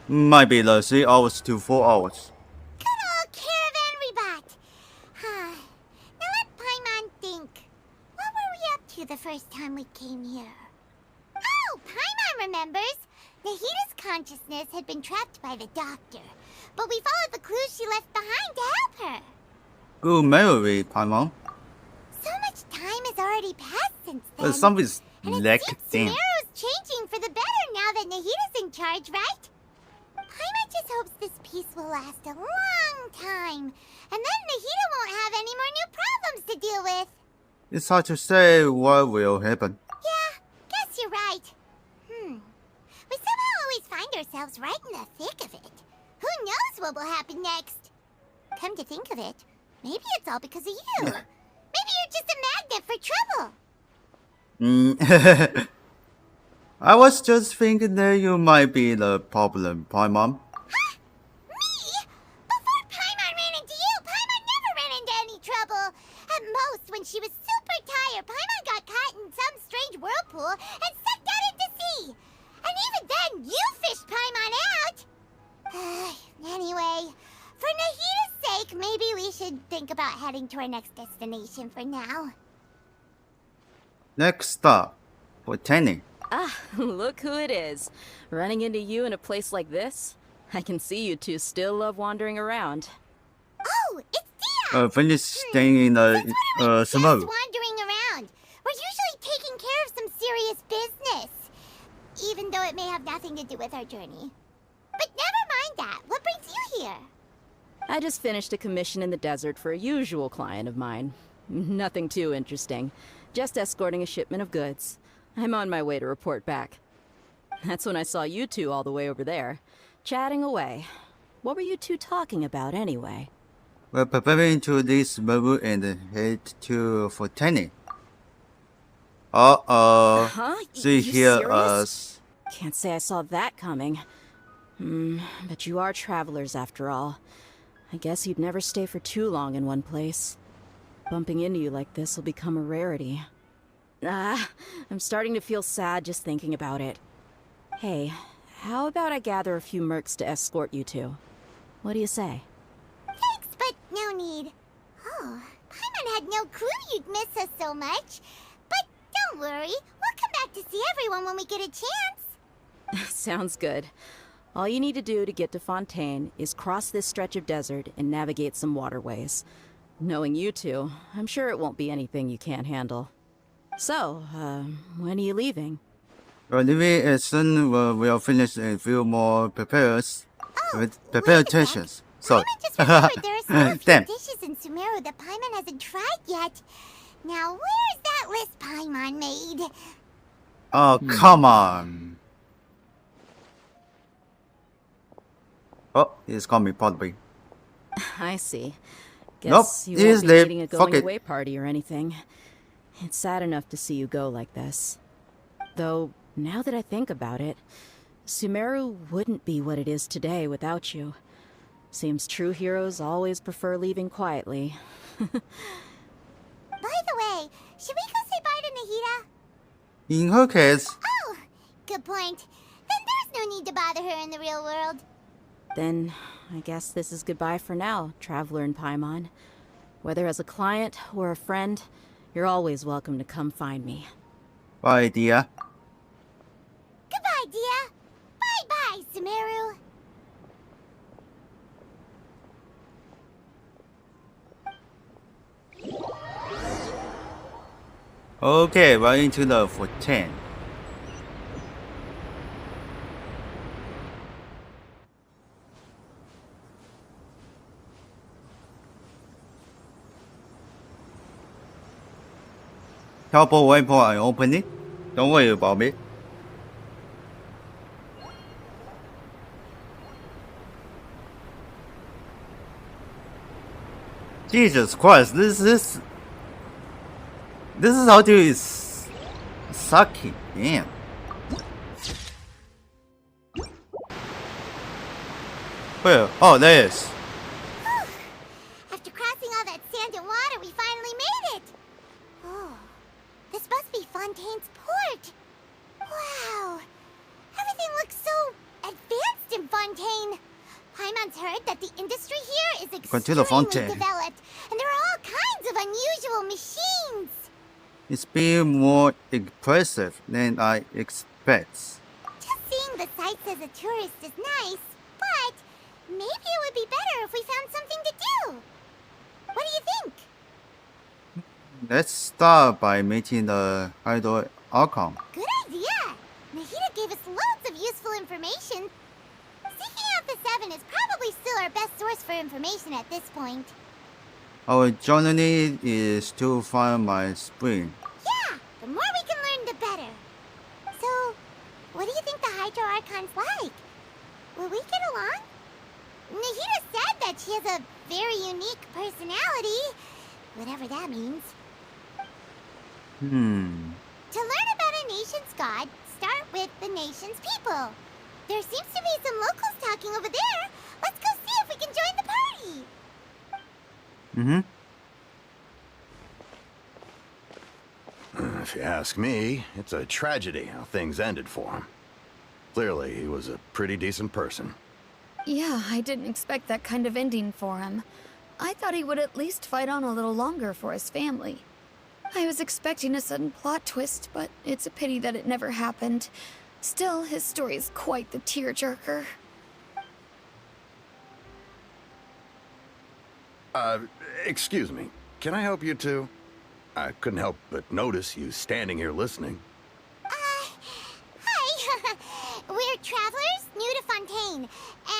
Might be the 3 hours to 4 hours. Good old caravan rebut. Now let Paimon think. What were we up to the first time we came here? Oh, Paimon remembers. Nahita's consciousness had been trapped by the doctor, but we followed the clues she left behind to help her. Good memory, Paimon. So much time has already passed since then. Something's and it lacking. seems Sumeru's changing for the better now that Nahita's in charge, right? Paimon just hopes this peace will last a long time, and then Nahita won't have any more new problems to deal with. It's hard to say what will happen. Yeah, guess you're right. We somehow always find ourselves right in the thick of it. Who knows what will happen next? Come to think of it, maybe it's all because of you. Maybe you're just a magnet for trouble. I was just thinking that you might be the problem, Paimon. Huh? Me? Before Paimon ran into you, Paimon never ran into any trouble. At most, when she was super tired, Paimon got caught in some strange whirlpool and sucked out into sea. And even then, you fished Paimon out. Anyway, for Nahita's sake, maybe we should think about heading to our next destination for now. Next stop, Botany. Ah, look who it is. Running into you in a place like this? I can see you two still love wandering around. Oh, it's Dia! Finish staying in the Just smoke. wandering around. We're usually taking care of some serious business. Even though it may have nothing to do with our journey. But never mind that. What brings you here? I just finished a commission in the desert for a usual client of mine. Nothing too interesting. Just escorting a shipment of goods. I'm on my way to report back. That's when I saw you two all the way over there, chatting away. What were you two talking about anyway? We're preparing to leave Meru and head to Botany. Huh? She You hear serious? us. Can't say I saw that coming. But you are travelers after all. I guess you'd never stay for too long in one place. Bumping into you like this will become a rarity. I'm starting to feel sad just thinking about it. Hey, how about I gather a few mercs to escort you two? What do you say? Thanks, but no need. Oh, Paimon had no clue you'd miss us so much. But don't worry, we'll come back to see everyone when we get a chance. Sounds good. All you need to do to get to Fontaine is cross this stretch of desert and navigate some waterways. Knowing you two, I'm sure it won't be anything you can't handle. So, when are you leaving? We're leaving as soon we'll finish a few more prepares. Wait Preparations. Sorry. Paimon just remembered there are still a few Damn. dishes in Sumeru that Paimon hasn't tried yet. Now, where's that list Paimon made? Oh, come on. Oh, he's called me probably. I see. Nope, Guess you it won't is be late. needing a Fuck going it. away party or anything. It's sad enough to see you go like this. Though, now that I think about it, Sumeru wouldn't be what it is today without you. Seems true heroes always prefer leaving quietly. By the way, should we go say bye to Nahita? In her case, Oh, good point. Then there's no need to bother her in the real world. Then, I guess this is goodbye for now, Traveler and Paimon. Whether as a client or a friend, you're always welcome to come find me. bye, dear. Goodbye, Dia. Bye-bye, Sumeru. Okay, we're into the 14. Teleport waypoint and open it. Don't worry about me. Jesus Christ, this is how to is sucky. Damn. Where? Oh, there is. After crossing all that sand and water, we finally made it. Oh, this must be Fontaine's port. Wow, everything looks so advanced in Fontaine. Paimon's heard that the industry here is Continue extremely Fontaine. developed, and there are all kinds of unusual machines. It's been more impressive than I expect. Just seeing the sights as a tourist is nice, but maybe it would be better if we found something to do. What do you think? Let's start by meeting the Hydro Archon. Good idea! Nahida gave us loads of useful information. Seeking out the Seven is probably still our best source for information at this point. Our journey is to find my spring. Yeah, the more we can learn, the better. So, what do you think the Hydro Archon's like? Will we get along? Nahida said that she has a very unique personality, whatever that means. To learn about a nation's god, start with the nation's people. There seems to be some locals talking over there. Let's go see if we can join the party. If you ask me, it's a tragedy how things ended for him. Clearly, he was a pretty decent person. Yeah, I didn't expect that kind of ending for him. I thought he would at least fight on a little longer for his family. I was expecting a sudden plot twist, but it's a pity that it never happened. Still, his story is quite the tearjerker. Excuse me. Can I help you two? I couldn't help but notice you standing here listening. Hi. We're travelers new to Fontaine,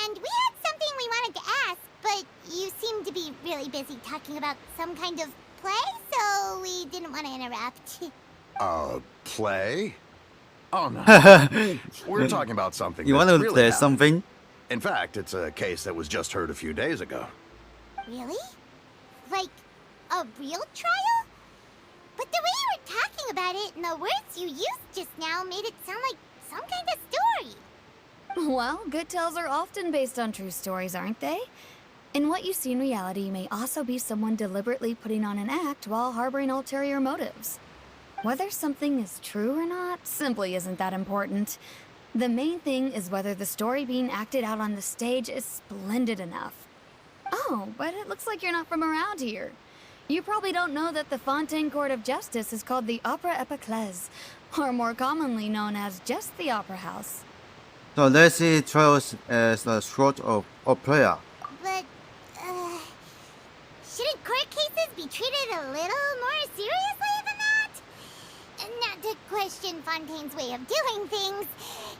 and we had something we wanted to ask, but you seem to be really busy talking about some kind of play, so we didn't want to interrupt. Play? Oh, no. We're talking about something You that want to really play happened. something? In fact, it's a case that was just heard a few days ago. Really? Like, a real trial? But the way you were talking about it and the words you used just now made it sound like some kind of story. Well, good tales are often based on true stories, aren't they? And what you see in reality may also be someone deliberately putting on an act while harboring ulterior motives. Whether something is true or not simply isn't that important. The main thing is whether the story being acted out on the stage is splendid enough. Oh, but it looks like you're not from around here. You probably don't know that the Fontaine Court of Justice is called the Opera Epiclese, or more commonly known as just the Opera House. So let's see trials as a sort of opera. But, shouldn't court cases be treated a little more seriously than that? Not to question Fontaine's way of doing things.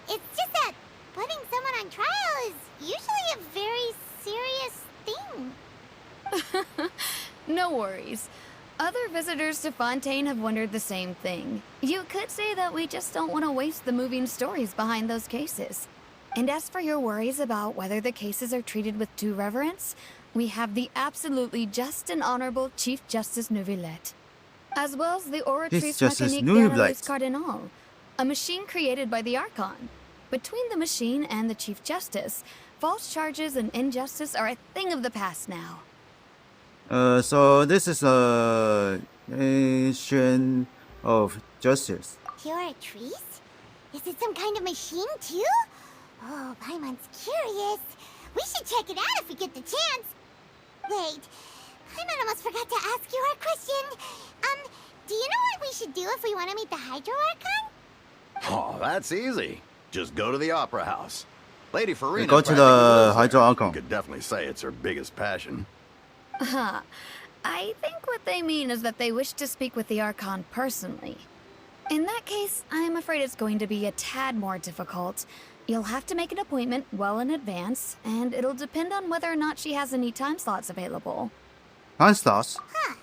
It's just that putting someone on trial is usually a very serious thing. No worries. Other visitors to Fontaine have wondered the same thing. You could say that we just don't want to waste the moving stories behind those cases. And as for your worries about whether the cases are treated with due reverence, we have the absolutely just and honorable Chief Justice Neuvillette, as well as the Oratrice Justice Mécanique Neuvillette. d'Alois Cardinal, a machine created by the Archon. Between the machine and the Chief Justice, false charges and injustice are a thing of the past now. So this is a nation of justice. Oratrice? Is it some kind of machine, too? Oh, Paimon's curious. We should check it out if we get the chance. Wait, Paimon almost forgot to ask you our question. Do you know what we should do if we want to meet the Hydro Archon? Oh, that's easy. Just go to the Opera House. Lady Farina Go to practically the lives there. Hydro Archon. You could definitely say it's her biggest passion. I think what they mean is that they wish to speak with the Archon personally. In that case, I'm afraid it's going to be a tad more difficult. You'll have to make an appointment well in advance, and it'll depend on whether or not she has any time slots available. Time slots? Huh.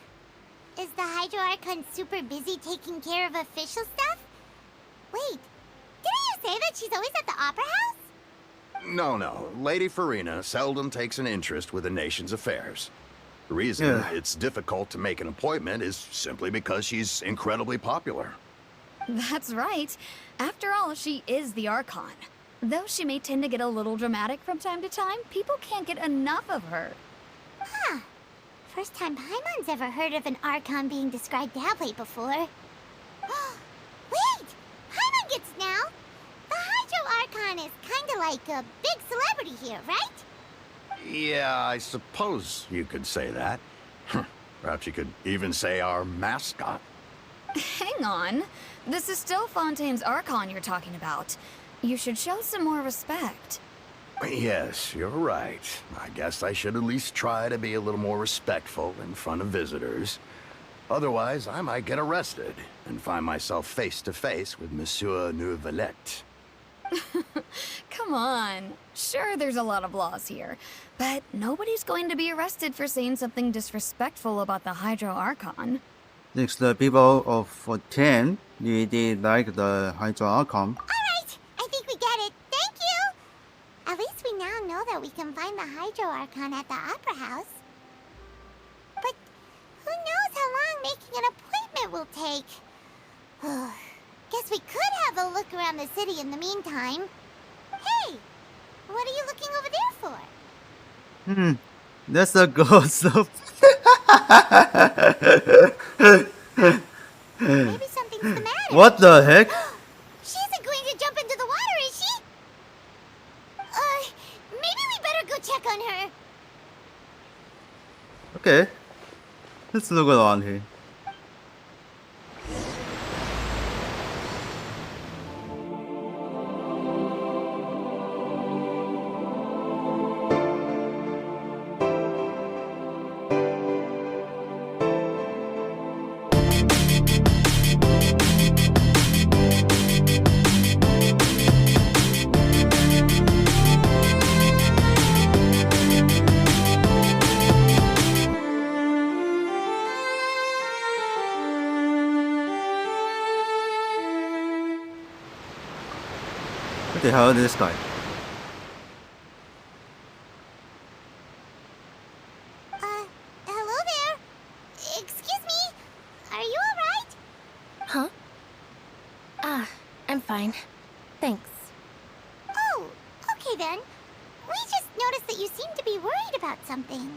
Is the Hydro Archon super busy taking care of official stuff? Wait, didn't you say that she's always at the Opera House? No. Lady Farina seldom takes an interest with the nation's affairs. The reason Yeah. it's difficult to make an appointment is simply because she's incredibly popular. That's right. After all, she is the Archon. Though she may tend to get a little dramatic from time to time, people can't get enough of her. Huh. First time Paimon's ever heard of an Archon being described that way before. Wait! Paimon gets it now! The Hydro Archon is kinda like a big celebrity here, right? Yeah, I suppose you could say that. Perhaps you could even say our mascot. Hang on. This is still Fontaine's Archon you're talking about. You should show some more respect. Yes, you're right. I guess I should at least try to be a little more respectful in front of visitors. Otherwise, I might get arrested and find myself face to face with Monsieur Neuvillette. Come on. Sure, there's a lot of laws here, but nobody's going to be arrested for saying something disrespectful about the Hydro Archon. Thanks the people of Fontaine really like the Hydro Archon. Alright, I think we get it. Thank you! At least we now know that we can find the Hydro Archon at the Opera House. But who knows how long making an appointment will take? Guess we could have a look around the city in the meantime. Hey! What are you looking over there for? That's a ghost of... Maybe something's the matter. What the heck? She isn't going to jump into the water, is she? Maybe we better go check on her. Okay. Let's look around here. What the hell is this guy? Hello there. Excuse me. Are you alright? Huh? I'm fine. Thanks. Oh, okay then. We just noticed that you seem to be worried about something.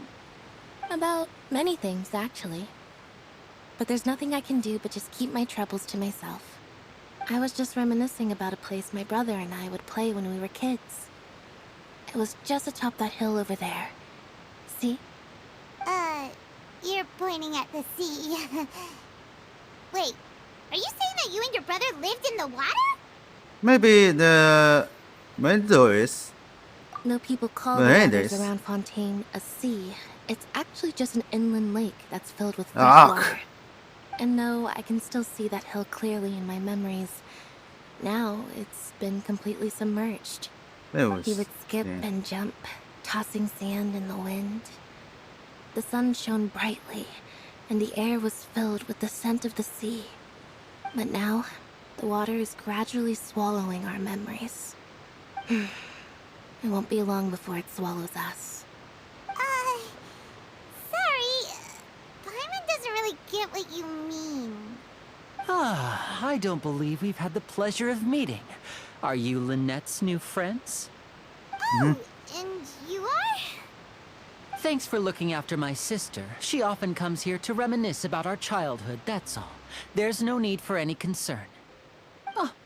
About many things, actually. But there's nothing I can do but just keep my troubles to myself. I was just reminiscing about a place my brother and I would play when we were kids. It was just atop that hill over there. See? You're pointing at the sea. Wait, are you saying that you and your brother lived in the water? Maybe the Mendois. Though people call Well, the hey, waters there's- around Fontaine a sea, it's actually just an inland lake that's filled with fresh Ugh. water. And though I can still see that hill clearly in my memories, now it's been completely submerged. It was, He would skip yeah. and jump, tossing sand in the wind. The sun shone brightly, and the air was filled with the scent of the sea. But now, the water is gradually swallowing our memories. It won't be long before it swallows us. Sorry. Paimon doesn't really get what you mean. I don't believe we've had the pleasure of meeting. Are you Lynette's new friends? Oh, and you are? Thanks for looking after my sister. She often comes here to reminisce about our childhood, that's all. There's no need for any concern.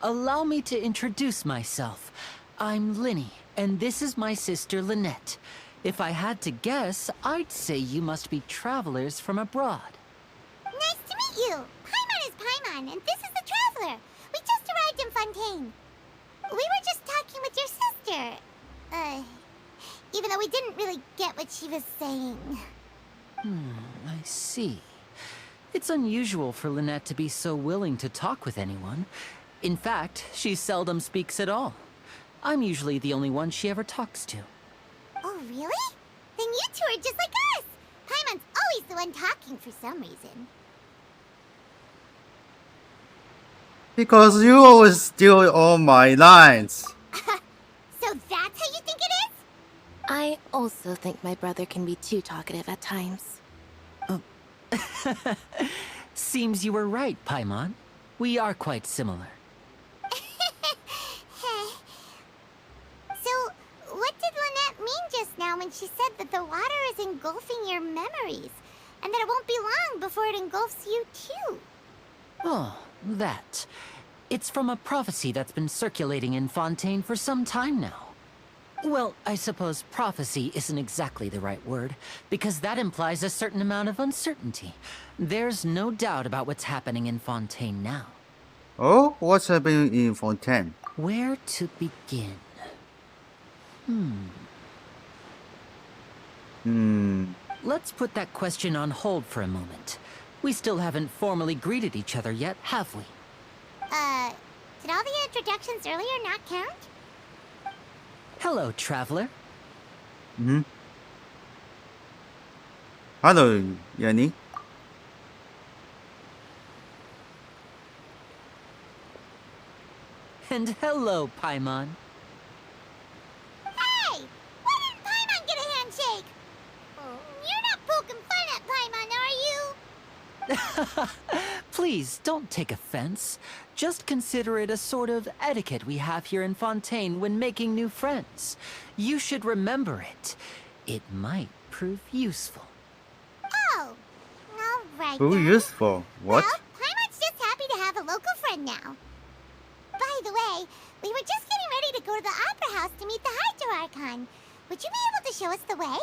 Allow me to introduce myself. I'm Linny, and this is my sister Lynette. If I had to guess, I'd say you must be travelers from abroad. Nice to meet you. Paimon is Paimon, and this is the Traveler. We just arrived in Fontaine. We were just talking with your sister. Even though we didn't really get what she was saying. I see. It's unusual for Lynette to be so willing to talk with anyone. In fact, she seldom speaks at all. I'm usually the only one she ever talks to. Oh, really? Then you two are just like us. Paimon's always the one talking for some reason. Because you always steal all my lines. So that's how you think it is? I also think my brother can be too talkative at times. Seems you were right, Paimon. We are quite similar. So, what did Lynette mean just now when she said that the water is engulfing your memories? And that it won't be long before it engulfs you too? Oh, that. It's from a prophecy that's been circulating in Fontaine for some time now. Well, I suppose prophecy isn't exactly the right word, because that implies a certain amount of uncertainty. There's no doubt about what's happening in Fontaine now. Oh, what's happening in Fontaine? Where to begin? Let's put that question on hold for a moment. We still haven't formally greeted each other yet, have we? Did all the introductions earlier not count? Hello, traveler. Hello, Yanni. And hello, Paimon. Hey! Why didn't Paimon get a handshake? You're not poking fun at Paimon, are you? Please, don't take offense. Just consider it a sort of etiquette we have here in Fontaine when making new friends. You should remember it. It might prove useful. Oh, all right Who then. useful? What? Well, Paimon's just happy to have a local friend now. By the way, we were just getting ready to go to the Opera House to meet the Hydro Archon. Would you be able to show us the way?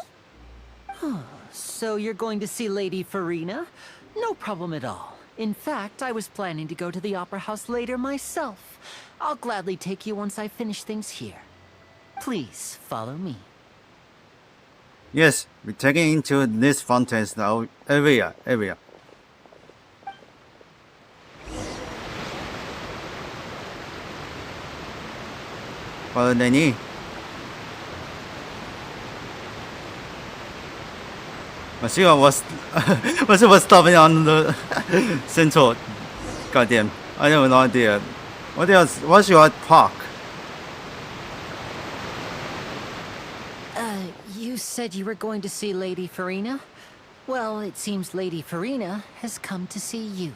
So you're going to see Lady Farina? No problem at all. In fact, I was planning to go to the Opera House later myself. I'll gladly take you once I finish things here. Please, follow me. Yes, we're taking into this Fontaine's now area. Follow Lenny. Mashiwa was stopping on the central. Goddamn, I have no idea. What else? What's your park? You said you were going to see Lady Farina? Well, it seems Lady Farina has come to see you.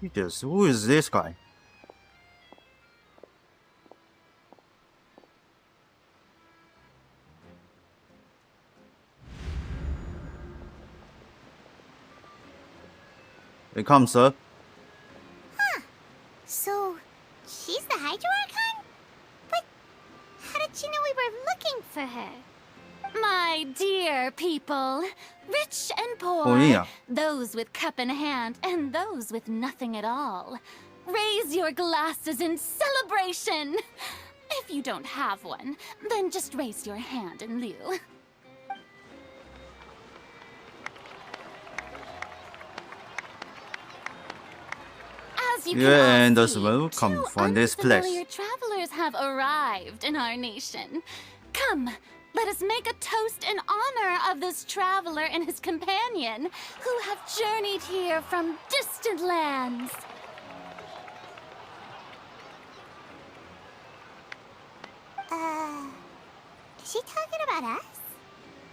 Jesus, who is this guy? Welcome, sir. So, she's the Hydro Archon? But how did she know we were looking for her? My dear people, rich and poor, Oh, yeah. those with cup in hand and those with nothing at all. Raise your glasses in celebration! If you don't have one, then just raise your hand in lieu. As you Yeah, can all and as see, well come two from this place. unfamiliar travelers have arrived in our nation. Come, let us make a toast in honor of this traveler and his companion who have journeyed here from distant lands. Is she talking about us?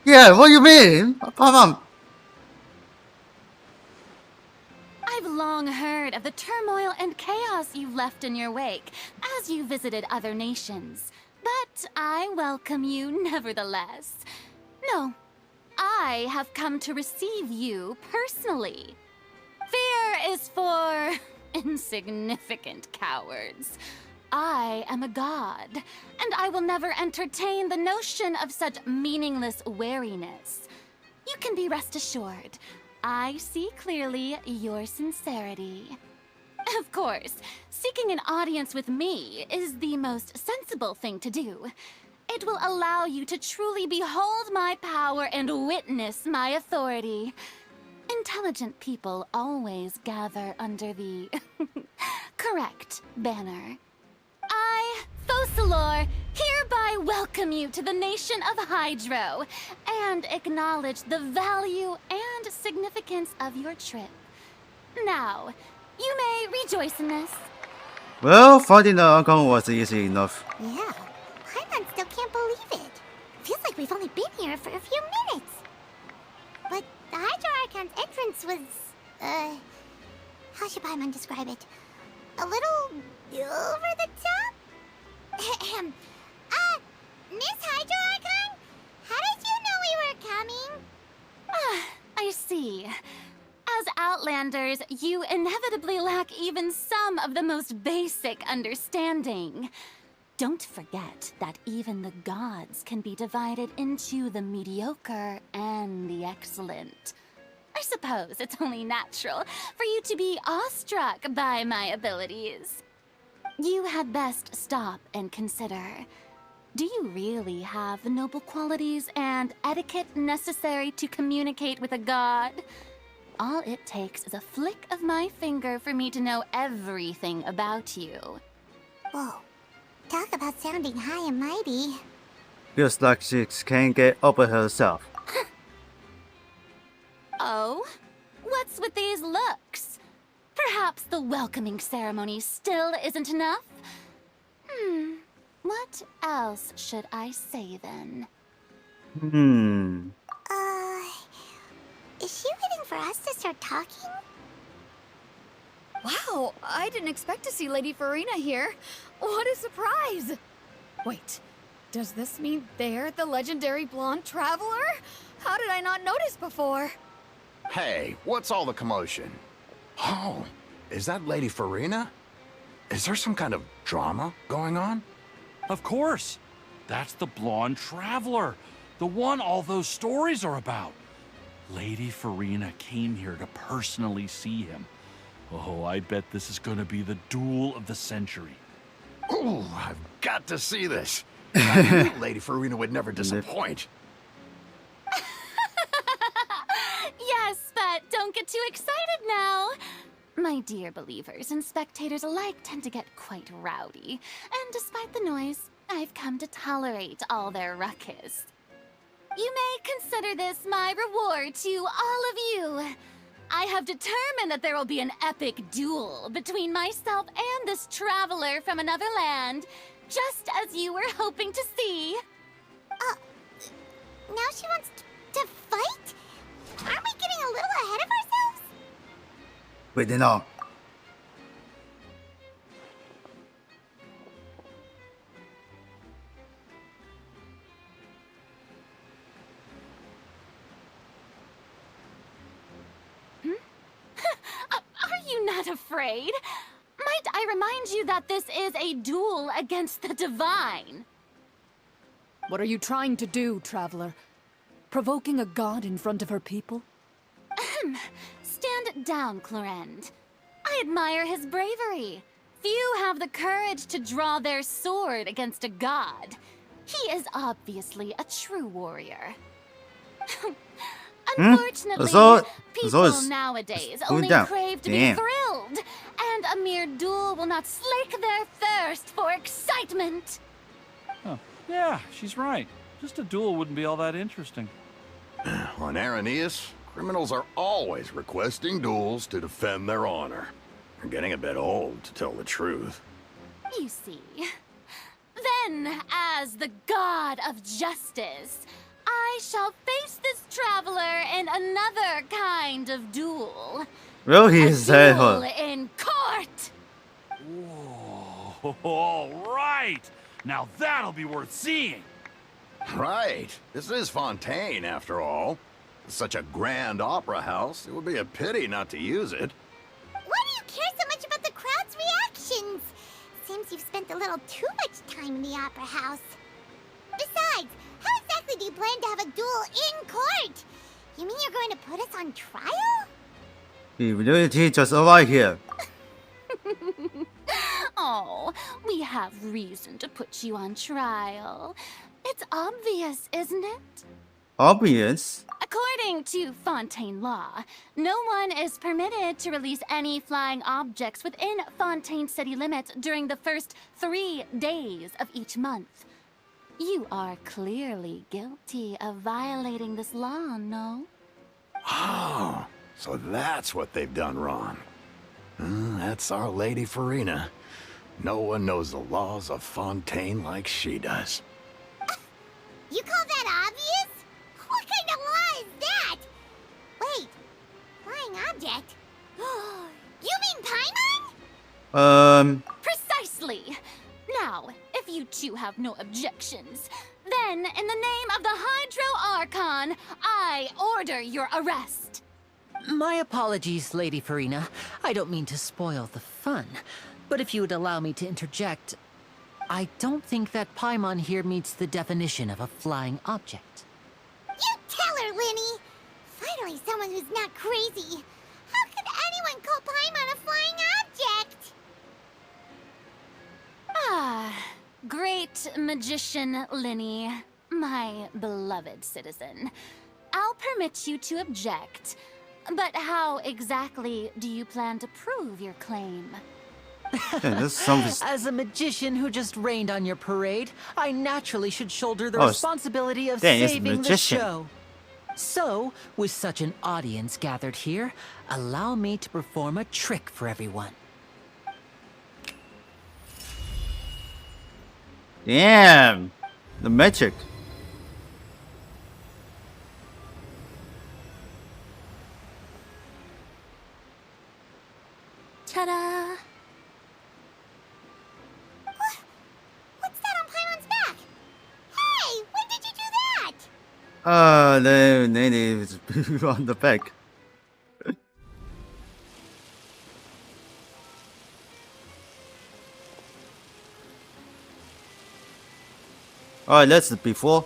Yeah, what do you mean? Come. I've long heard of the turmoil and chaos you left in your wake as you visited other nations. But I welcome you nevertheless. No, I have come to receive you personally. Fear is for insignificant cowards. I am a god, and I will never entertain the notion of such meaningless wariness. You can be rest assured, I see clearly your sincerity. Of course, seeking an audience with me is the most sensible thing to do. It will allow you to truly behold my power and witness my authority. Intelligent people always gather under the correct banner. I, Focalor, hereby welcome you to the nation of Hydro and acknowledge the value and significance of your trip. Now, you may rejoice in this. Well, finding the Archon was easy enough. Yeah, Paimon still can't believe it. Feels like we've only been here for a few minutes. But the Hydro Archon's entrance was, how should Paimon describe it? A little over the top? Miss Hydro Archon? How did you know we were coming? I see. As Outlanders, you inevitably lack even some of the most basic understanding. Don't forget that even the gods can be divided into the mediocre and the excellent. I suppose it's only natural for you to be awestruck by my abilities. You had best stop and consider. Do you really have the noble qualities and etiquette necessary to communicate with a god? All it takes is a flick of my finger for me to know everything about you. Whoa. Talk about sounding high and mighty. Feels like she can't get over herself. Oh? What's with these looks? Perhaps the welcoming ceremony still isn't enough? What else should I say then? Is she waiting for us to start talking? Wow, I didn't expect to see Lady Farina here. What a surprise! Wait, does this mean they're the legendary blonde traveler? How did I not notice before? Hey, what's all the commotion? Oh, is that Lady Farina? Is there some kind of drama going on? Of course. That's the blonde traveler. The one all those stories are about. Lady Farina came here to personally see him. Oh, I bet this is gonna be the duel of the century. Ooh, I've got to see this. I knew Lady Farina would never disappoint. Yes, but don't get too excited now. My dear believers and spectators alike tend to get quite rowdy, and despite the noise, I've come to tolerate all their ruckus. You may consider this my reward to all of you. I have determined that there will be an epic duel between myself and this traveler from another land, just as you were hoping to see. Now she wants to fight? Aren't we getting a little ahead of ourselves? Wait, no. Are you not afraid? Might I remind you that this is a duel against the divine? What are you trying to do, traveler? Provoking a god in front of her people? Stand down, Clorend. I admire his bravery. Few have the courage to draw their sword against a god. He is obviously a true warrior. Unfortunately, people nowadays only crave to be thrilled, and a mere duel will not slake their thirst for excitement. Oh, yeah, she's right. Just a duel wouldn't be all that interesting. On Arrhenius, criminals are always requesting duels to defend their honor. They're getting a bit old, to tell the truth. You see. Then, as the god of justice, I shall face this traveler in another kind of duel. Well, A he's duel in court! Whoa, all right. Now that'll be worth seeing. Right. This is Fontaine, after all. It's such a grand opera house, it would be a pity not to use it. Why do you care so much about the crowd's reactions? Seems you've spent a little too much time in the opera house. Besides, how exactly do you plan to have a duel in court? You mean you're going to put us on trial? He really just arrived here. Oh, we have reason to put you on trial. It's obvious, isn't it? Obvious. According to Fontaine law, no one is permitted to release any flying objects within Fontaine city limits during the first 3 days of each month. You are clearly guilty of violating this law, no? Oh, so that's what they've done wrong. That's our Lady Farina. No one knows the laws of Fontaine like she does. You call that obvious? What kind of law is that? Wait, flying object? You mean Paimon? Precisely! Now, if you two have no objections, then in the name of the Hydro Archon, I order your arrest. My apologies, Lady Farina. I don't mean to spoil the fun. But if you would allow me to interject, I don't think that Paimon here meets the definition of a flying object. You tell her, Linny! Finally someone who's not crazy. How could anyone call Paimon a flying object? Ah, great magician Linny, my beloved citizen. I'll permit you to object, but how exactly do you plan to prove your claim? Yeah, this sounds. As a magician who just rained on your parade, I naturally should shoulder the Oh, responsibility of dang, it's a saving the magician. show. So, with such an audience gathered here, allow me to perform a trick for everyone. Damn, the magic. Ta-da! What's that on Paimon's back? Hey, when did you do that? The lady is on the back. Alright, that's before.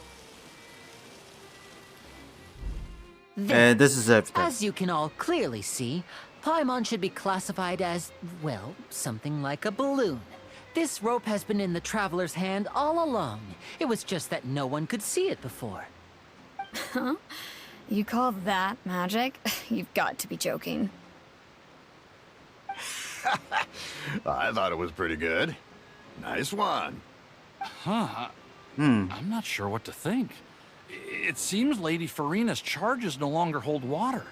And this is after. As you can all clearly see, Paimon should be classified as, well, something like a balloon. This rope has been in the Traveler's hand all along. It was just that no one could see it before. Huh? You call that magic? You've got to be joking. I thought it was pretty good. Nice one. Huh. I'm not sure what to think. It seems Lady Farina's charges no longer hold water.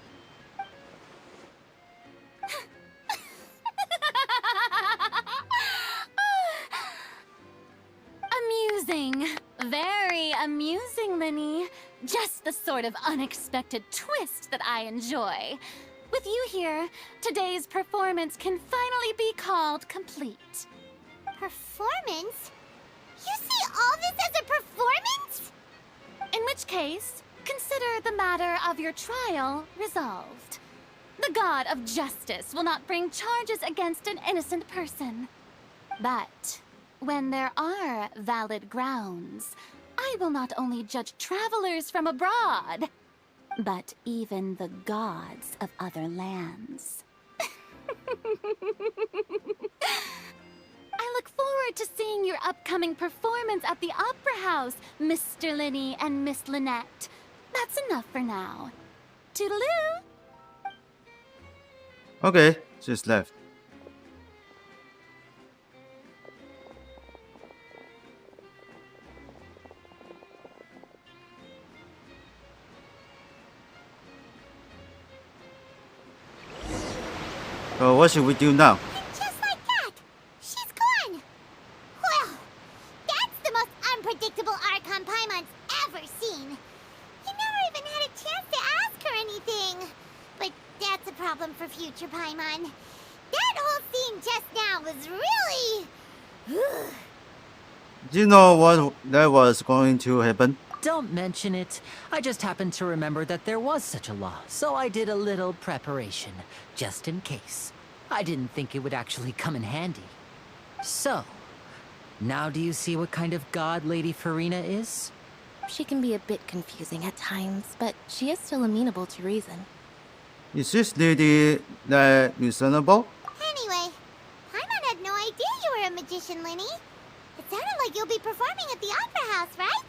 Amusing. Very amusing, Linny. Just the sort of unexpected twist that I enjoy. With you here, today's performance can finally be called complete. Performance? You see all this as a performance? In which case, consider the matter of your trial resolved. The god of justice will not bring charges against an innocent person. But when there are valid grounds, I will not only judge travelers from abroad, but even the gods of other lands. I look forward to seeing your upcoming performance at the Opera House, Mr. Linny and Miss Lynette. That's enough for now. Toodaloo! Okay, just left. So what should we do now? And just like that, she's gone. Well, that's the most unpredictable Archon Paimon's ever seen. He never even had a chance to ask her anything. But that's a problem for future Paimon. That whole scene just now was really... Do you know what that was going to happen? Don't mention it. I just happened to remember that there was such a law, so I did a little preparation, just in case. I didn't think it would actually come in handy. So, now do you see what kind of god Lady Farina is? She can be a bit confusing at times, but she is still amenable to reason. Is this lady that reasonable? Anyway, Paimon had no idea you were a magician, Linny. It sounded like you'll be performing at the Opera House, right?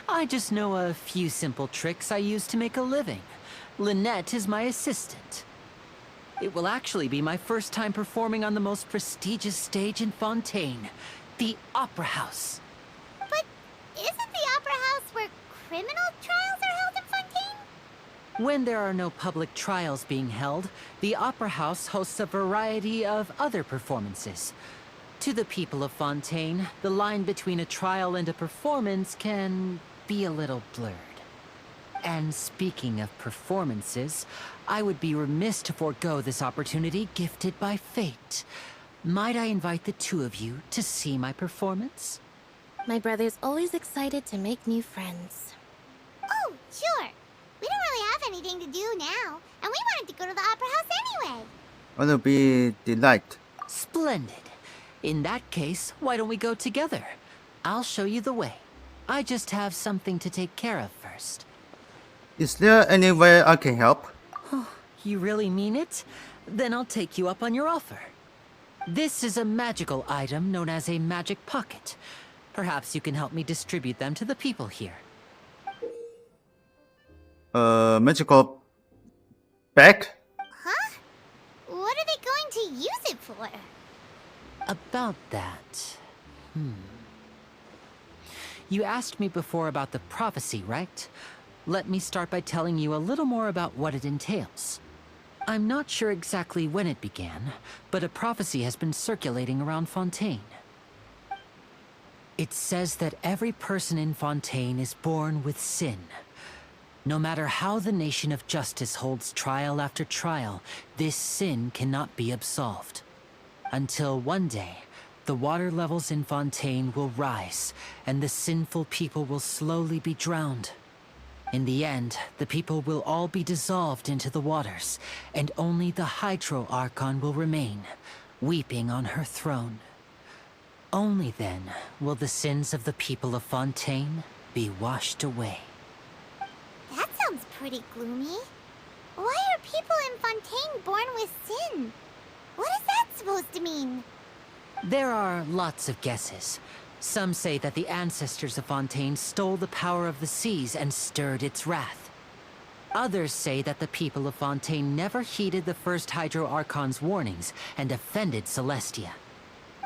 I just know a few simple tricks I use to make a living. Lynette is my assistant. It will actually be my first time performing on the most prestigious stage in Fontaine, the Opera House. But isn't the Opera House where criminal trials are held in Fontaine? When there are no public trials being held, the Opera House hosts a variety of other performances. To the people of Fontaine, the line between a trial and a performance can be a little blurred. And speaking of performances, I would be remiss to forego this opportunity gifted by fate. Might I invite the two of you to see my performance? My brother's always excited to make new friends. Oh, sure. We don't really have anything to do now, and we wanted to go to the Opera House anyway. It'll be delight. Splendid. In that case, why don't we go together? I'll show you the way. I just have something to take care of first. Is there any way I can help? You really mean it? Then I'll take you up on your offer. This is a magical item known as a magic pocket. Perhaps you can help me distribute them to the people here. Magical bag? Huh? What are they going to use it for? About that... You asked me before about the prophecy, right? Let me start by telling you a little more about what it entails. I'm not sure exactly when it began, but a prophecy has been circulating around Fontaine. It says that every person in Fontaine is born with sin. No matter how the Nation of Justice holds trial after trial, this sin cannot be absolved. Until one day, the water levels in Fontaine will rise, and the sinful people will slowly be drowned. In the end, the people will all be dissolved into the waters, and only the Hydro Archon will remain, weeping on her throne. Only then will the sins of the people of Fontaine be washed away. That sounds pretty gloomy. Why are people in Fontaine born with sin? What is that supposed to mean? There are lots of guesses. Some say that the ancestors of Fontaine stole the power of the seas and stirred its wrath. Others say that the people of Fontaine never heeded the first Hydro Archon's warnings and offended Celestia.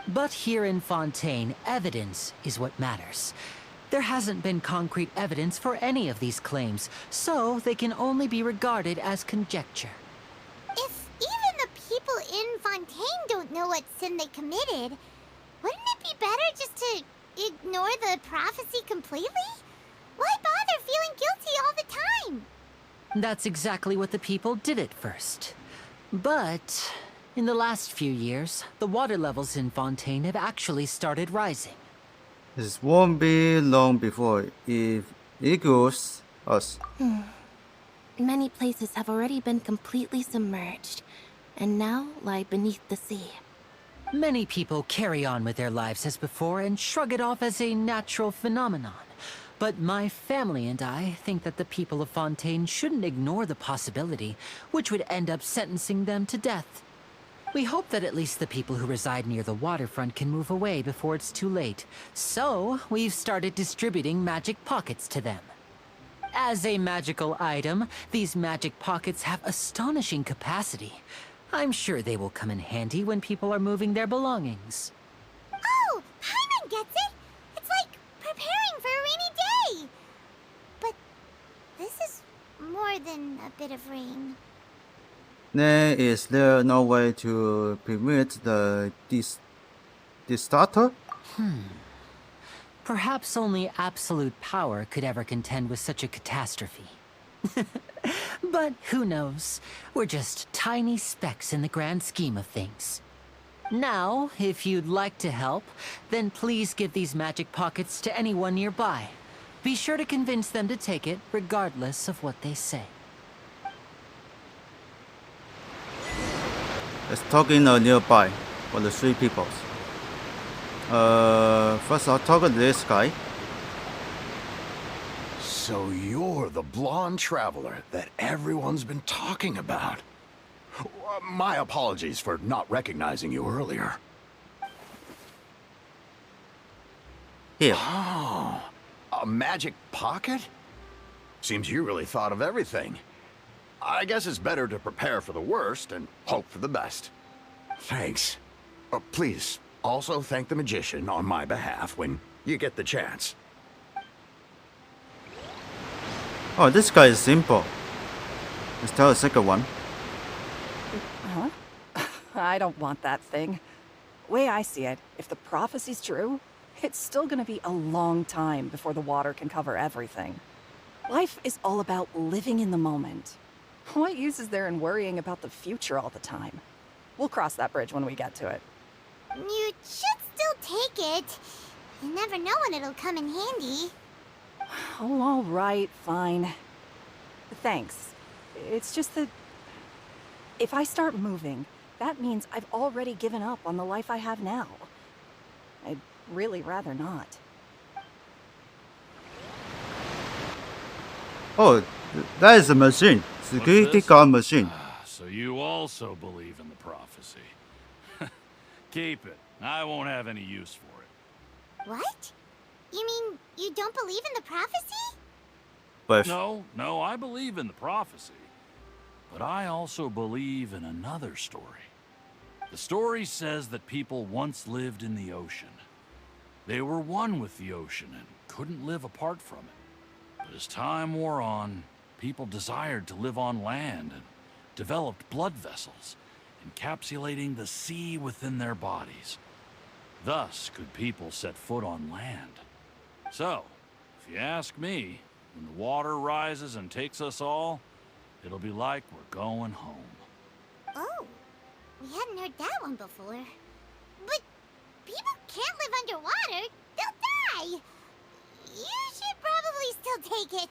But here in Fontaine, evidence is what matters. There hasn't been concrete evidence for any of these claims, so they can only be regarded as conjecture. If even the people in Fontaine don't know what sin they committed, wouldn't it be better just to ignore the prophecy completely? Why bother feeling guilty all the time? That's exactly what the people did at first. But in the last few years, the water levels in Fontaine have actually started rising. This won't be long before it equals us. Many places have already been completely submerged, and now lie beneath the sea. Many people carry on with their lives as before and shrug it off as a natural phenomenon. But my family and I think that the people of Fontaine shouldn't ignore the possibility, which would end up sentencing them to death. We hope that at least the people who reside near the waterfront can move away before it's too late. So, we've started distributing magic pockets to them. As a magical item, these magic pockets have astonishing capacity. I'm sure they will come in handy when people are moving their belongings. Oh, Paimon gets it! It's like preparing for a rainy day! But this is more than a bit of rain. Then is there no way to prevent the disaster? Perhaps only absolute power could ever contend with such a catastrophe. But who knows? We're just tiny specks in the grand scheme of things. Now, if you'd like to help, then please give these magic pockets to anyone nearby. Be sure to convince them to take it, regardless of what they say. Let's talk in nearby for the three peoples. First I'll talk to this guy. So you're the blonde traveler that everyone's been talking about. My apologies for not recognizing you earlier. Here. Oh, a magic pocket? Seems you really thought of everything. I guess it's better to prepare for the worst and hope for the best. Thanks. Please, also thank the magician on my behalf when you get the chance. Oh, this guy is simple. Let's tell the second one. Huh? I don't want that thing. Way I see it, if the prophecy's true, it's still gonna be a long time before the water can cover everything. Life is all about living in the moment. What use is there in worrying about the future all the time? We'll cross that bridge when we get to it. You should still take it. You never know when it'll come in handy. Oh, all right, fine. Thanks. It's just that if I start moving, that means I've already given up on the life I have now. I'd really rather not. Oh, that is a machine. Security this? guard machine. So you also believe in the prophecy. Keep it. I won't have any use for it. What? You mean you don't believe in the prophecy? But No, I believe in the prophecy. But I also believe in another story. The story says that people once lived in the ocean. They were one with the ocean and couldn't live apart from it. But as time wore on, people desired to live on land and developed blood vessels, encapsulating the sea within their bodies. Thus could people set foot on land. So, if you ask me, when the water rises and takes us all, it'll be like we're going home. Oh, we hadn't heard that one before. But people can't live underwater. They'll die. You should probably still take it.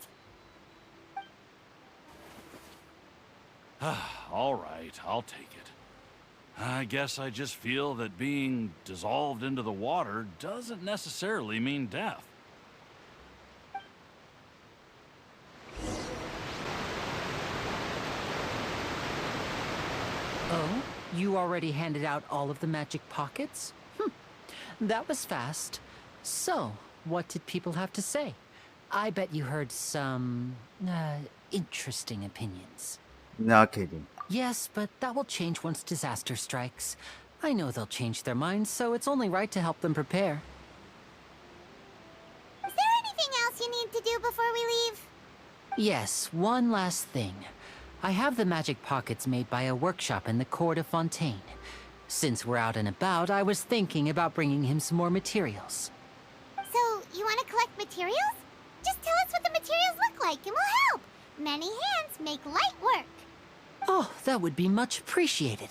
All right, I'll take it. I guess I just feel that being dissolved into the water doesn't necessarily mean death. Oh, you already handed out all of the magic pockets? That was fast. So, what did people have to say? I bet you heard some, interesting opinions. not kidding. Yes, but that will change once disaster strikes. I know they'll change their minds, so it's only right to help them prepare. Is there anything else you need to do before we leave? Yes, one last thing. I have the magic pockets made by a workshop in the Court of Fontaine. Since we're out and about, I was thinking about bringing him some more materials. So, you want to collect materials? Just tell us what the materials look like and we'll help. Many hands make light work. Oh, that would be much appreciated.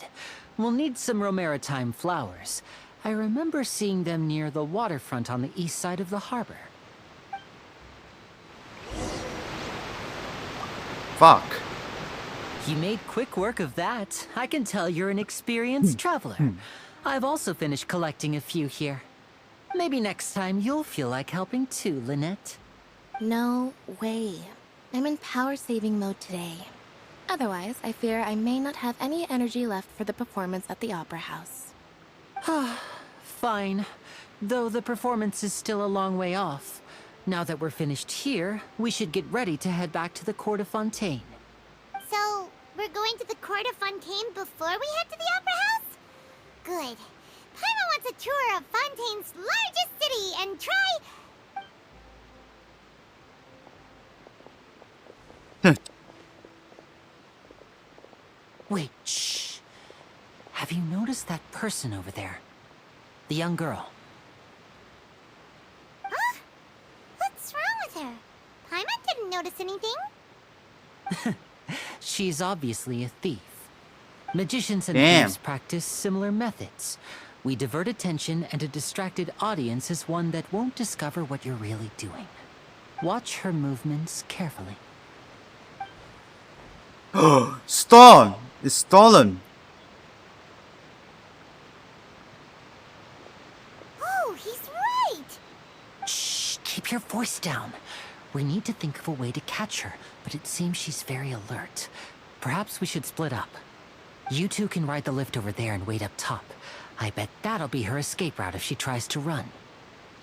We'll need some Romaritime flowers. I remember seeing them near the waterfront on the east side of the harbor. Fuck. You made quick work of that. I can tell you're an experienced traveler. I've also finished collecting a few here. Maybe next time you'll feel like helping too, Lynette. No way. I'm in power-saving mode today. Otherwise, I fear I may not have any energy left for the performance at the Opera House. Fine. Though the performance is still a long way off. Now that we're finished here, we should get ready to head back to the Court of Fontaine. So, we're going to the Court of Fontaine before we head to the Opera House? Good. Paimon wants a tour of Fontaine's largest city and try... Wait, shh. Have you noticed that person over there? The young girl. Huh? What's wrong with her? Paimon didn't notice anything. She's obviously a thief. Magicians and Damn. thieves practice similar methods. We divert attention, and a distracted audience is one that won't discover what you're really doing. Watch her movements carefully. Stone! It's stolen. Oh, he's right! Shh, keep your voice down. We need to think of a way to catch her, but it seems she's very alert. Perhaps we should split up. You two can ride the lift over there and wait up top. I bet that'll be her escape route if she tries to run.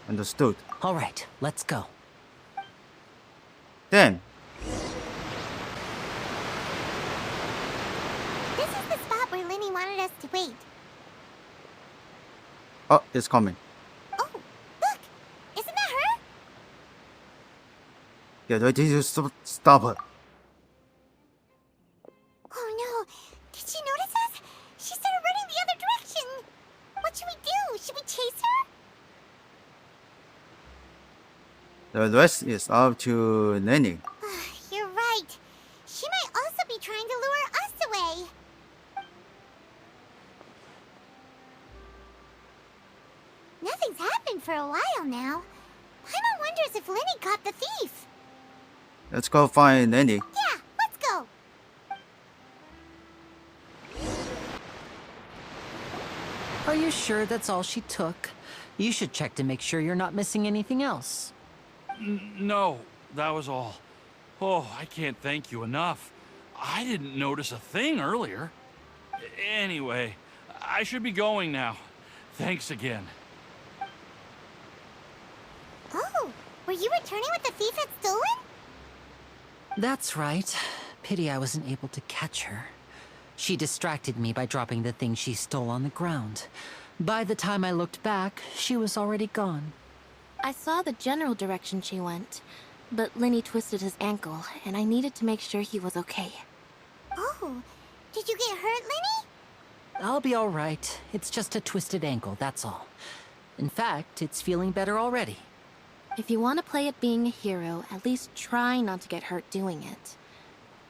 Understood. All right, let's go. Then, This is the spot where Linny wanted us to wait. oh, it's coming. Oh, look! Isn't that her? Get ready to stop her. Oh no! Did she notice us? She started running the other direction! What should we do? Should we chase her? The rest is up to Nenny. You're right. She might also be trying to lure us away. Nothing's happened for a while now. Paimon wonders if Linny caught the thief. Let's go find Nenny. Yeah, let's go. sure that's all she took? You should check to make sure you're not missing anything else. No, that was all. Oh, I can't thank you enough. I didn't notice a thing earlier. Anyway, I should be going now. Thanks again. Oh, were you returning what the thief had stolen? That's right. Pity I wasn't able to catch her. She distracted me by dropping the thing she stole on the ground. By the time I looked back, she was already gone. I saw the general direction she went, but Lenny twisted his ankle, and I needed to make sure he was okay. Oh, did you get hurt, Lenny? I'll be all right. It's just a twisted ankle, that's all. In fact, it's feeling better already. If you want to play at being a hero, at least try not to get hurt doing it.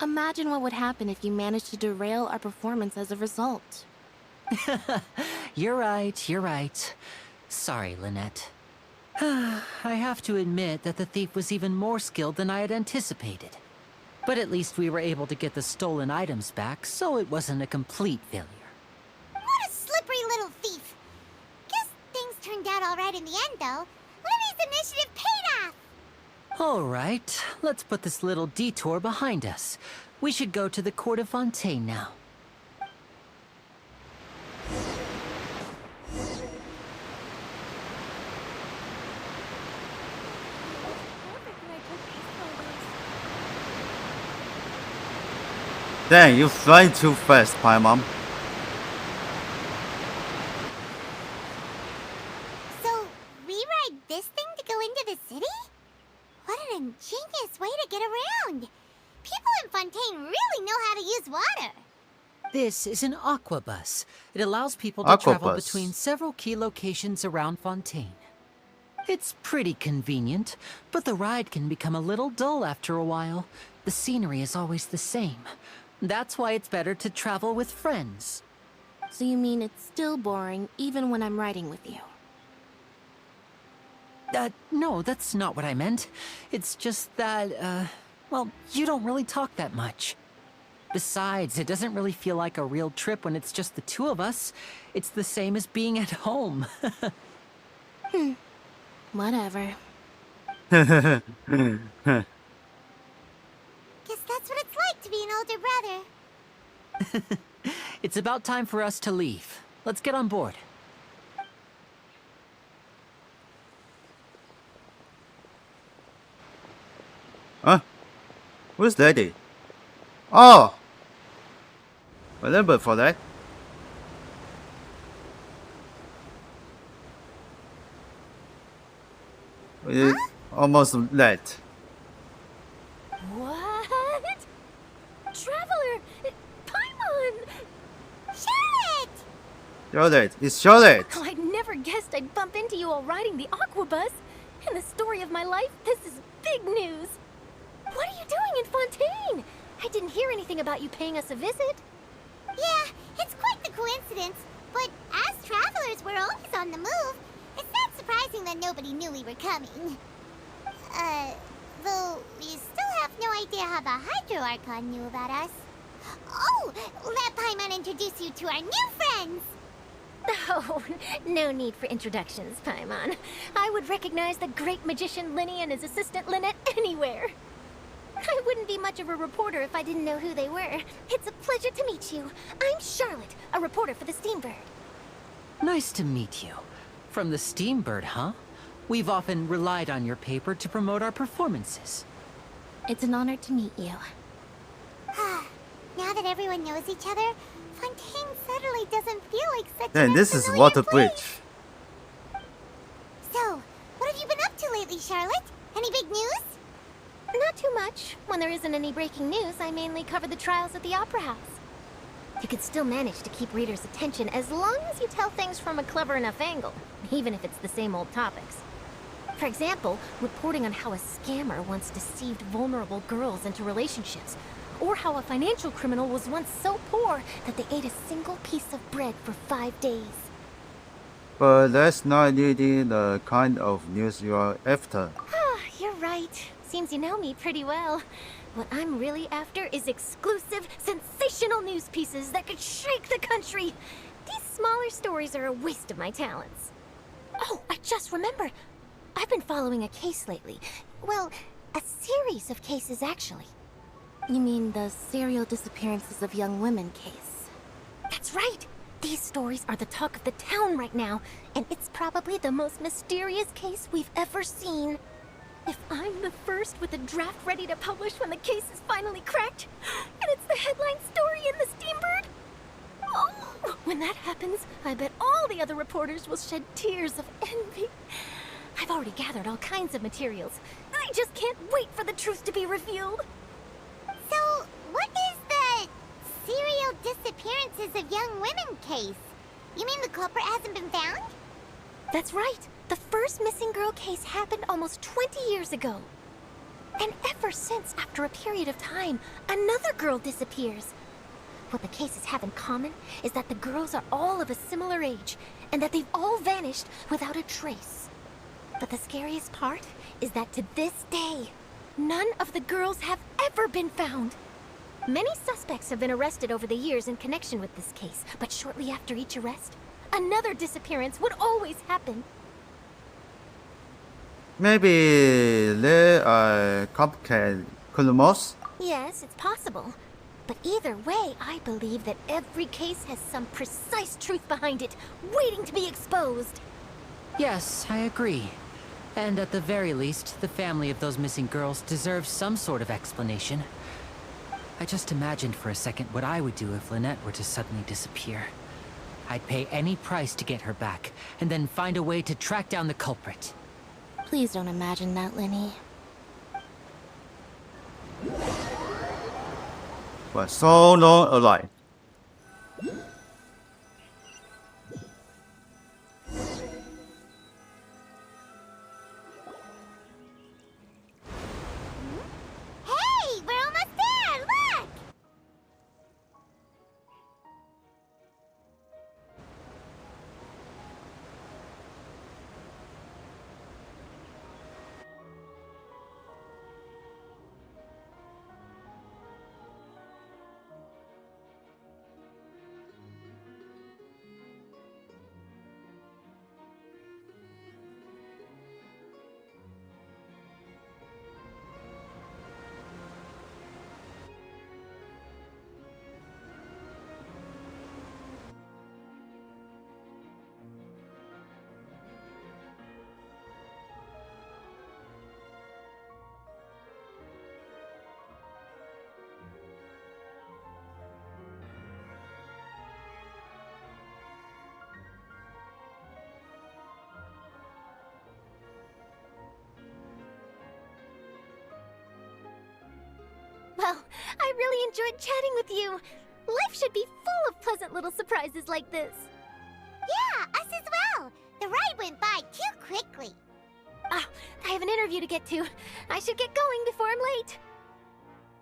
Imagine what would happen if you managed to derail our performance as a result. You're right. Sorry, Lynette. I have to admit that the thief was even more skilled than I had anticipated. But at least we were able to get the stolen items back, so it wasn't a complete failure. What a slippery little thief. Guess things turned out all right in the end, though. Lenny's initiative paid off. All right, let's put this little detour behind us. We should go to the Court of Fontaine now. Dang, you flying too fast, Paimon. So, we ride this thing to go into the city? What an ingenious way to get around. People in Fontaine really know how to use water. This is an aquabus. It allows people to travel Aquabus. between several key locations around Fontaine. It's pretty convenient, but the ride can become a little dull after a while. The scenery is always the same. That's why it's better to travel with friends. So you mean it's still boring even when I'm riding with you? No, that's not what I meant. It's just that, well, you don't really talk that much. Besides, it doesn't really feel like a real trip when it's just the two of us. It's the same as being at home. Whatever. Guess that's what it's like to be an older brother. It's about time for us to leave. Let's get on board. Huh? Who's Lady? Oh! Remember for that. We almost late. What? Traveler! Paimon! Charlotte! Charlotte, it's Charlotte! Oh, I never guessed I'd bump into you while riding the aquabus. In the story of my life, this is big news. What are you doing in Fontaine? I didn't hear anything about you paying us a visit. Yeah, it's quite the coincidence. But as travelers, we're always on the move. It's not surprising that nobody knew we were coming. Though we still have no idea how the Hydro Archon knew about us. Oh, let Paimon introduce you to our new friends. Oh, no need for introductions, Paimon. I would recognize the great magician Lenny and his assistant Lynette anywhere. I wouldn't be much of a reporter if I didn't know who they were. It's a pleasure to meet you. I'm Charlotte, a reporter for the Steambird. Nice to meet you. From the Steambird, huh? We've often relied on your paper to promote our performances. It's an honor to meet you. Now that everyone knows each other, Fontaine suddenly doesn't feel like such Then an this is unfamiliar Water place. Bridge. So, what have you been up to lately, Charlotte? Any big news? Not too much. When there isn't any breaking news, I mainly cover the trials at the Opera House. You could still manage to keep readers' attention as long as you tell things from a clever enough angle, even if it's the same old topics. For example, reporting on how a scammer once deceived vulnerable girls into relationships, or how a financial criminal was once so poor that they ate a single piece of bread for 5 days. But that's not really the kind of news you are after. Ah, you're right. Seems you know me pretty well. What I'm really after is exclusive, sensational news pieces that could shake the country. These smaller stories are a waste of my talents. Oh, I just remembered. I've been following a case lately. Well, a series of cases, actually. You mean the serial disappearances of young women case? That's right! These stories are the talk of the town right now, and it's probably the most mysterious case we've ever seen. If I'm the first with a draft ready to publish when the case is finally cracked, and it's the headline story in the Steambird, oh, when that happens, I bet all the other reporters will shed tears of envy. I've already gathered all kinds of materials. I just can't wait for the truth to be revealed. So, what is the serial disappearances of young women case? You mean the culprit hasn't been found? That's right. The first missing girl case happened almost 20 years ago. And ever since, after a period of time, another girl disappears. What the cases have in common is that the girls are all of a similar age, and that they've all vanished without a trace. But the scariest part is that to this day, none of the girls have ever been found. Many suspects have been arrested over the years in connection with this case, but shortly after each arrest, another disappearance would always happen. Maybe they copycat Kulumos? Yes, it's possible. But either way, I believe that every case has some precise truth behind it, waiting to be exposed. Yes, I agree. And at the very least, the family of those missing girls deserves some sort of explanation. I just imagined for a second what I would do if Lynette were to suddenly disappear. I'd pay any price to get her back, and then find a way to track down the culprit. Please don't imagine that, Linny. For so long alive. Hey, we're almost there! Look! Well, I really enjoyed chatting with you. Life should be full of pleasant little surprises like this. Yeah, us as well. The ride went by too quickly. Ah, I have an interview to get to. I should get going before I'm late.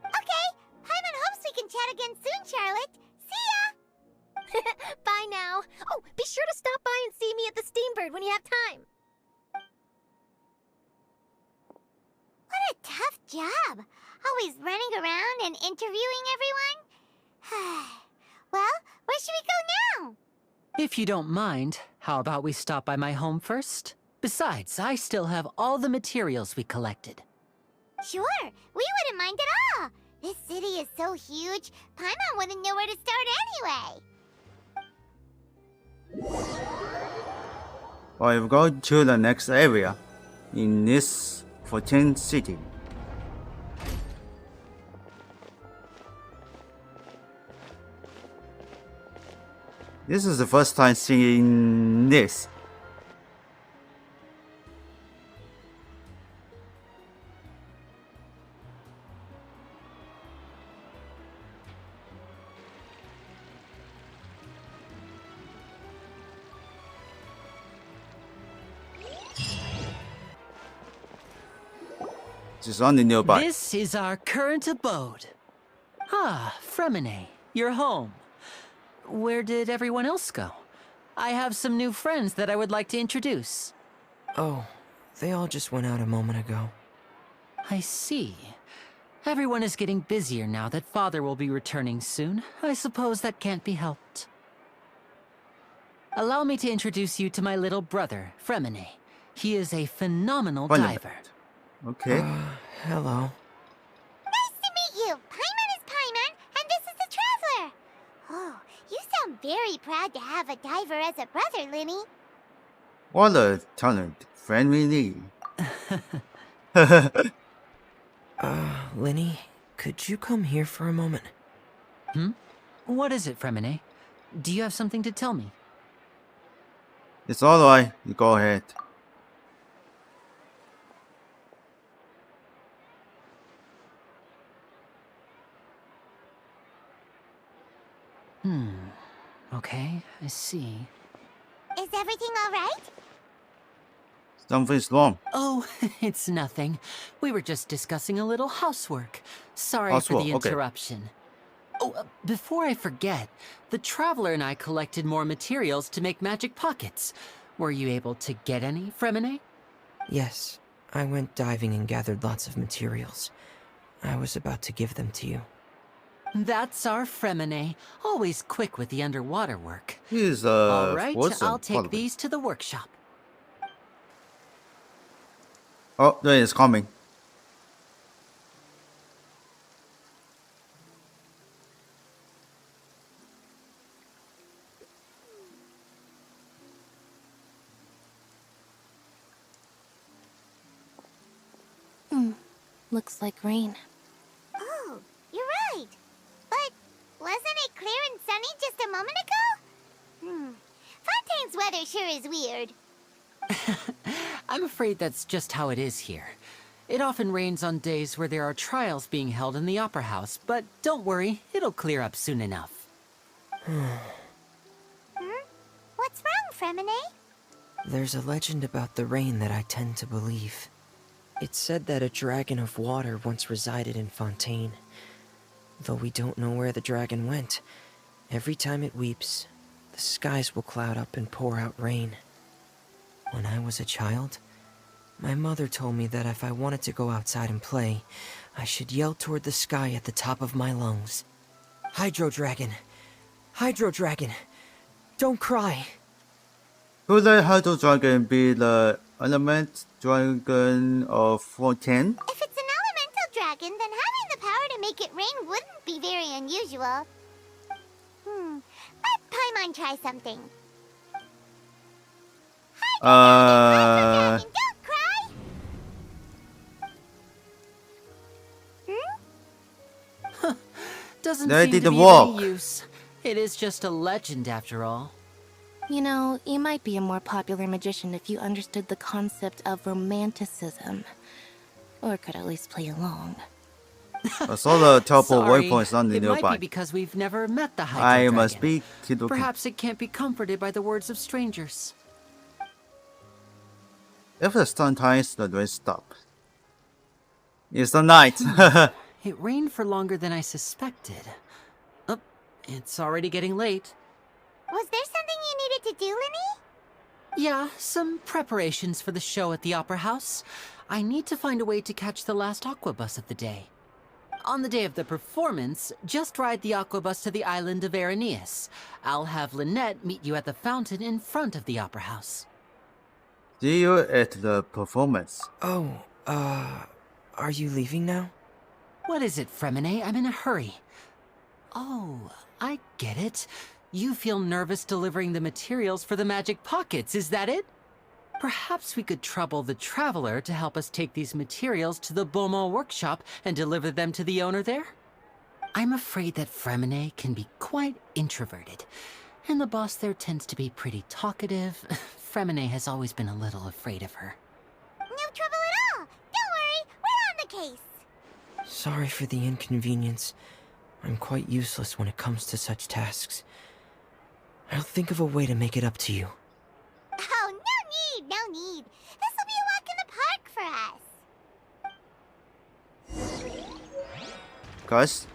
Okay, Paimon hopes we can chat again soon, Charlotte. See ya! Bye now. Oh, be sure to stop by and see me at the Steambird when you have time. What a tough job. Always running around and interviewing everyone. Well, where should we go now? If you don't mind, how about we stop by my home first? Besides, I still have all the materials we collected. Sure, we wouldn't mind at all. This city is so huge, Paimon wouldn't know where to start anyway. We'll go to the next area in this 14th city. This is the first time seeing this. Just only nearby. This is our current abode. Ah, Fremine, you're home. Where did everyone else go? I have some new friends that I would like to introduce. Oh, they all just went out a moment ago. I see. Everyone is getting busier now that Father will be returning soon. I suppose that can't be helped. Allow me to introduce you to my little brother, Fremine. He is a phenomenal Wait a diver. minute. Okay. Hello. Nice to meet you. Paimon is Paimon, and this is the Traveler. Oh, you sound very proud to have a diver as a brother, Linny. What a talent friend we need. Linny, could you come here for a moment? What is it, Fremine? Do you have something to tell me? It's alright. You go ahead. Okay, I see. Is everything all right? Something's wrong. Oh, it's nothing. We were just discussing a little housework. Sorry for Housework, the okay. interruption. Oh, before I forget, the Traveler and I collected more materials to make magic pockets. Were you able to get any, Fremine? Yes, I went diving and gathered lots of materials. I was about to give them to you. That's our Fremine, always quick with the underwater work. He's All right, what's I'll part take of it? these to the workshop. Oh, there it's coming. Looks like rain. Oh, you're right. But wasn't it clear and sunny just a moment ago? Fontaine's weather sure is weird. I'm afraid that's just how it is here. It often rains on days where there are trials being held in the Opera House, but don't worry, it'll clear up soon enough. What's wrong, Fremine? There's a legend about the rain that I tend to believe. It's said that a dragon of water once resided in Fontaine. Though we don't know where the dragon went, every time it weeps, the skies will cloud up and pour out rain. When I was a child, my mother told me that if I wanted to go outside and play, I should yell toward the sky at the top of my lungs. Hydro Dragon! Hydro Dragon! Don't cry! Could the Hydro Dragon be the element dragon of Fontaine? If it's an elemental dragon, then having the power to make it rain wouldn't be very unusual. Let Paimon try something. Hydro Dragon, don't cry! Doesn't That seem to didn't be of work. any use. It is just a legend after all. You know, you might be a more popular magician if you understood the concept of romanticism. Or could at least play along. I saw the teleport Sorry, waypoints on the it might nearby. be because we've never met the Hydro I Dragon. must be Kidoki. Perhaps it can't be comforted by the words of strangers. If the sun ties, the rain stop. It's the night. It rained for longer than I suspected. Oh, it's already getting late. Was there something you needed to do, Linny? Yeah, some preparations for the show at the Opera House. I need to find a way to catch the last aqua bus of the day. On the day of the performance, just ride the aqua bus to the island of Aeneas. I'll have Lynette meet you at the fountain in front of the Opera House. See you at the performance. Oh, are you leaving now? What is it, Fremine? I'm in a hurry. Oh, I get it. You feel nervous delivering the materials for the magic pockets, is that it? Perhaps we could trouble the Traveler to help us take these materials to the Beaumont workshop and deliver them to the owner there? I'm afraid that Fremine can be quite introverted, and the boss there tends to be pretty talkative. Fremine has always been a little afraid of her. No trouble at all. Don't worry, we're on the case. Sorry for the inconvenience. I'm quite useless when it comes to such tasks. I'll think of a way to make it up to you. Oh, no need. This will be a walk in the park for us. Guys,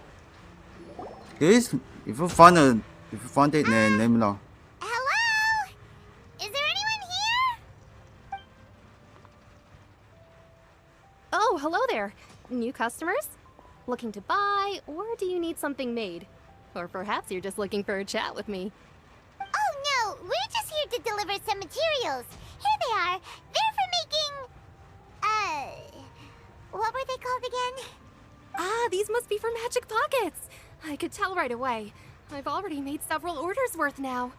please, if you find it, then let me know. Hello? Is there anyone here? Oh, hello there. New customers? Looking to buy, or do you need something made? Or perhaps you're just looking for a chat with me. Oh, no, we're just here to deliver some materials. Here they are. They're for making... what were they called again? Ah, these must be for magic pockets. I could tell right away. I've already made several orders worth now.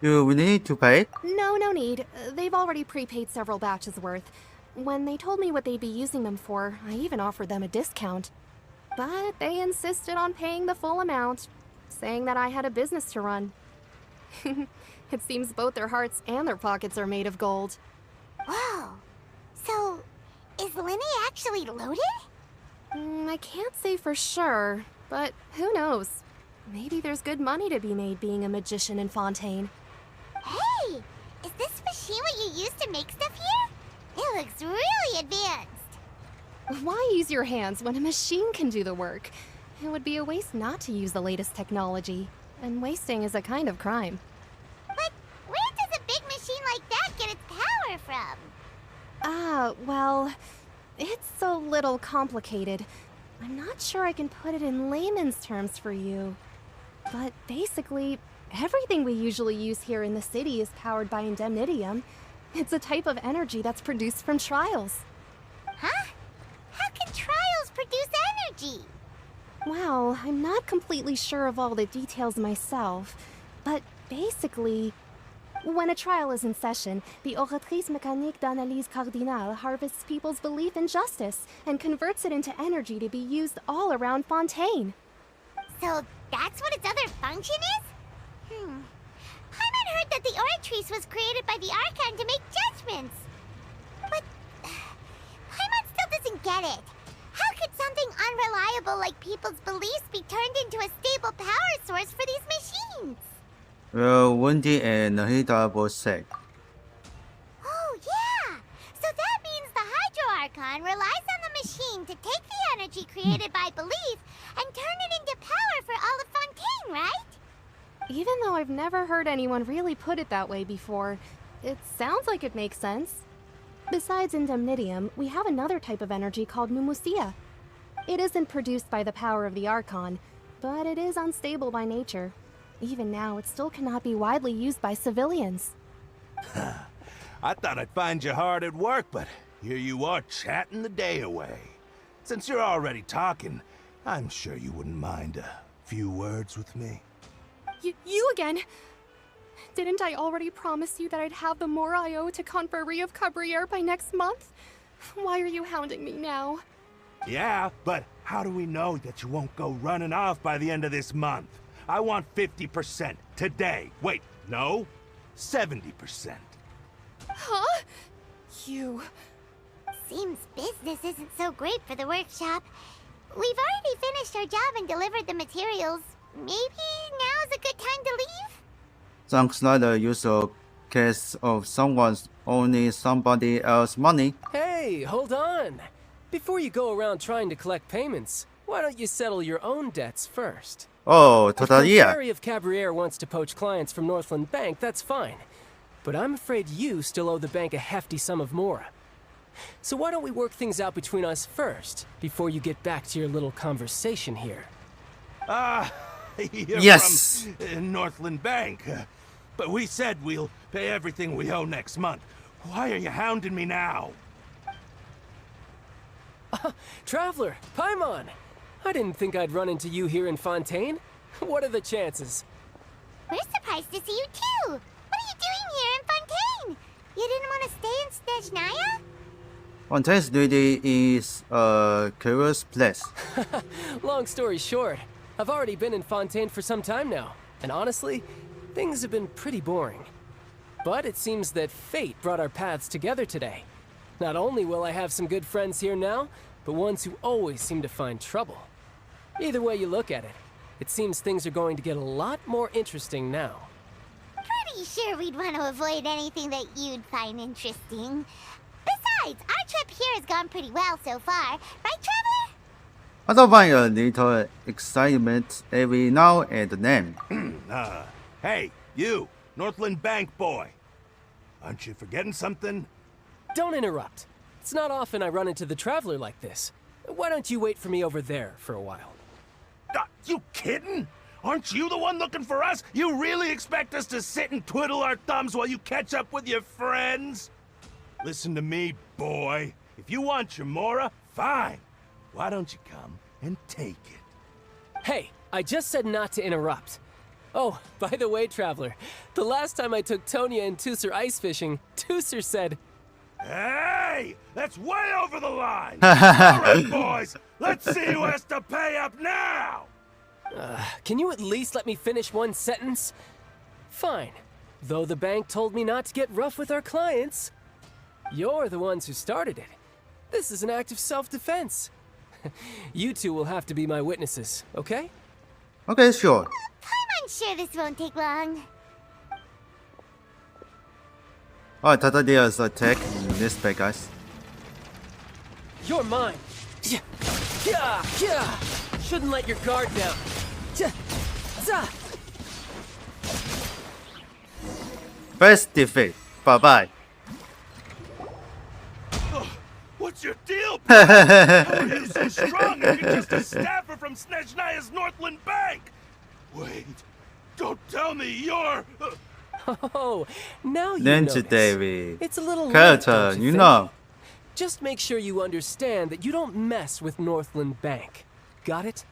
Do we need to pay? No need. They've already prepaid several batches worth. When they told me what they'd be using them for, I even offered them a discount. But they insisted on paying the full amount, saying that I had a business to run. It seems both their hearts and their pockets are made of gold. Whoa. So, is Linny actually loaded? I can't say for sure, but who knows? Maybe there's good money to be made being a magician in Fontaine. Hey! Is this machine what you use to make stuff here? It looks really advanced. Why use your hands when a machine can do the work? It would be a waste not to use the latest technology, and wasting is a kind of crime. But where does a big machine like that get its power from? Well, it's a little complicated. I'm not sure I can put it in layman's terms for you. But basically, everything we usually use here in the city is powered by indemnitium. It's a type of energy that's produced from trials. Huh? How can trials produce energy? Well, I'm not completely sure of all the details myself, but basically, when a trial is in session, the Oratrice Mécanique d'Analyse Cardinale harvests people's belief in justice and converts it into energy to be used all around Fontaine. So that's what its other function is? Paimon heard that the Oratrice was created by the Archon to make judgments. But Paimon still doesn't get it. How could something unreliable like people's beliefs be turned into a stable power source for these machines? Well, Wendy and Nahida both said. Oh, yeah! So that means the Hydro Archon relies on the machine to take the energy created by belief and turn it into power for all of Fontaine, right? Even though I've never heard anyone really put it that way before, it sounds like it makes sense. Besides indemnitium, we have another type of energy called pneumosia. It isn't produced by the power of the Archon, but it is unstable by nature. Even now, it still cannot be widely used by civilians. I thought I'd find you hard at work, but here you are chatting the day away. Since you're already talking, I'm sure you wouldn't mind a few words with me. You again? Didn't I already promise you that I'd have the more I owe to Confrérie of Cabriere by next month? Why are you hounding me now? Yeah, but how do we know that you won't go running off by the end of this month? I want 50% today. Wait, no, 70%. Huh? You... Seems business isn't so great for the workshop. We've already finished our job and delivered the materials. Maybe now's a good time to leave? Sounds like the usual case of someone's owning somebody else's money. Hey, hold on. Before you go around trying to collect payments, why don't you settle your own debts first? Oh, totally, yeah. If Confrérie of Cabriere wants to poach clients from Northland Bank, that's fine. But I'm afraid you still owe the bank a hefty sum of mora. So why don't we work things out between us first, before you get back to your little conversation here? You're yes! From Northland Bank. But we said we'll pay everything we owe next month. Why are you hounding me now? Traveler, Paimon! I didn't think I'd run into you here in Fontaine. What are the chances? We're surprised to see you too! What are you doing here in Fontaine? You didn't want to stay in Snezhnaya? Fontaine's really is a curious place. Long story short, I've already been in Fontaine for some time now, and honestly, things have been pretty boring. But it seems that fate brought our paths together today. Not only will I have some good friends here now, but ones who always seem to find trouble. Either way you look at it, it seems things are going to get a lot more interesting now. Pretty sure we'd want to avoid anything that you'd find interesting. Besides, our trip here has gone pretty well so far, right, Traveler? I don't find a little excitement every now and then. Hey, you, Northland Bank boy. Aren't you forgetting something? Don't interrupt. It's not often I run into the Traveler like this. Why don't you wait for me over there for a while? You kidding? Aren't you the one looking for us? You really expect us to sit and twiddle our thumbs while you catch up with your friends? Listen to me, boy. If you want your Mora, fine. Why don't you come and take it? Hey, I just said not to interrupt. Oh, by the way, Traveler, the last time I took Tonya and Tusser ice fishing, Tusser said, Hey! That's way over the line! Alright, boys, let's see who has to pay up now! Can you at least let me finish one sentence? Fine. Though the bank told me not to get rough with our clients. You're the ones who started it. This is an act of self-defense. You two will have to be my witnesses, okay? Okay, sure. I'm sure this won't take long. Alright, Tatadia's attack in this bad guys. You're mine. Yeah. Shouldn't let your guard down. First defeat. Bye-bye. What's your deal, bro? How are you so strong you can just stab her from Snezhnaya's Northland Bank? Wait, don't tell me you're... Oh, now you Ninja notice. David. It's a little character, late, don't you think? know. Just make sure you understand that you don't mess with Northland Bank. Got it?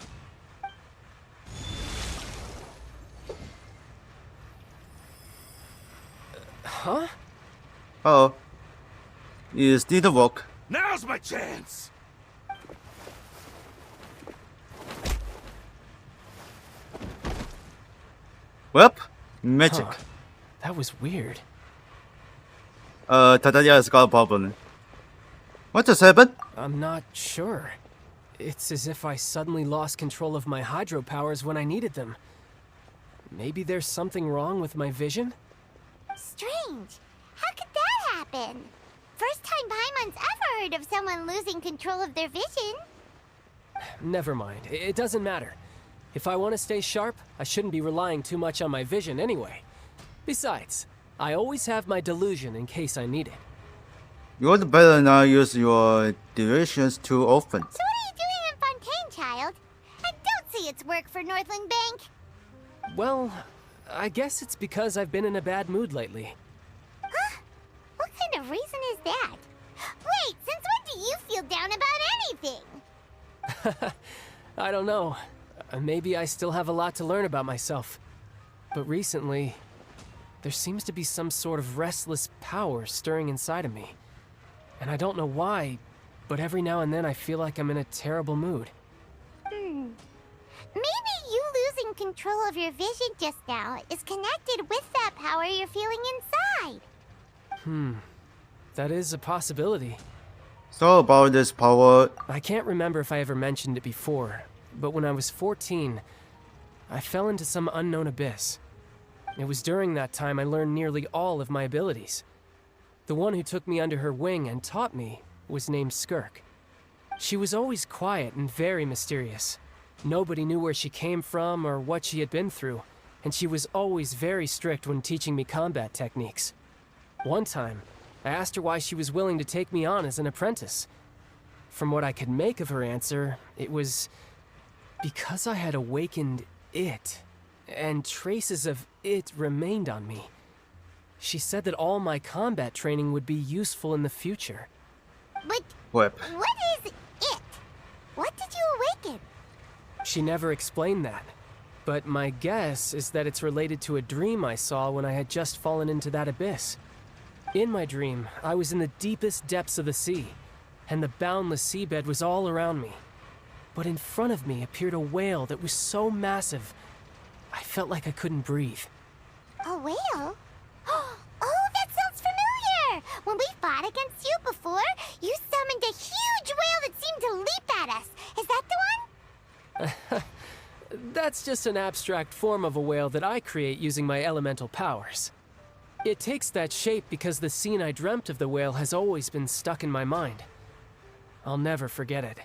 Huh? Oh. Is did work. Now's my chance! Well, magic. Huh. That was weird. Tatadia's got a problem. What just happened? I'm not sure. It's as if I suddenly lost control of my hydropowers when I needed them. Maybe there's something wrong with my vision? Strange. How could that happen? First time Paimon's ever heard of someone losing control of their vision. Never mind. It doesn't matter. If I want to stay sharp, I shouldn't be relying too much on my vision anyway. Besides, I always have my delusion in case I need it. You'd better not use your delusions too often. So what are you doing in Fontaine, child? I don't see its work for Northland Bank. Well, I guess it's because I've been in a bad mood lately. Huh? What kind of reason is that? Wait, since when do you feel down about anything? I don't know. Maybe I still have a lot to learn about myself. But recently, there seems to be some sort of restless power stirring inside of me. And I don't know why, but every now and then I feel like I'm in a terrible mood. Maybe you losing control of your vision just now is connected with that power you're feeling inside. That is a possibility. So about this power, I can't remember if I ever mentioned it before, but when I was 14, I fell into some unknown abyss. It was during that time I learned nearly all of my abilities. The one who took me under her wing and taught me was named Skirk. She was always quiet and very mysterious. Nobody knew where she came from or what she had been through, and she was always very strict when teaching me combat techniques. One time, I asked her why she was willing to take me on as an apprentice. From what I could make of her answer, it was because I had awakened it, and traces of it remained on me. She said that all my combat training would be useful in the future. But what is it? What did you awaken? She never explained that, but my guess is that it's related to a dream I saw when I had just fallen into that abyss. In my dream, I was in the deepest depths of the sea, and the boundless seabed was all around me. But in front of me appeared a whale that was so massive, I felt like I couldn't breathe. A whale? Oh, that sounds familiar! When we fought against you before, you summoned a huge whale that seemed to leap at us. Is that the one? That's just an abstract form of a whale that I create using my elemental powers. It takes that shape because the scene I dreamt of the whale has always been stuck in my mind. I'll never forget it.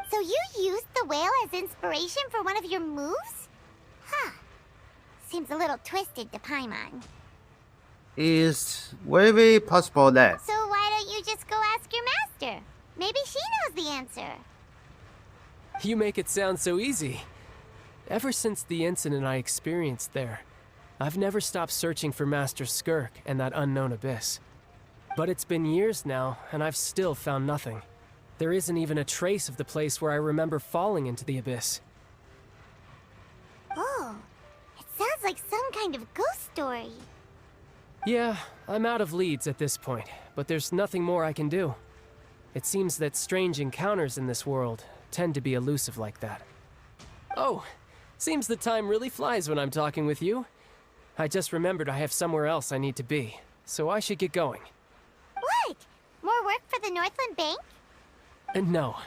So you used the whale as inspiration for one of your moves? Huh. Seems a little twisted to Paimon. is very possible that. So why don't you just go ask your master? Maybe she knows the answer. You make it sound so easy. Ever since the incident I experienced there, I've never stopped searching for Master Skirk and that unknown abyss. But it's been years now, and I've still found nothing. There isn't even a trace of the place where I remember falling into the abyss. Oh, it sounds like some kind of ghost story. Yeah, I'm out of leads at this point, but there's nothing more I can do. It seems that strange encounters in this world tend to be elusive like that. Oh, seems the time really flies when I'm talking with you. I just remembered I have somewhere else I need to be, so I should get going. What? More work for the Northland Bank? No,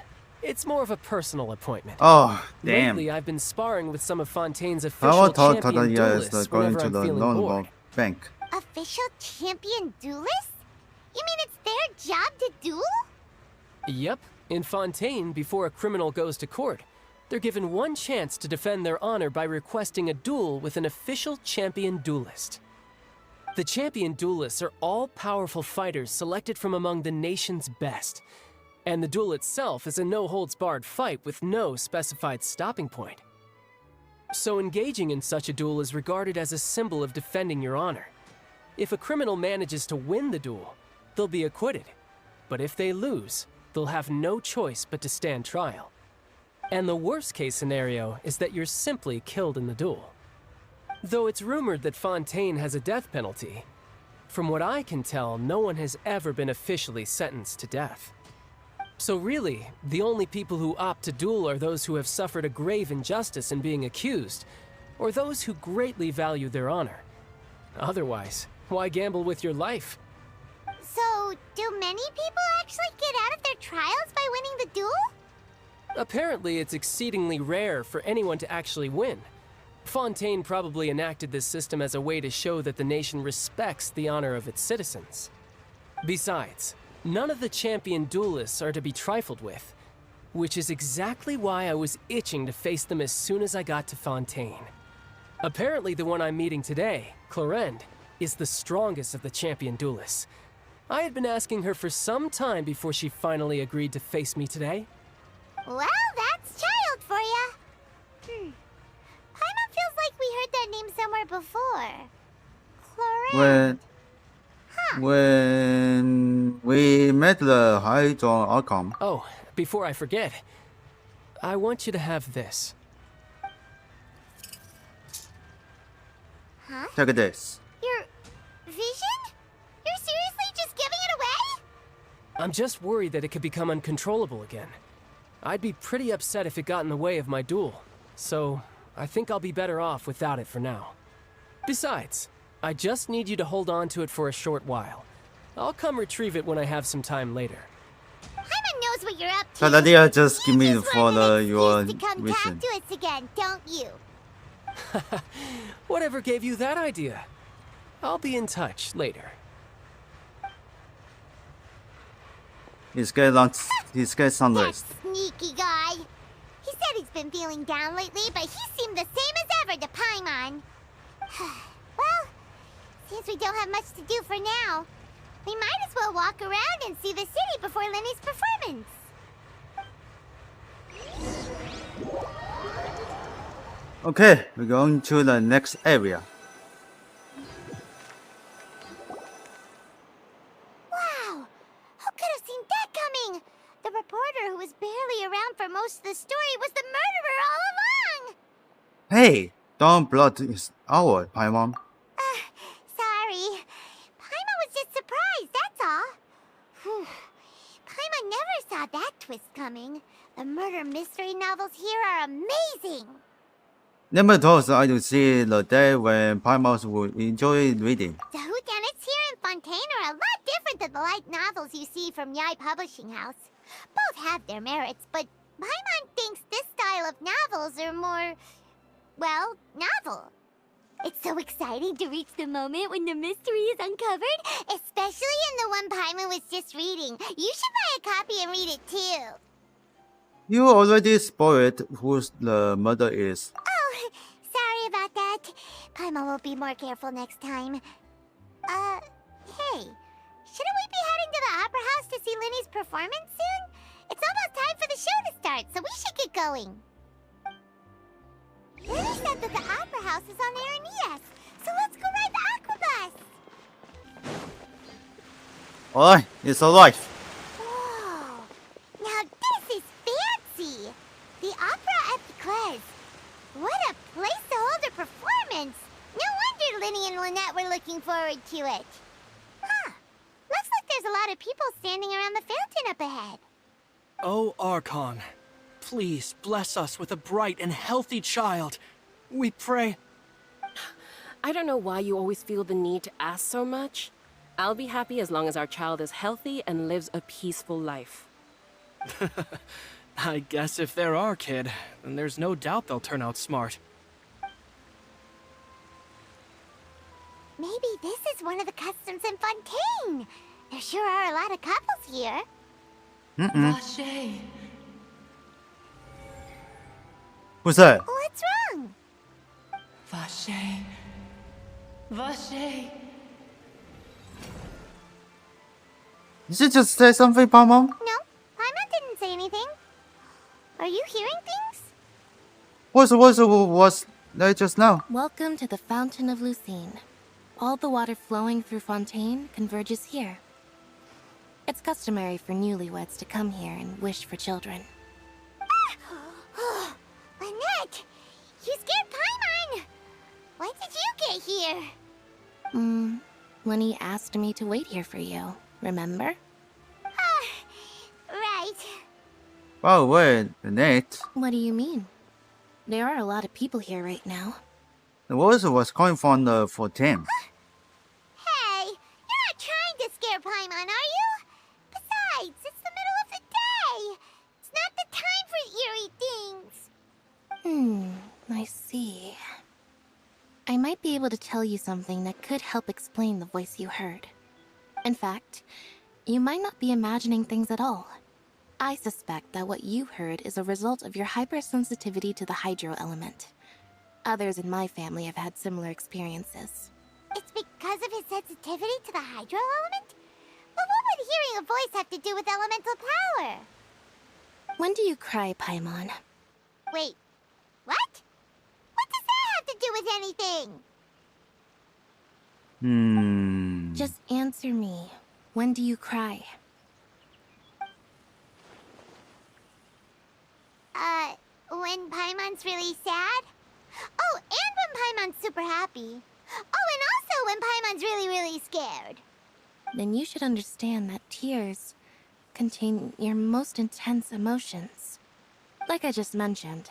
it's more of a personal appointment. Oh, damn. Lately, I've been sparring with some of Fontaine's I official thought champion is duelists going whenever to I'm the feeling Northland bored. Bank. Official champion duelist? You mean it's their job to duel? Yep. In Fontaine, before a criminal goes to court, they're given one chance to defend their honor by requesting a duel with an official champion duelist. The champion duelists are all-powerful fighters selected from among the nation's best, and the duel itself is a no-holds-barred fight with no specified stopping point. So engaging in such a duel is regarded as a symbol of defending your honor. If a criminal manages to win the duel, they'll be acquitted, but if they lose, they'll have no choice but to stand trial. And the worst-case scenario is that you're simply killed in the duel. Though it's rumored that Fontaine has a death penalty, from what I can tell, no one has ever been officially sentenced to death. So really, the only people who opt to duel are those who have suffered a grave injustice in being accused, or those who greatly value their honor. Otherwise, why gamble with your life? So, do many people actually get out of their trials by winning the duel? Apparently, it's exceedingly rare for anyone to actually win. Fontaine probably enacted this system as a way to show that the nation respects the honor of its citizens. Besides, none of the champion duelists are to be trifled with, which is exactly why I was itching to face them as soon as I got to Fontaine. Apparently, the one I'm meeting today, Clorend, is the strongest of the champion duelists. I had been asking her for some time before she finally agreed to face me today. Well, that's child for ya. Paimon feels like we heard that name somewhere before. Clorend. When we met the High John Arkham. Oh, before I forget, I want you to have this. Huh? Check this. Your vision? You're seriously just giving it away? I'm just worried that it could become uncontrollable again. I'd be pretty upset if it got in the way of my duel, so I think I'll be better off without it for now. Besides, I just need you to hold on to it for a short while. I'll come retrieve it when I have some time later. Paimon knows what you're up to. So that idea just give me for your To come vision. talk to us again, don't you? Whatever gave you that idea? I'll be in touch later. He's get sunrise. Sneaky guy. He said he's been feeling down lately, but he seemed the same as ever to Paimon. Well, since we don't have much to do for now, we might as well walk around and see the city before Lenny's performance. Okay, we're going to the next area. Wow! Who could have seen that coming? The reporter who was barely around for most of the story was the murderer all along! Hey, don't blood is our Paimon. Sorry. Paimon was just surprised, that's all. Whew. Paimon never saw that twist coming. The murder mystery novels here are amazing. Never thought I would see the day when Paimon would enjoy reading. The whodunits here in Fontaine are a lot different than the light novels you see from Yai Publishing House. Both have their merits, but Paimon thinks this style of novels are more, well, novel. It's so exciting to reach the moment when the mystery is uncovered, especially in the one Paimon was just reading. You should buy a copy and read it too. You already spoiled who the murder is. Oh, sorry about that. Paimon will be more careful next time. Hey, shouldn't we be heading to the Opera House to see Linny's performance soon? It's almost time for the show to start, so we should get going. Lily said that the Opera House is on Areneas, so let's go ride the Aquabus! Alright, it's alright. Whoa! Now this is fancy! The Opera at the Cles. What a place to hold a performance! No wonder Linny and Lynette were looking forward to it. Huh. Looks like there's a lot of people standing around the fountain up ahead. Oh, Archon, please bless us with a bright and healthy child. We pray. I don't know why you always feel the need to ask so much. I'll be happy as long as our child is healthy and lives a peaceful life. I guess if they're our kid, then there's no doubt they'll turn out smart. Maybe this is one of the customs in Fontaine. There sure are a lot of couples here. Mm-mm. Who's that? What's wrong? Vache. Vache. Did you just say something, Paimon? No, Paimon didn't say anything. Are you hearing things? Was that just now? Welcome to the Fountain of Lucine. All the water flowing through Fontaine converges here. It's customary for newlyweds to come here and wish for children. Ah! Lynette! You scared Paimon! When did you get here? Lenny asked me to wait here for you, remember? Right. Oh, wait, Nate. What do you mean? There are a lot of people here right now. The voice was coming from the 14. Hey, you're not trying to scare Paimon, are you? Besides, it's the middle of the day. It's not the time for eerie things. I see. I might be able to tell you something that could help explain the voice you heard. In fact, you might not be imagining things at all. I suspect that what you heard is a result of your hypersensitivity to the hydro element. Others in my family have had similar experiences. It's because of his sensitivity to the hydro element? But what would hearing a voice have to do with elemental power? When do you cry, Paimon? Wait, what? What does that have to do with anything? Just answer me. When do you cry? When Paimon's really sad? Oh, and when Paimon's super happy. Oh, and also when Paimon's really, really scared. Then you should understand that tears contain your most intense emotions. Like I just mentioned,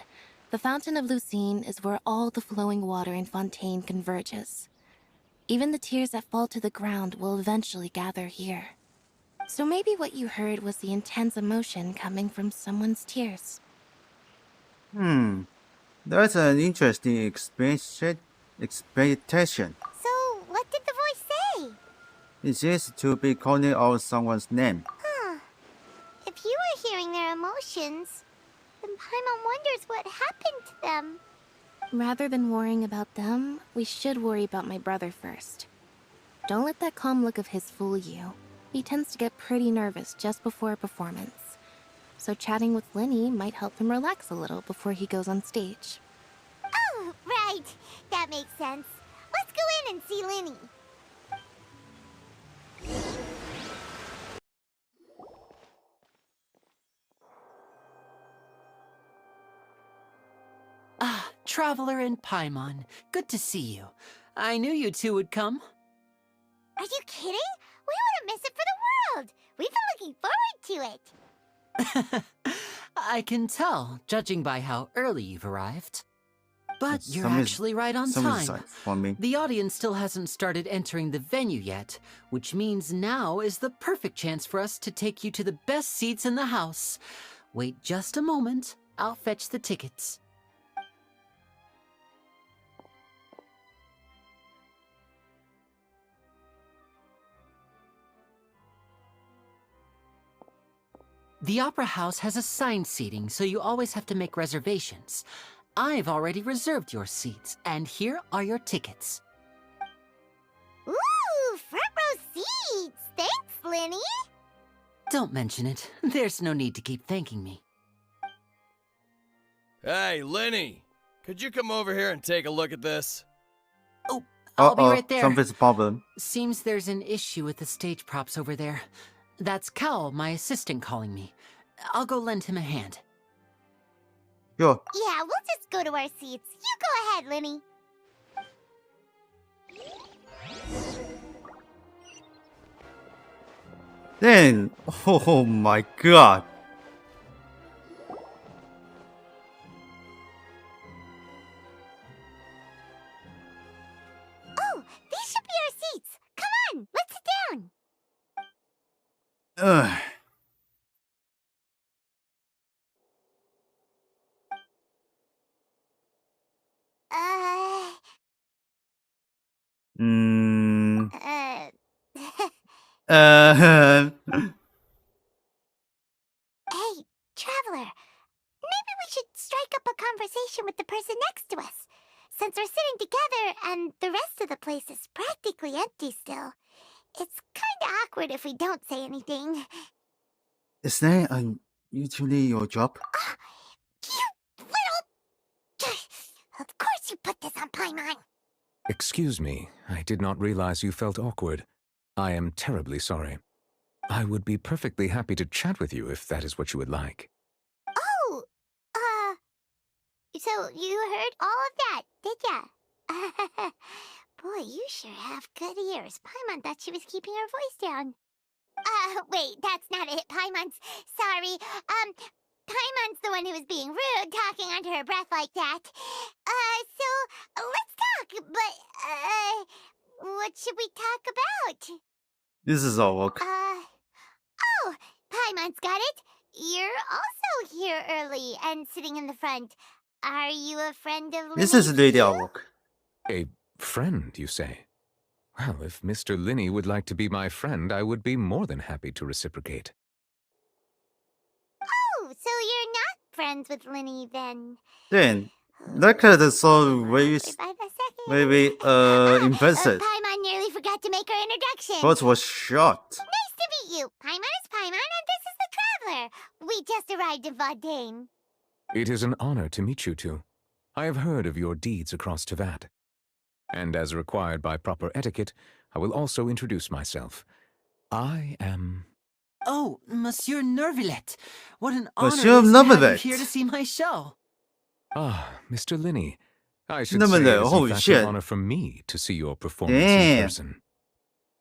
the Fountain of Lucine is where all the flowing water in Fontaine converges. Even the tears that fall to the ground will eventually gather here. So maybe what you heard was the intense emotion coming from someone's tears. That's an interesting expectation. So, what did the voice say? It seems to be calling out someone's name. Huh. If you were hearing their emotions, then Paimon wonders what happened to them. Rather than worrying about them, we should worry about my brother first. Don't let that calm look of his fool you. He tends to get pretty nervous just before a performance. So chatting with Linny might help him relax a little before he goes on stage. Oh, right. That makes sense. Let's go in and see Linny. Ah, Traveler and Paimon. Good to see you. I knew you two would come. Are you kidding? We wouldn't miss it for the world. We've been looking forward to it. I can tell, judging by how early you've arrived. But you're actually right on time. For me. The audience still hasn't started entering the venue yet, which means now is the perfect chance for us to take you to the best seats in the house. Wait just a moment. I'll fetch the tickets. The Opera House has assigned seating, so you always have to make reservations. I've already reserved your seats, and here are your tickets. Ooh, front row seats! Thanks, Linny! Don't mention it. There's no need to keep thanking me. Hey, Linny! Could you come over here and take a look at this? Oh, I'll be right there. Something's a problem. Seems there's an issue with the stage props over there. That's Cal, my assistant, calling me. I'll go lend him a hand. Yo. Yeah, we'll just go to our seats. You go ahead, Linny. Then, oh my god. Oh, these should be our seats. Come on, let's sit down. Ugh. Hmm. Hey, Traveler. Maybe we should strike up a conversation with the person next to us. Since we're sitting together and the rest of the place is practically empty still, it's kinda awkward if we don't say anything. Is that usually your job? You little... Of course you put this on Paimon. Excuse me, I did not realize you felt awkward. I am terribly sorry. I would be perfectly happy to chat with you if that is what you would like. Oh, so you heard all of that, did ya? Boy, you sure have good ears. Paimon thought she was keeping her voice down. Wait, that's not it. Paimon's... Sorry. Paimon's the one who was being rude, talking under her breath like that. So, let's talk, but, what should we talk about? This is our work. Oh, Paimon's got it. You're also here early and sitting in the front. Are you a friend of This Linny's is really our too? work. A friend, you say? Well, if Mr. Linney would like to be my friend, I would be more than happy to reciprocate. Oh, so you're not friends with Linny then? Then, that character is so very impressive. Paimon nearly forgot to make her introduction. But was shocked. Nice to meet you. Paimon is Paimon, and this is the Traveler. We just arrived in Vaudain. It is an honor to meet you two. I have heard of your deeds across Tevat. And as required by proper etiquette, I will also introduce myself. I am... Oh, Monsieur Nervillet. What an honor Monsieur it is to have you Nervillet. here to see my show. Ah, Mr. Linney. I should Nervillet, say it is holy in fact shit. an honor for me to see your performance in Damn. person.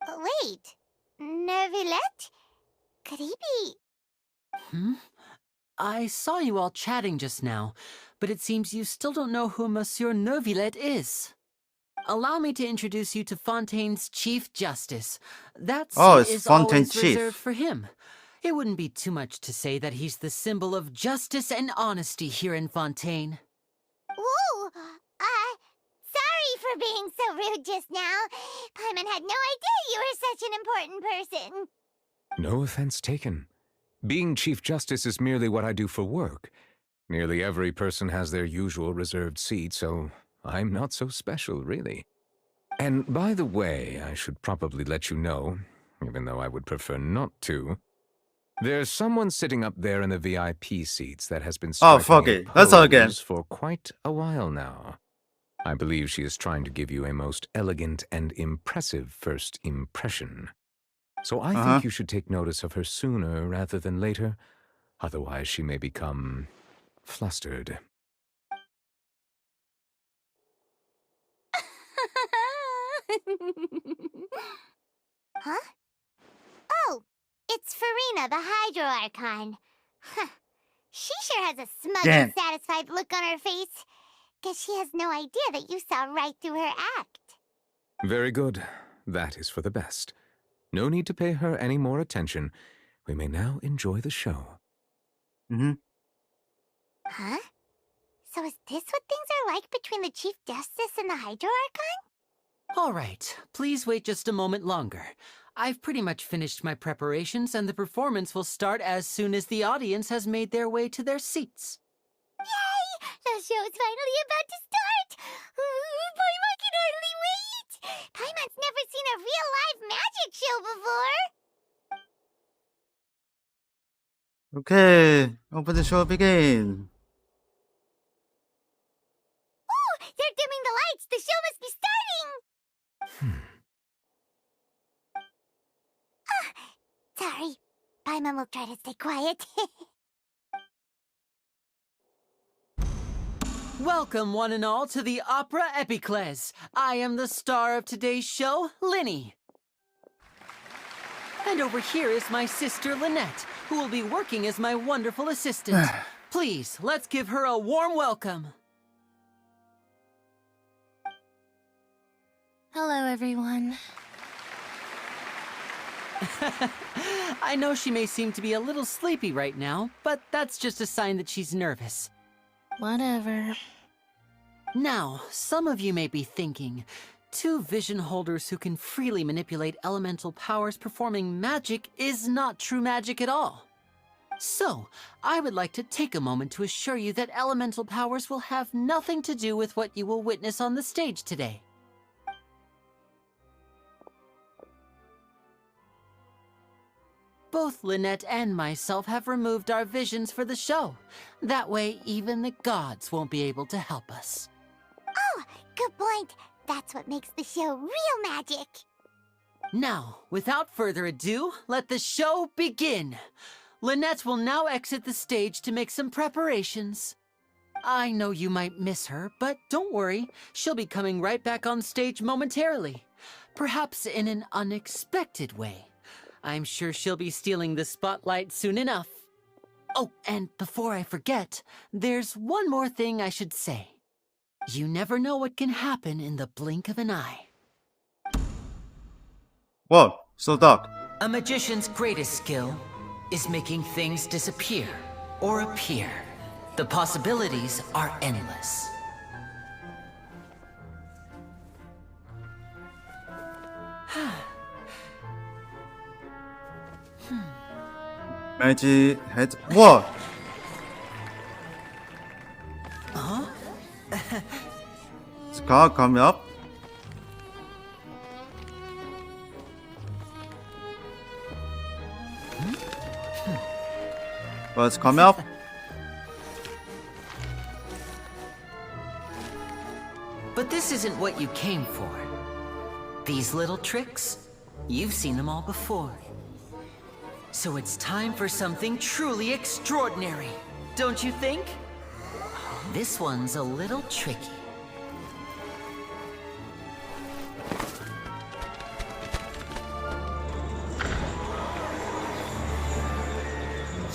Wait, Nervillet? Could he be... Hmm? I saw you all chatting just now, but it seems you still don't know who Monsieur Nervillet is. Allow me to introduce you to Fontaine's Chief Justice. That Oh, seat it's is Fontaine always Chief. reserved for him. It wouldn't be too much to say that he's the symbol of justice and honesty here in Fontaine. Whoa! Sorry for being so rude just now. Paimon had no idea you were such an important person. No offense taken. Being Chief Justice is merely what I do for work. Nearly every person has their usual reserved seat, so I'm not so special, really. And by the way, I should probably let you know, even though I would prefer not to, there's someone sitting up there in the VIP seats that has been Oh, striking fuck a it. That's all again. pose for quite a while now. I believe she is trying to give you a most elegant and impressive first impression. So I think you should take notice of her sooner rather than later. Otherwise, she may become flustered. Huh? Oh, it's Farina, the Hydro Archon. Huh. She sure has a smug Damn. and satisfied look on her face. Guess she has no idea that you saw right through her act. Very good. That is for the best. No need to pay her any more attention. We may now enjoy the show. Huh? So is this what things are like between the Chief Justice and the Hydro Archon? All right, please wait just a moment longer. I've pretty much finished my preparations, and the performance will start as soon as the audience has made their way to their seats. Yay! The show's finally about to start! Paimon can hardly wait! Paimon's never seen a real live magic show before! Okay, open the show begin. Paimon will try to stay quiet. Welcome, one and all, to the Opera Epiclese. I am the star of today's show, Linny. And over here is my sister, Lynette, who will be working as my wonderful assistant. Please, let's give her a warm welcome. Hello, everyone. I know she may seem to be a little sleepy right now, but that's just a sign that she's nervous. Whatever. Now, some of you may be thinking, two vision holders who can freely manipulate elemental powers performing magic is not true magic at all. So, I would like to take a moment to assure you that elemental powers will have nothing to do with what you will witness on the stage today. Both Lynette and myself have removed our visions for the show. That way, even the gods won't be able to help us. Oh, good point. That's what makes the show real magic. Now, without further ado, let the show begin. Lynette will now exit the stage to make some preparations. I know you might miss her, but don't worry. She'll be coming right back on stage momentarily. Perhaps in an unexpected way. I'm sure she'll be stealing the spotlight soon enough. Oh, and before I forget, there's one more thing I should say. You never know what can happen in the blink of an eye. Whoa, so dark. A magician's greatest skill is making things disappear or appear. The possibilities are endless. Magic head. Whoa! Huh? Is car coming up? What's coming up? But this isn't what you came for. These little tricks, you've seen them all before. So it's time for something truly extraordinary, don't you think? This one's a little tricky.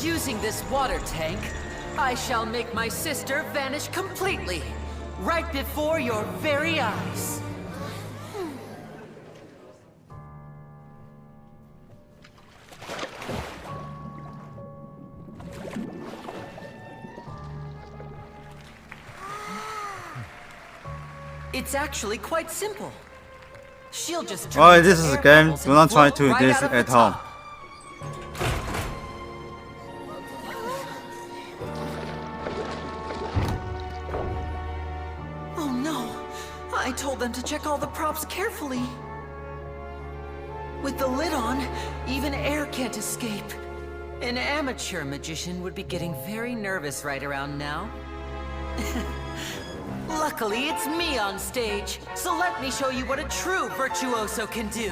Using this water tank, I shall make my sister vanish completely, right before your very eyes. It's actually quite simple. She'll just turn Alright, into this is air a game. bubbles Do and not try float to do right this out of the at home. top. Oh no! I told them to check all the props carefully. With the lid on, even air can't escape. An amateur magician would be getting very nervous right around now. Luckily, it's me on stage, so let me show you what a true virtuoso can do.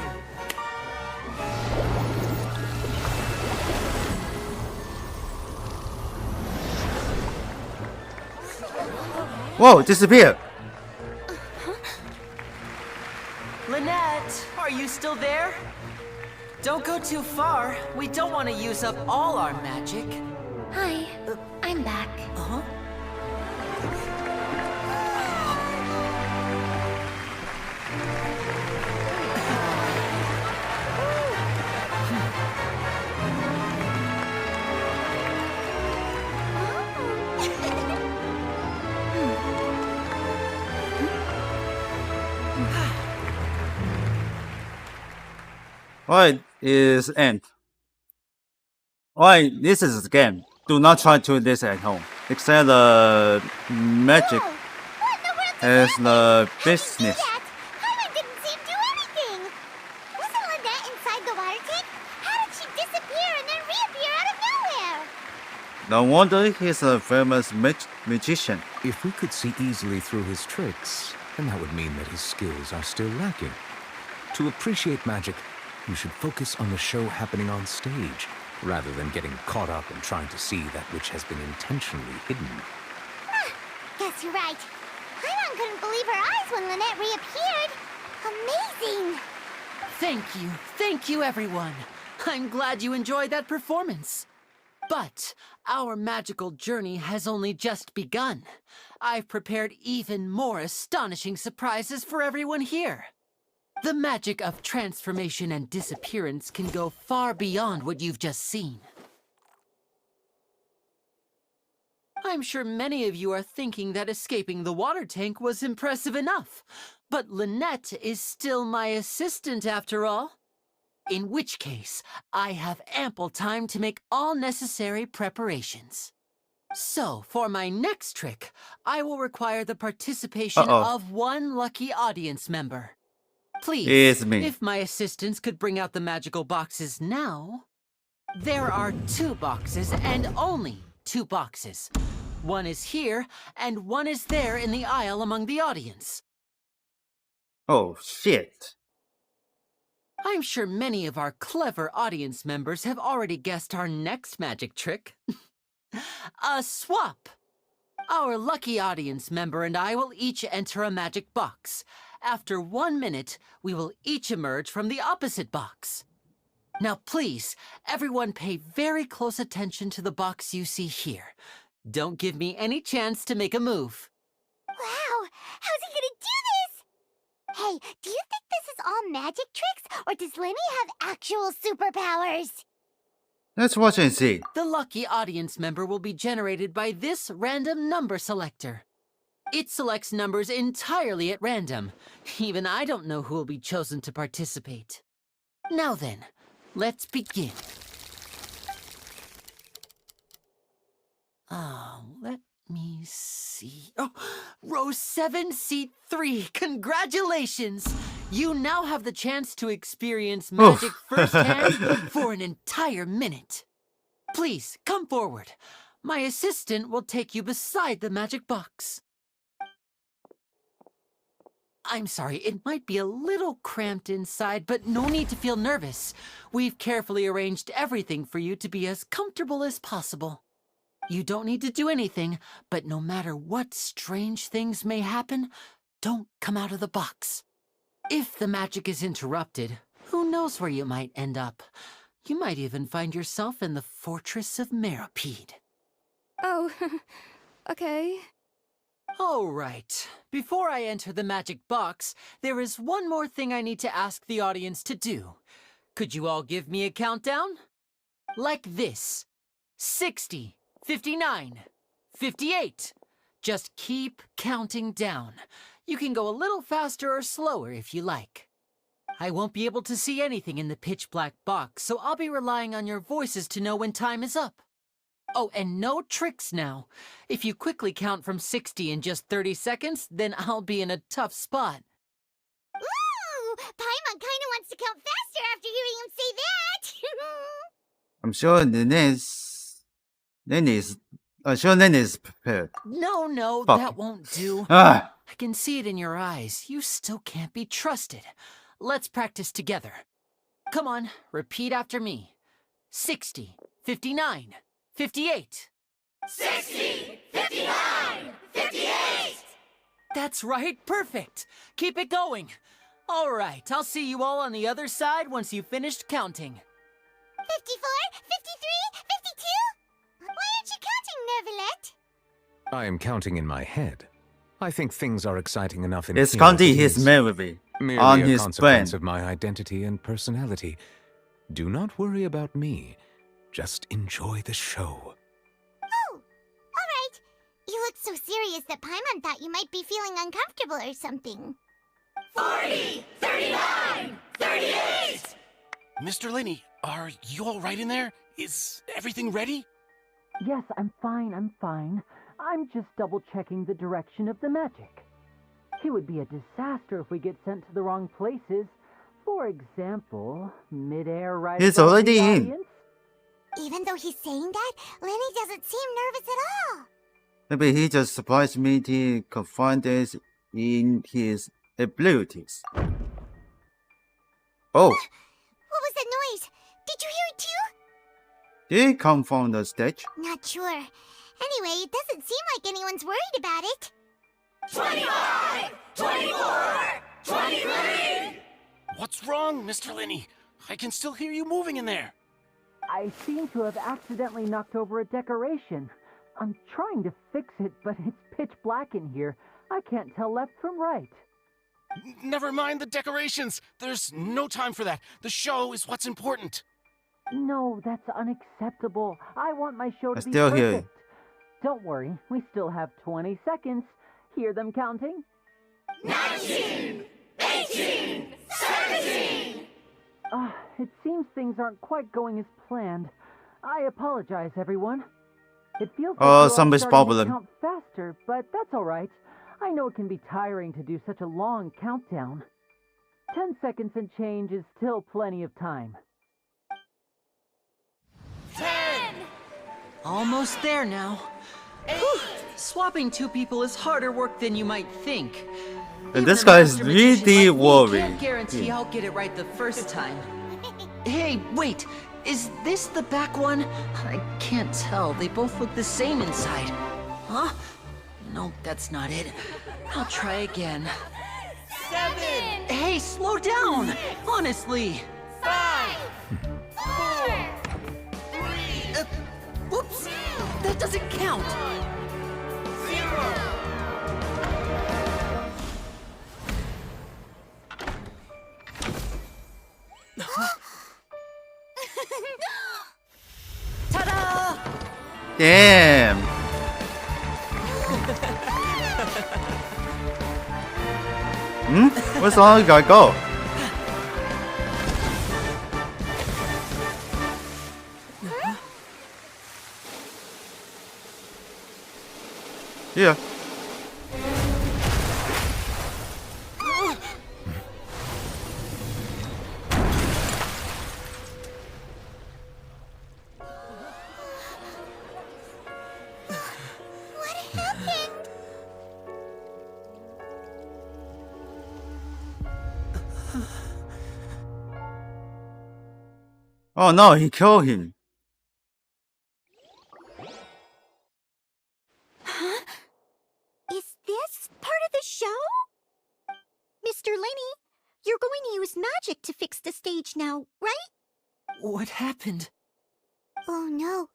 Whoa, disappeared! Lynette, are you still there? Don't go too far. We don't want to use up all our magic. Hi, I'm back. Uh-huh. Alright, is end. Alright, this is the game. Do not try to do this at home. Except the magic as the business. Paimon didn't see him do anything. Wasn't Lynette inside the water tank? How did she disappear and then reappear out of nowhere? No wonder he's a famous magician. If we could see easily through his tricks, then that would mean that his skills are still lacking. To appreciate magic, you should focus on the show happening on stage, rather than getting caught up in trying to see that which has been intentionally hidden. Guess you're right. Paimon couldn't believe her eyes when Lynette reappeared. Amazing! Thank you, everyone. I'm glad you enjoyed that performance. But our magical journey has only just begun. I've prepared even more astonishing surprises for everyone here. The magic of transformation and disappearance can go far beyond what you've just seen. I'm sure many of you are thinking that escaping the water tank was impressive enough, but Lynette is still my assistant after all. In which case, I have ample time to make all necessary preparations. So, for my next trick, I will require the participation of one lucky audience member. Please, It's me. if my assistants could bring out the magical boxes now. There are 2 boxes and only 2 boxes. One is here, and one is there in the aisle among the audience. Oh, shit. I'm sure many of our clever audience members have already guessed our next magic trick. A swap! Our lucky audience member and I will each enter a magic box. After 1 minute, we will each emerge from the opposite box. Now please, everyone pay very close attention to the box you see here. Don't give me any chance to make a move. Wow! How's he gonna do this? Hey, do you think this is all magic tricks, or does Lenny have actual superpowers? Let's watch and see. The lucky audience member will be generated by this random number selector. It selects numbers entirely at random. Even I don't know who will be chosen to participate. Now then, let's begin. Let me see. Oh, row 7, seat 3. Congratulations! You now have the chance to experience magic firsthand for an entire minute. Please, come forward. My assistant will take you beside the magic box. I'm sorry, it might be a little cramped inside, but no need to feel nervous. We've carefully arranged everything for you to be as comfortable as possible. You don't need to do anything, but no matter what strange things may happen, don't come out of the box. If the magic is interrupted, who knows where you might end up? You might even find yourself in the Fortress of Meropide. Oh, okay. All right. Before I enter the magic box, there is one more thing I need to ask the audience to do. Could you all give me a countdown? Like this. 60, 59, 58. Just keep counting down. You can go a little faster or slower if you like. I won't be able to see anything in the pitch-black box, so I'll be relying on your voices to know when time is up. Oh, and no tricks now. If you quickly count from 60 in just 30 seconds, then I'll be in a tough spot. Ooh! Paimon kinda wants to count faster after hearing him say that! I'm sure Nenny's prepared. No, Fuck. that won't do. Ah! I can see it in your eyes. You still can't be trusted. Let's practice together. Come on, repeat after me. 60, 59, 58. 60, 59, 58! That's right, perfect. Keep it going. All right, I'll see you all on the other side once you've finished counting. 54, 53, 52? Why aren't you counting, Nervalette? I am counting in my head. I think things are exciting enough in It's here counting as it his is. memory Merely on a his consequence brain. of my identity and personality. Do not worry about me. Just enjoy the show. Oh, alright. You look so serious that Paimon thought you might be feeling uncomfortable or something. 40, 39, 38! Mr. Linney, are you all right in there? Is everything ready? Yes, I'm fine. I'm just double-checking the direction of the magic. It would be a disaster if we get sent to the wrong places. For example, mid-air right He's above already the in. audience. Even though he's saying that, Lenny doesn't seem nervous at all. Maybe he just surprised me to confidence in his abilities. Oh, What was that noise? Did you hear it too? Did he come from the stage? Not sure. Anyway, it doesn't seem like anyone's worried about it. 25! 24! 23! What's wrong, Mr. Linney? I can still hear you moving in there. I seem to have accidentally knocked over a decoration. I'm trying to fix it, but it's pitch black in here. I can't tell left from right. Never mind the decorations. There's no time for that. The show is what's important. No, that's unacceptable. I want my show to be still hear you. perfect. Don't worry, we still have 20 seconds. Hear them counting? 19! 18! 17! It seems things aren't quite going as planned. I apologize, everyone. It feels like we're all somebody's starting to problem. count faster, but that's all right. I know it can be tiring to do such a long countdown. 10 seconds and change is still plenty of time. 10! Almost there now. Whew. Swapping two people is harder work than you might think. And this guy is really Can't worried. guarantee I'll get it right the first time. Hey, wait! Is this the back one? I can't tell. They both look the same inside. Huh? No, that's not it. I'll try again. 7! Hey, slow down! Honestly! 5! 4! 3! Whoops! That doesn't count! 0! Ta-da! Damn. Where's the other guy go? Yeah. What happened? Oh no, he killed him. Huh? Is this part of the show? Mr. Linney, you're going to use magic to fix the stage now, right? What happened? Oh no.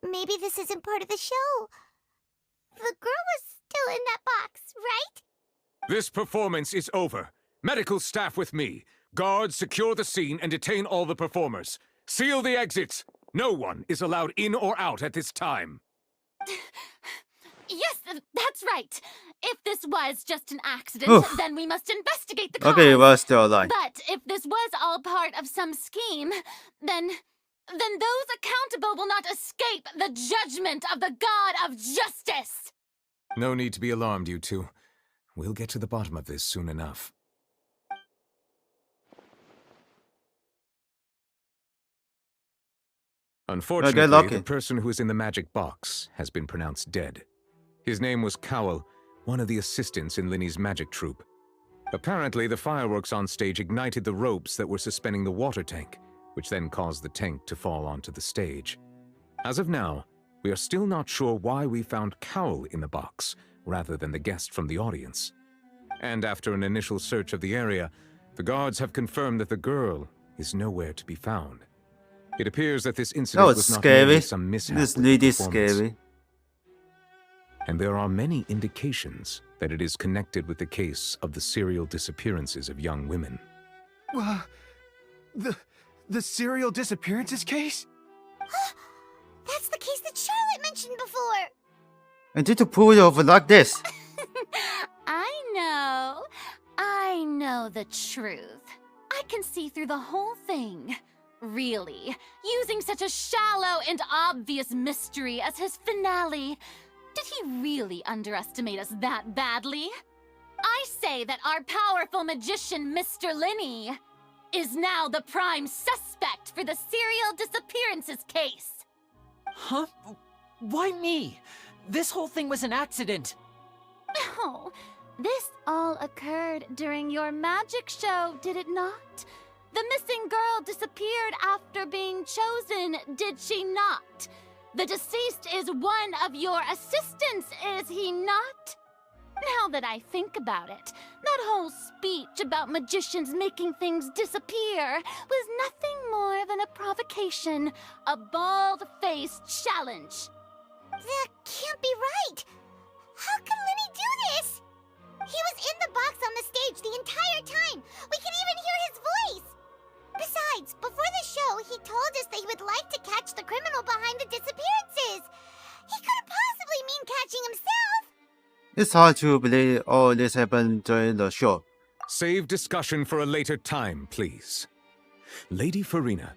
Maybe this isn't part of the show. The girl was still in that box, right? This performance is over. Medical staff with me. Guards, secure the scene and detain all the performers. Seal the exits. No one is allowed in or out at this time. Yes, that's right. If this was just an accident, Oof. then we must investigate the cause. Okay, he was still alive. But if this was all part of some scheme, then those accountable will not escape the judgment of the God of Justice. No need to be alarmed, you two. We'll get to the bottom of this soon enough. Unfortunately, the person who is in the magic box has been pronounced dead. His name was Cowell, one of the assistants in Linney's magic troupe. Apparently, the fireworks on stage ignited the ropes that were suspending the water tank, which then caused the tank to fall onto the stage. As of now, we are still not sure why we found Cowell in the box, rather than the guest from the audience. And after an initial search of the area, the guards have confirmed that the girl is nowhere to be found. It appears that this incident was not merely some mishap. This with lady the is scary. And there are many indications that it is connected with the case of the serial disappearances of young women. The serial disappearances case? That's the case that Charlotte mentioned before. And did you pull it over like this? I know the truth. I can see through the whole thing. Really, using such a shallow and obvious mystery as his finale. Did he really underestimate us that badly? I say that our powerful magician, Mr. Linney, is now the prime suspect for the serial disappearances case. Huh? Why me? This whole thing was an accident. Oh, this all occurred during your magic show, did it not? The missing girl disappeared after being chosen, did she not? The deceased is one of your assistants, is he not? Now that I think about it, that whole speech about magicians making things disappear was nothing more than a provocation, a bald-faced challenge. That can't be right. How can Lenny do this? He was in the box on the stage the entire time. We can even hear his voice. Besides, before the show, he told us that he would like to catch the criminal behind the disappearances. He couldn't possibly mean catching himself. It's hard to believe all this happened during the show. Save discussion for a later time, please. Lady Farina,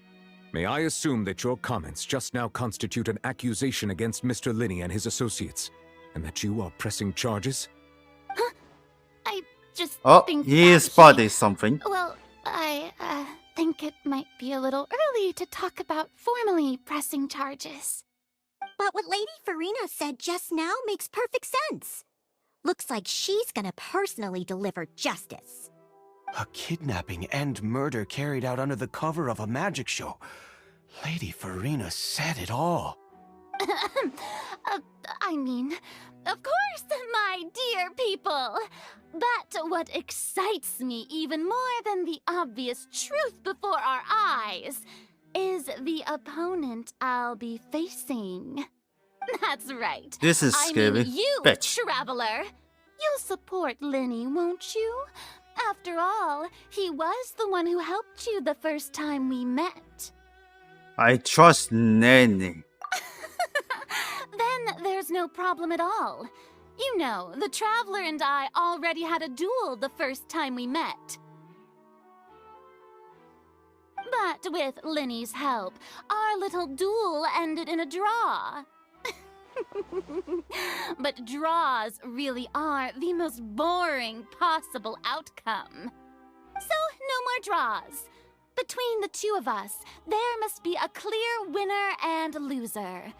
may I assume that your comments just now constitute an accusation against Mr. Linney and his associates, and that you are pressing charges? Huh? I just Oh, think he that spotted something. Well, I think it might be a little early to talk about formally pressing charges. But what Lady Farina said just now makes perfect sense. Looks like she's gonna personally deliver justice. A kidnapping and murder carried out under the cover of a magic show. Lady Farina said it all. I mean, of course, my dear people. But what excites me even more than the obvious truth before our eyes is the opponent I'll be facing. That's right. This is scary. I mean you, Fetch. Traveler. You'll support Lenny, won't you? After all, he was the one who helped you the first time we met. I trust Nanny. Then there's no problem at all. You know, the Traveler and I already had a duel the first time we met. But with Lenny's help, our little duel ended in a draw. But draws really are the most boring possible outcome. So, no more draws. Between the two of us, there must be a clear winner and loser.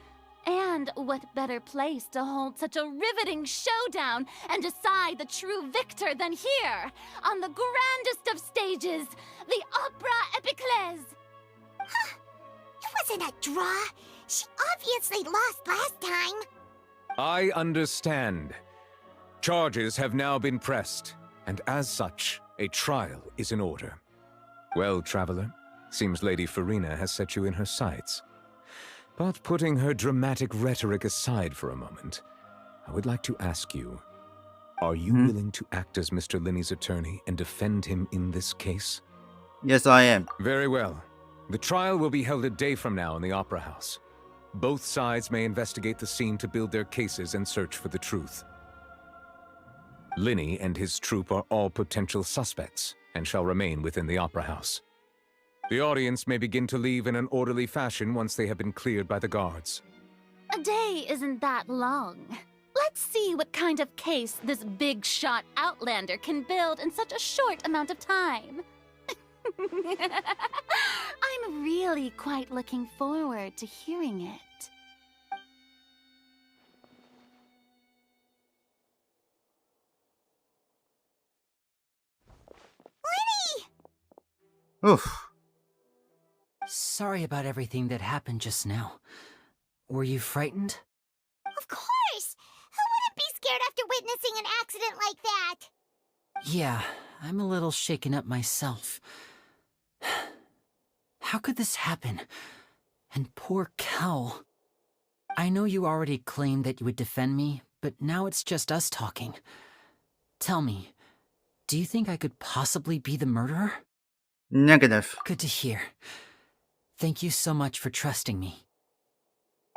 And what better place to hold such a riveting showdown and decide the true victor than here, on the grandest of stages, the Opera Epiclese. Huh? It wasn't a draw. She obviously lost last time. I understand. Charges have now been pressed, and as such, a trial is in order. Well, Traveler, seems Lady Farina has set you in her sights. But putting her dramatic rhetoric aside for a moment, I would like to ask you, are you willing to act as Mr. Linney's attorney and defend him in this case? Yes, I am. Very well. The trial will be held a day from now in the Opera House. Both sides may investigate the scene to build their cases and search for the truth. Linney and his troupe are all potential suspects and shall remain within the Opera House. The audience may begin to leave in an orderly fashion once they have been cleared by the guards. A day isn't that long. Let's see what kind of case this big-shot outlander can build in such a short amount of time. I'm really quite looking forward to hearing it. Lenny! Oof. Sorry about everything that happened just now. Were you frightened? Of course! Who wouldn't be scared after witnessing an accident like that? Yeah, I'm a little shaken up myself. How could this happen? And poor Cal. I know you already claimed that you would defend me, but now it's just us talking. Tell me, do you think I could possibly be the murderer? Negative. Good to hear. Thank you so much for trusting me.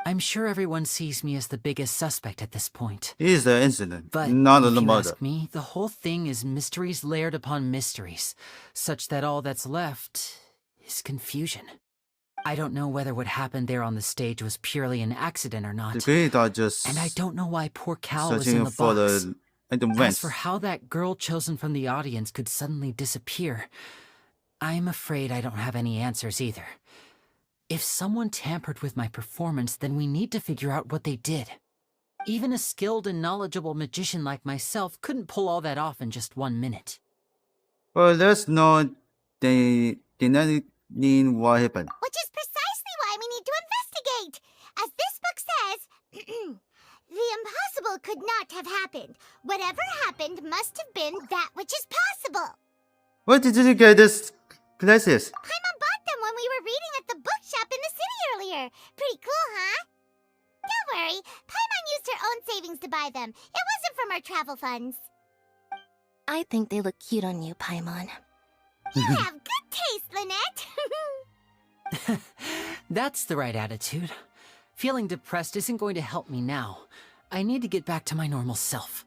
I'm sure everyone sees me as the biggest suspect at this point. It is the incident, But not if the you murder. ask me, the whole thing is mysteries layered upon mysteries, such that all that's left is confusion. I don't know whether what happened there on the stage was purely an accident or not. The creators are just And I don't know why poor Cal was in searching the for box. the As vents. for how that girl chosen from the audience could suddenly disappear, I'm afraid I don't have any answers either. If someone tampered with my performance, then we need to figure out what they did. Even a skilled and knowledgeable magician like myself couldn't pull all that off in just 1 minute. Well, there's no did that mean what happened? Which is precisely why we need to investigate. As this book says, the impossible could not have happened. Whatever happened must have been that which is possible. Where did you get this glasses? Paimon bought them when we were reading at the bookshop in the city earlier. Pretty cool, huh? Don't worry, Paimon used her own savings to buy them. It wasn't from our travel funds. I think they look cute on you, Paimon. You have good taste, Lynette. That's the right attitude. Feeling depressed isn't going to help me now. I need to get back to my normal self.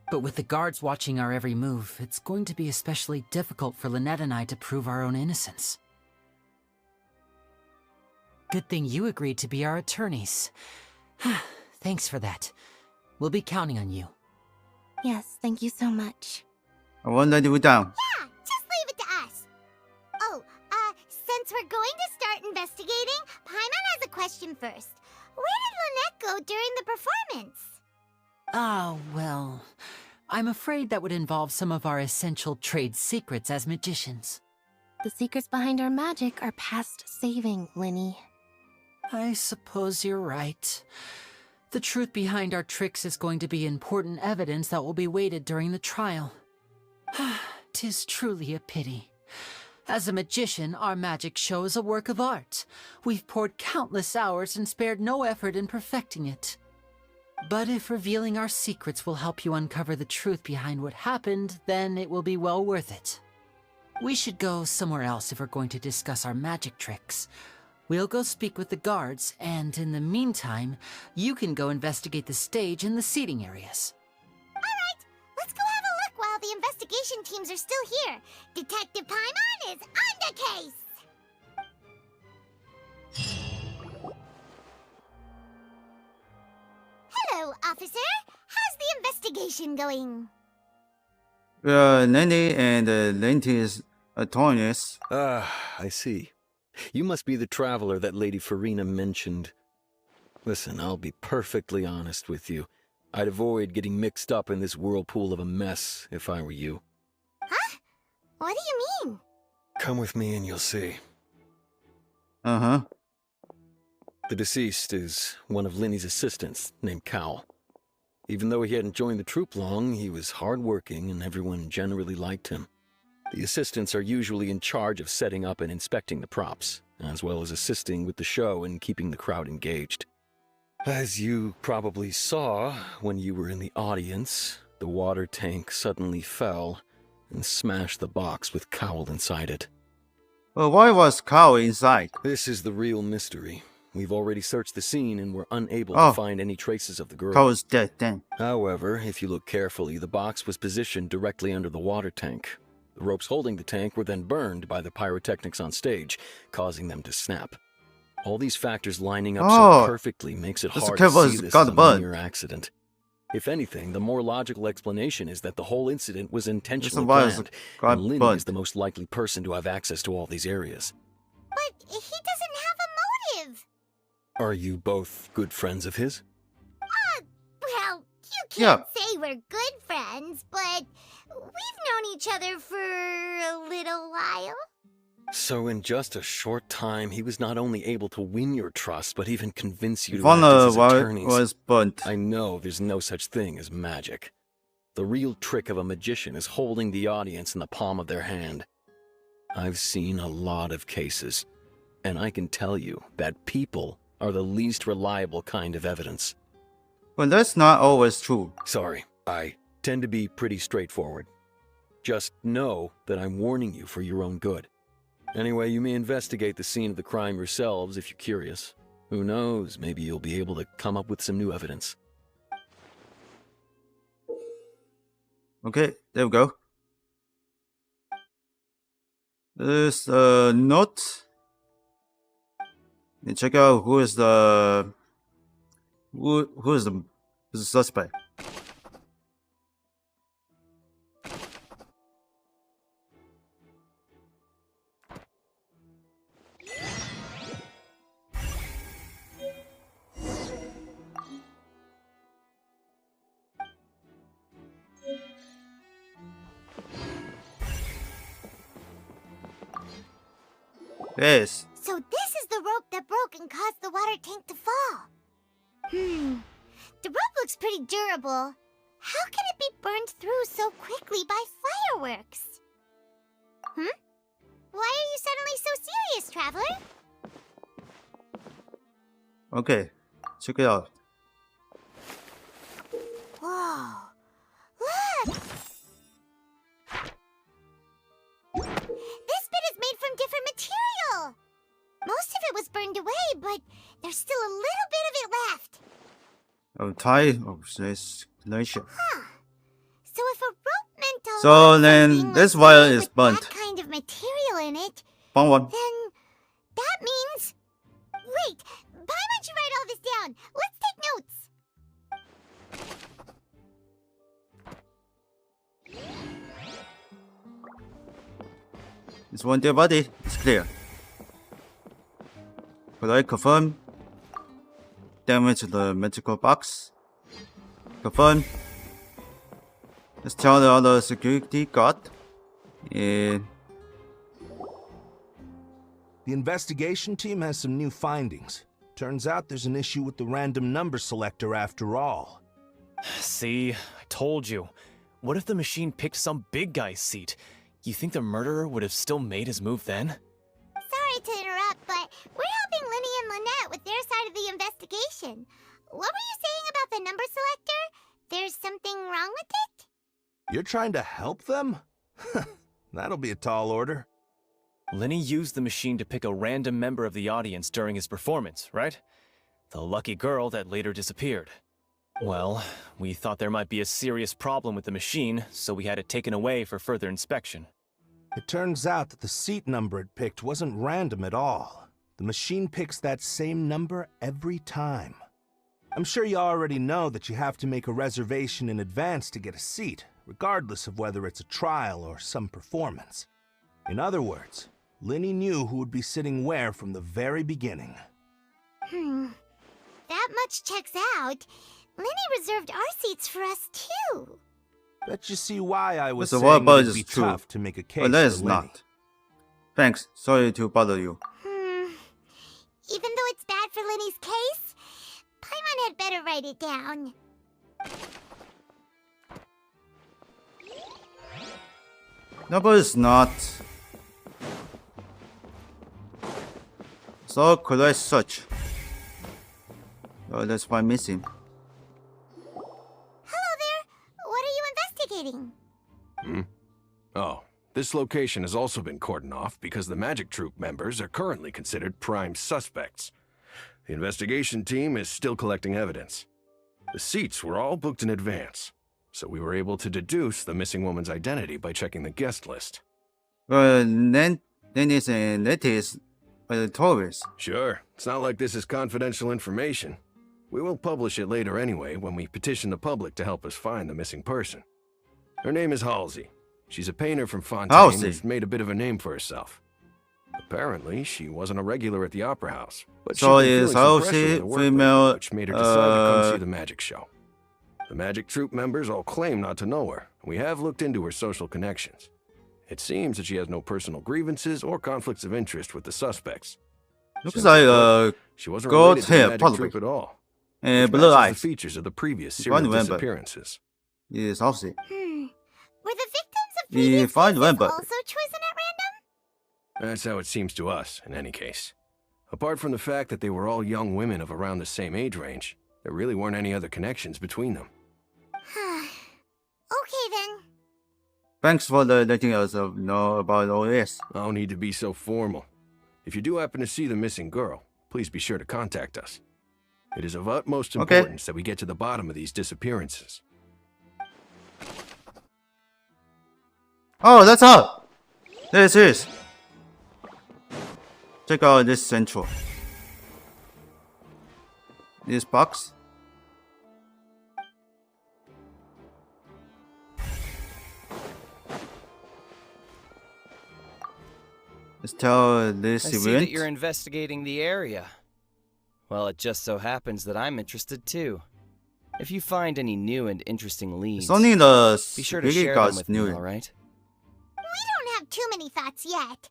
But with the guards watching our every move, it's going to be especially difficult for Lynette and I to prove our own innocence. Good thing you agreed to be our attorneys. Thanks for that. We'll be counting on you. Yes, thank you so much. I won't let you down. Yeah, just leave it to us. Oh, since we're going to start investigating, Paimon has a question first. Where did Lynette go during the performance? Well, I'm afraid that would involve some of our essential trade secrets as magicians. The secrets behind our magic are past saving, Linny. I suppose you're right. The truth behind our tricks is going to be important evidence that will be weighted during the trial. 'Tis truly a pity. As a magician, our magic show is a work of art. We've poured countless hours and spared no effort in perfecting it. But if revealing our secrets will help you uncover the truth behind what happened, then it will be well worth it. We should go somewhere else if we're going to discuss our magic tricks. We'll go speak with the guards, and in the meantime, you can go investigate the stage and the seating areas. Alright, let's go have a look while the investigation teams are still here. Detective Paimon is on the case! Hello, officer. How's the investigation going? Lenny and Lenty's attorneys. I see. You must be the traveler that Lady Farina mentioned. Listen, I'll be perfectly honest with you. I'd avoid getting mixed up in this whirlpool of a mess if I were you. Huh? What do you mean? Come with me and you'll see. Uh-huh. The deceased is one of Linny's assistants, named Cowell. Even though he hadn't joined the troupe long, he was hardworking and everyone generally liked him. The assistants are usually in charge of setting up and inspecting the props, as well as assisting with the show and keeping the crowd engaged. As you probably saw when you were in the audience, the water tank suddenly fell and smashed the box with Cowell inside it. Well, why was Cow inside? This is the real mystery. We've already searched the scene and were unable to find any traces of the girl. Cow's dead then. However, if you look carefully, the box was positioned directly under the water tank. The ropes holding the tank were then burned by the pyrotechnics on stage, causing them to snap. All these factors lining up so perfectly makes it hard to see this as a mere accident. If anything, the more logical explanation is that the whole incident was intentionally planned, and Linny is the most likely person to have access to all these areas. But he doesn't have a motive! Are you both good friends of his? Well, you can't say we're good friends, but we've known each other for a little while. So in just a short time, he was not only able to win your trust, but even convince you to act as his attorneys. I know there's no such thing as magic. The real trick of a magician is holding the audience in the palm of their hand. I've seen a lot of cases, and I can tell you that people are the least reliable kind of evidence. Well, that's not always true. Sorry, I tend to be pretty straightforward. Just know that I'm warning you for your own good. Anyway, you may investigate the scene of the crime yourselves if you're curious. Who knows, maybe you'll be able to come up with some new evidence. Okay, there we go. There's a note. Let me check out who is the suspect. Yes. So this is the rope that broke and caused the water tank to fall. The rope looks pretty durable. How can it be burned through so quickly by fireworks? Why are you suddenly so serious, traveler? Okay, check it out. Whoa. Look! This bit is made from different material. Most of it was burned away, but there's still a little bit of it left. Tie of this glacier. So if a rope meant to So hold then something this like wire wood is with burnt. that kind of material in it, Found one. then that means... Wait, Paimon should write all this down. Let's take notes. This one, dear buddy, it's clear. Could I confirm? Damage the magical box. Confirm. Let's tell the other security guard. The investigation team has some new findings. Turns out there's an issue with the random number selector after all. See, I told you. What if the machine picked some big guy's seat? You think the murderer would have still made his move then? Sorry to interrupt, but we're helping Linny and Lynette with their side of the investigation. What were you saying about the number selector? There's something wrong with it? You're trying to help them? That'll be a tall order. Linny used the machine to pick a random member of the audience during his performance, right? The lucky girl that later disappeared. Well, we thought there might be a serious problem with the machine, so we had it taken away for further inspection. It turns out that the seat number it picked wasn't random at all. The machine picks that same number every time. I'm sure you already know that you have to make a reservation in advance to get a seat, regardless of whether it's a trial or some performance. In other words, Linny knew who would be sitting where from the very beginning. That much checks out. Linny reserved our seats for us, too. Bet you see why I was So saying what about it'd is be true? tough to make a case But that for is Linny. not. Thanks. Sorry to bother you. Even though it's bad for Linny's case, Paimon had better write it down. No, but it's not. So could I search? Oh, that's why missing. Hello there. What are you investigating? Oh, this location has also been cordoned off because the Magic Troop members are currently considered prime suspects. The investigation team is still collecting evidence. The seats were all booked in advance, so we were able to deduce the missing woman's identity by checking the guest list. Then it's a notice by the tourists. Sure, it's not like this is confidential information. We will publish it later anyway when we petition the public to help us find the missing person. Her name is Halsey. She's a painter from Fontaine Halsey. who's made a bit of a name for herself. Apparently, she wasn't a regular at the Opera House, but So she'd been is feeling some pressure Halsey with her work female, lately, which made her decide to come see the magic show. The Magic Troop members all claim not to know her. We have looked into her social connections. It seems that she has no personal grievances or conflicts of interest with the suspects. Looks like She wasn't gold related to the hair, Magic probably. Troop at all. And which blue matches eyes. the features of the previous If I serial remember. disappearances. Yes, Halsey. Were the victims of previous If I cases remember. also chosen at random? That's how it seems to us, in any case. Apart from the fact that they were all young women of around the same age range, there really weren't any other connections between them. Okay then. Thanks for letting us know about all this. No need to be so formal. If you do happen to see the missing girl, please be sure to contact us. It is of utmost Okay. importance that we get to the bottom of these disappearances. Oh, that's up! There it is. Check out this central. This box. Let's tell this I see that event. you're investigating the area. Well, it just so happens that I'm interested too. If you find any new and interesting leads, It's only the be sure to security share them guards with me, knew it. all right? We don't have too many thoughts yet.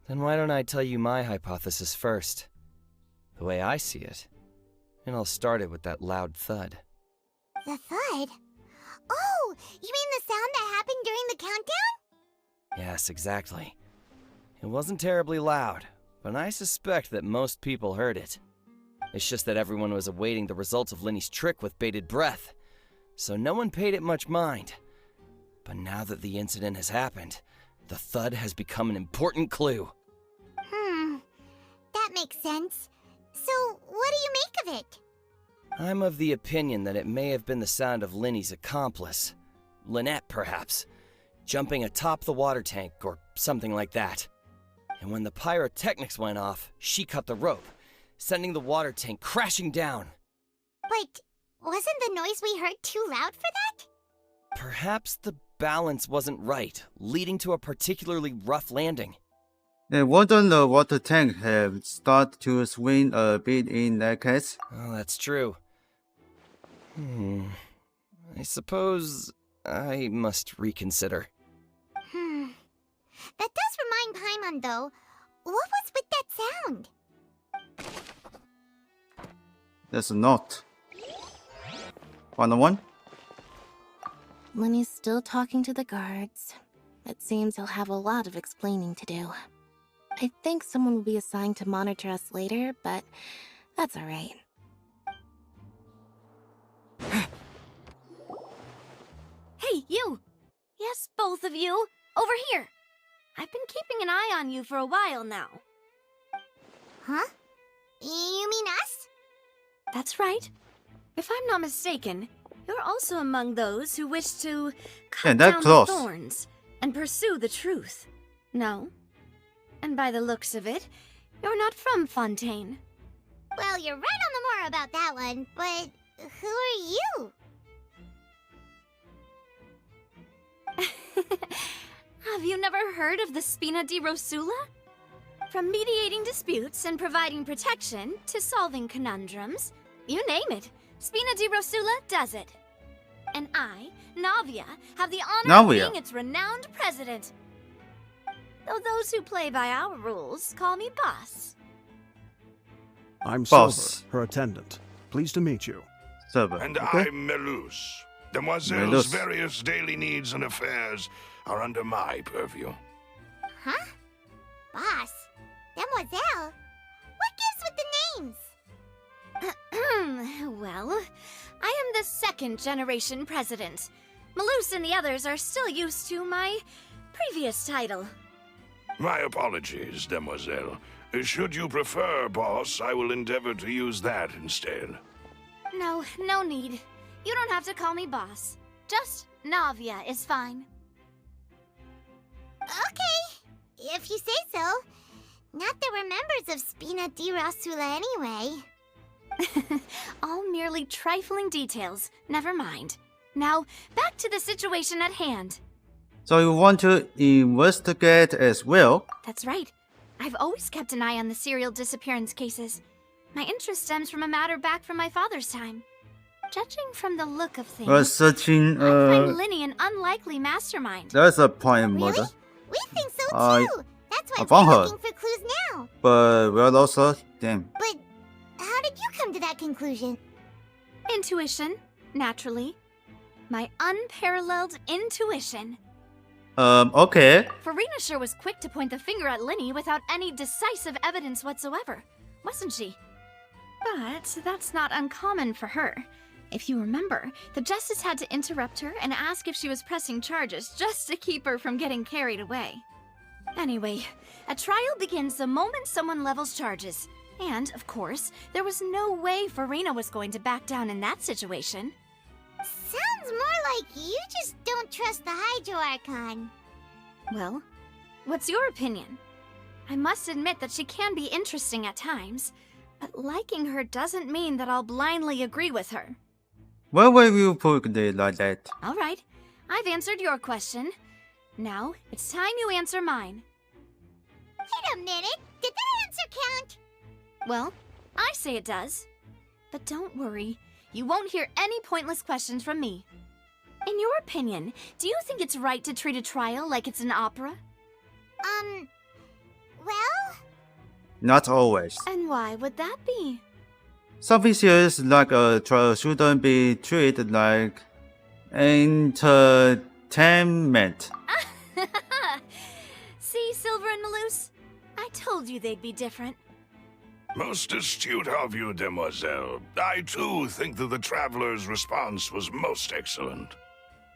Then why don't I tell you my hypothesis first? The way I see it. It all started with that loud thud. The thud? Oh, you mean the sound that happened during the countdown? Yes, exactly. It wasn't terribly loud, but I suspect that most people heard it. It's just that everyone was awaiting the results of Linny's trick with bated breath, so no one paid it much mind. But now that the incident has happened, the thud has become an important clue. That makes sense. So, what do you make of it? I'm of the opinion that it may have been the sound of Linny's accomplice, Lynette perhaps, jumping atop the water tank or something like that. And when the pyrotechnics went off, she cut the rope, sending the water tank crashing down. But wasn't the noise we heard too loud for that? Perhaps the balance wasn't right, leading to a particularly rough landing. Then wouldn't the water tank have started to swing a bit in that case? Oh, that's true. I suppose I must reconsider. That does remind Paimon, though. What was with that sound? There's a note. 101? Lenny's still talking to the guards. It seems he'll have a lot of explaining to do. I think someone will be assigned to monitor us later, but that's alright. Hey, you! Yes, both of you! Over here! I've been keeping an eye on you for a while now. Huh? You mean us? That's right. If I'm not mistaken, you're also among those who wish to cut that down close. the thorns and pursue the truth. No? And by the looks of it, you're not from Fontaine. Well, you're right on the more about that one, but who are you? Have you never heard of the Spina di Rosula? From mediating disputes and providing protection to solving conundrums, you name it, Spina di Rosula does it. And I, Navia, have the honor of being its renowned president. Though those who play by our rules call me boss. I'm Boss. Silver, her attendant. Pleased to meet you. Silver. And okay. I'm Melus. Demoiselle's Melus. various daily needs and affairs are under my purview. Huh? Boss? Demoiselle? What gives with the names? Well, I am the second generation president. Malus and the others are still used to my previous title. My apologies, Demoiselle. Should you prefer, boss, I will endeavor to use that instead. No, no need. You don't have to call me boss. Just Navia is fine. Okay, if you say so. Not that we're members of Spina di Rosula anyway. All merely trifling details. Never mind. Now, back to the situation at hand. So you want to investigate as well? That's right. I've always kept an eye on the serial disappearance cases. My interest stems from a matter back from my father's time. Judging from the look of things, Searching. I find Linny an unlikely mastermind. That's a point, mother. We think so too. That's why I found we're her. looking for clues now. But we're also damn. But how did you come to that conclusion? Intuition, naturally. My unparalleled intuition. Okay. Farina sure was quick to point the finger at Linny without any decisive evidence whatsoever, wasn't she? But that's not uncommon for her. If you remember, the justice had to interrupt her and ask if she was pressing charges just to keep her from getting carried away. Anyway, a trial begins the moment someone levels charges. And, of course, there was no way Farina was going to back down in that situation. Sounds more like you just don't trust the Hydro Archon. Well, what's your opinion? I must admit that she can be interesting at times, but liking her doesn't mean that I'll blindly agree with her. Why will you put it like that? All right, I've answered your question. Now, it's time you answer mine. Wait a minute, did that answer count? Well, I say it does. But don't worry, you won't hear any pointless questions from me. In your opinion, do you think it's right to treat a trial like it's an opera? Well? Not always. And why would that be? Some visuals like a trial shouldn't be treated like entertainment. See, Silver and Maloose? I told you they'd be different. Most astute of you, demoiselle. I too think that the traveler's response was most excellent.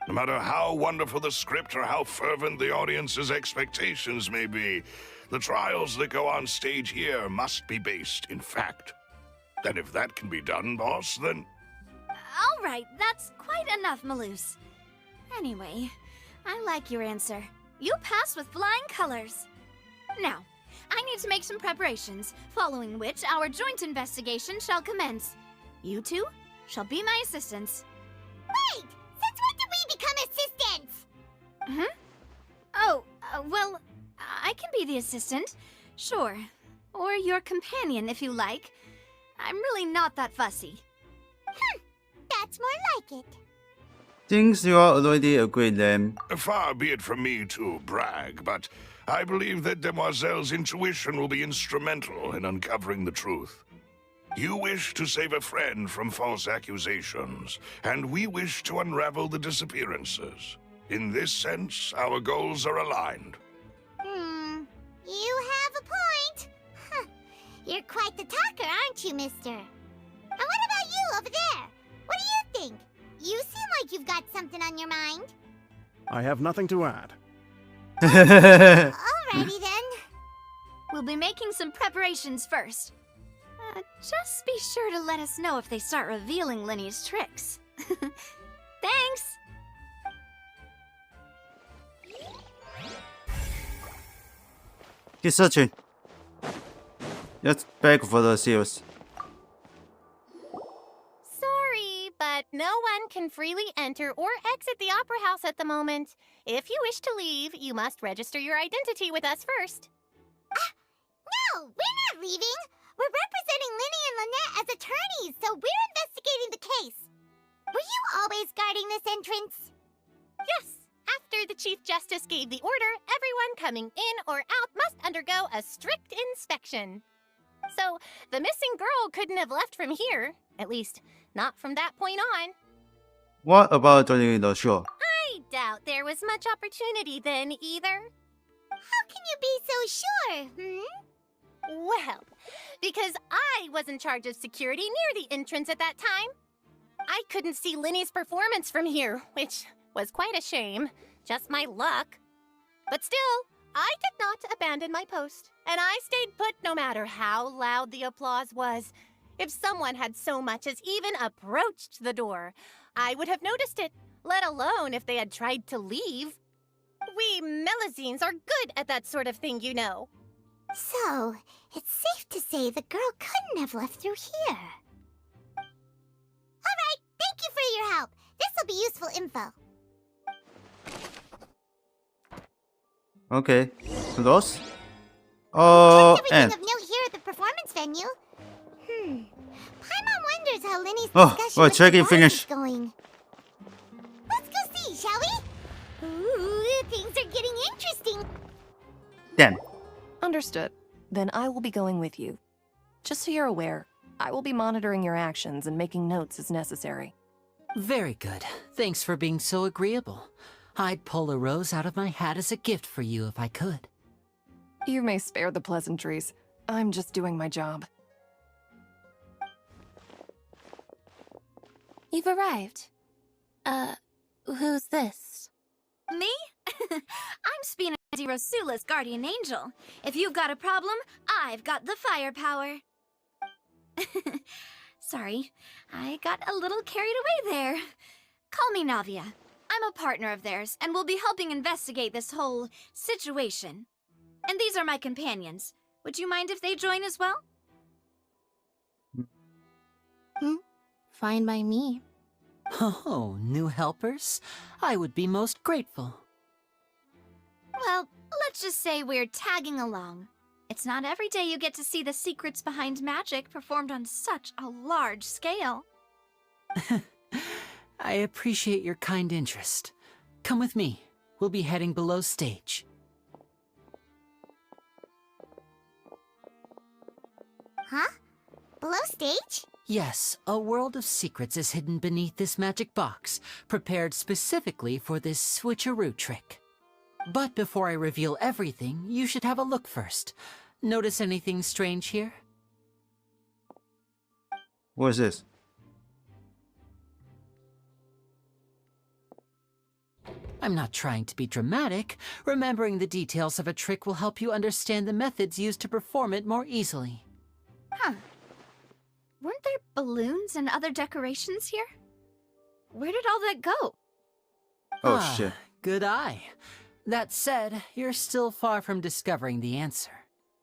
No matter how wonderful the script or how fervent the audience's expectations may be, the trials that go on stage here must be based in fact. And if that can be done, boss, then... All right, that's quite enough, Maloose. Anyway, I like your answer. You passed with flying colors. Now, I need to make some preparations, following which our joint investigation shall commence. You two shall be my assistants. Wait! Since when did we become assistants? Hmm? Oh, well, I can be the assistant. Sure. Or your companion, if you like. I'm really not that fussy. That's more like it. Things you are already agreed then. Far be it from me to brag, but I believe that Demoiselle's intuition will be instrumental in uncovering the truth. You wish to save a friend from false accusations, and we wish to unravel the disappearances. In this sense, our goals are aligned. You have a point. You're quite the talker, aren't you, mister? And what about you over there? What do you think? You seem like you've got something on your mind. I have nothing to add. Alrighty then. We'll be making some preparations first. Just be sure to let us know if they start revealing Linny's tricks. Thanks! Keep searching. Let's beg for the seals. Sorry, but no one can freely enter or exit the Opera House at the moment. If you wish to leave, you must register your identity with us first. No, we're not leaving. We're representing Linny and Lynette as attorneys, so we're investigating the case. Were you always guarding this entrance? Yes. After the Chief Justice gave the order, everyone coming in or out must undergo a strict inspection. So, the missing girl couldn't have left from here. At least, not from that point on. What about joining the show? I doubt there was much opportunity then, either. How can you be so sure, Well, because I was in charge of security near the entrance at that time. I couldn't see Linny's performance from here, which was quite a shame. Just my luck. But still, I did not abandon my post, and I stayed put no matter how loud the applause was. If someone had so much as even approached the door, I would have noticed it, let alone if they had tried to leave. We Melazines are good at that sort of thing, you know. So, it's safe to say the girl couldn't have left through here. Alright, thank you for your help. This'll be useful info. Okay. Close? Everything And. of note here at the performance venue. Paimon wonders how Linny's Oh, discussion well, with check the it, boys finish. is going. Let's go see, shall we? Ooh, things are getting interesting. Damn. Understood. Then I will be going with you. Just so you're aware, I will be monitoring your actions and making notes as necessary. Very good. Thanks for being so agreeable. I'd pull a rose out of my hat as a gift for you if I could. You may spare the pleasantries. I'm just doing my job. You've arrived. Who's this? Me? I'm Spina di Rosula's guardian angel. If you've got a problem, I've got the firepower. Sorry, I got a little carried away there. Call me Navia. I'm a partner of theirs, and will be helping investigate this whole situation. And these are my companions. Would you mind if they join as well? Fine by me. Oh, new helpers? I would be most grateful. Well, let's just say we're tagging along. It's not every day you get to see the secrets behind magic performed on such a large scale. I appreciate your kind interest. Come with me. We'll be heading below stage. Huh? Below stage? Yes, a world of secrets is hidden beneath this magic box, prepared specifically for this switcheroo trick. But before I reveal everything, you should have a look first. Notice anything strange here? What is this? I'm not trying to be dramatic. Remembering the details of a trick will help you understand the methods used to perform it more easily. Huh. Weren't there balloons and other decorations here? Where did all that go? Oh, shit. Good eye. That said, you're still far from discovering the answer.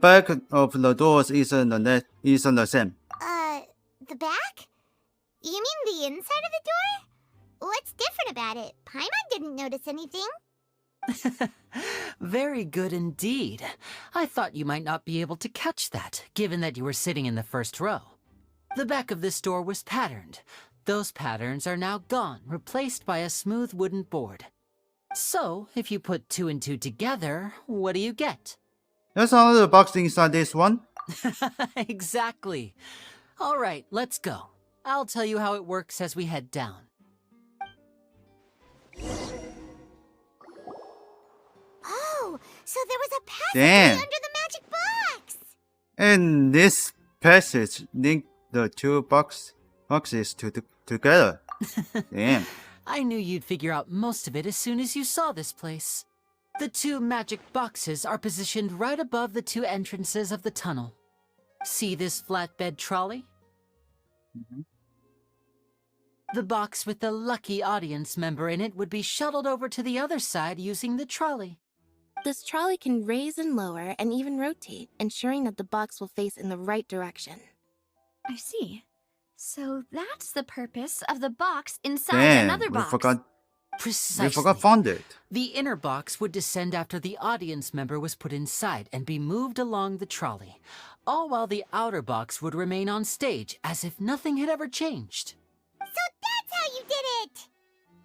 Back of the doors isn't the same. The back? You mean the inside of the door? What's different about it? Paimon didn't notice anything. Very good indeed. I thought you might not be able to catch that, given that you were sitting in the first row. The back of this door was patterned. Those patterns are now gone, replaced by a smooth wooden board. So, if you put 2 and 2 together, what do you get? There's another box inside this one. Exactly. All right, let's go. I'll tell you how it works as we head down. Oh, so there was a passage Damn. under the magic box! And this passage linked the two boxes together. Damn. I knew you'd figure out most of it as soon as you saw this place. The 2 magic boxes are positioned right above the 2 entrances of the tunnel. See this flatbed trolley? Mm-hmm. The box with the lucky audience member in it would be shuttled over to the other side using the trolley. This trolley can raise and lower and even rotate, ensuring that the box will face in the right direction. I see. So that's the purpose of the box inside Damn, another box. Precisely. We forgot found it. The inner box would descend after the audience member was put inside and be moved along the trolley, all while the outer box would remain on stage as if nothing had ever changed. So that's how you did it!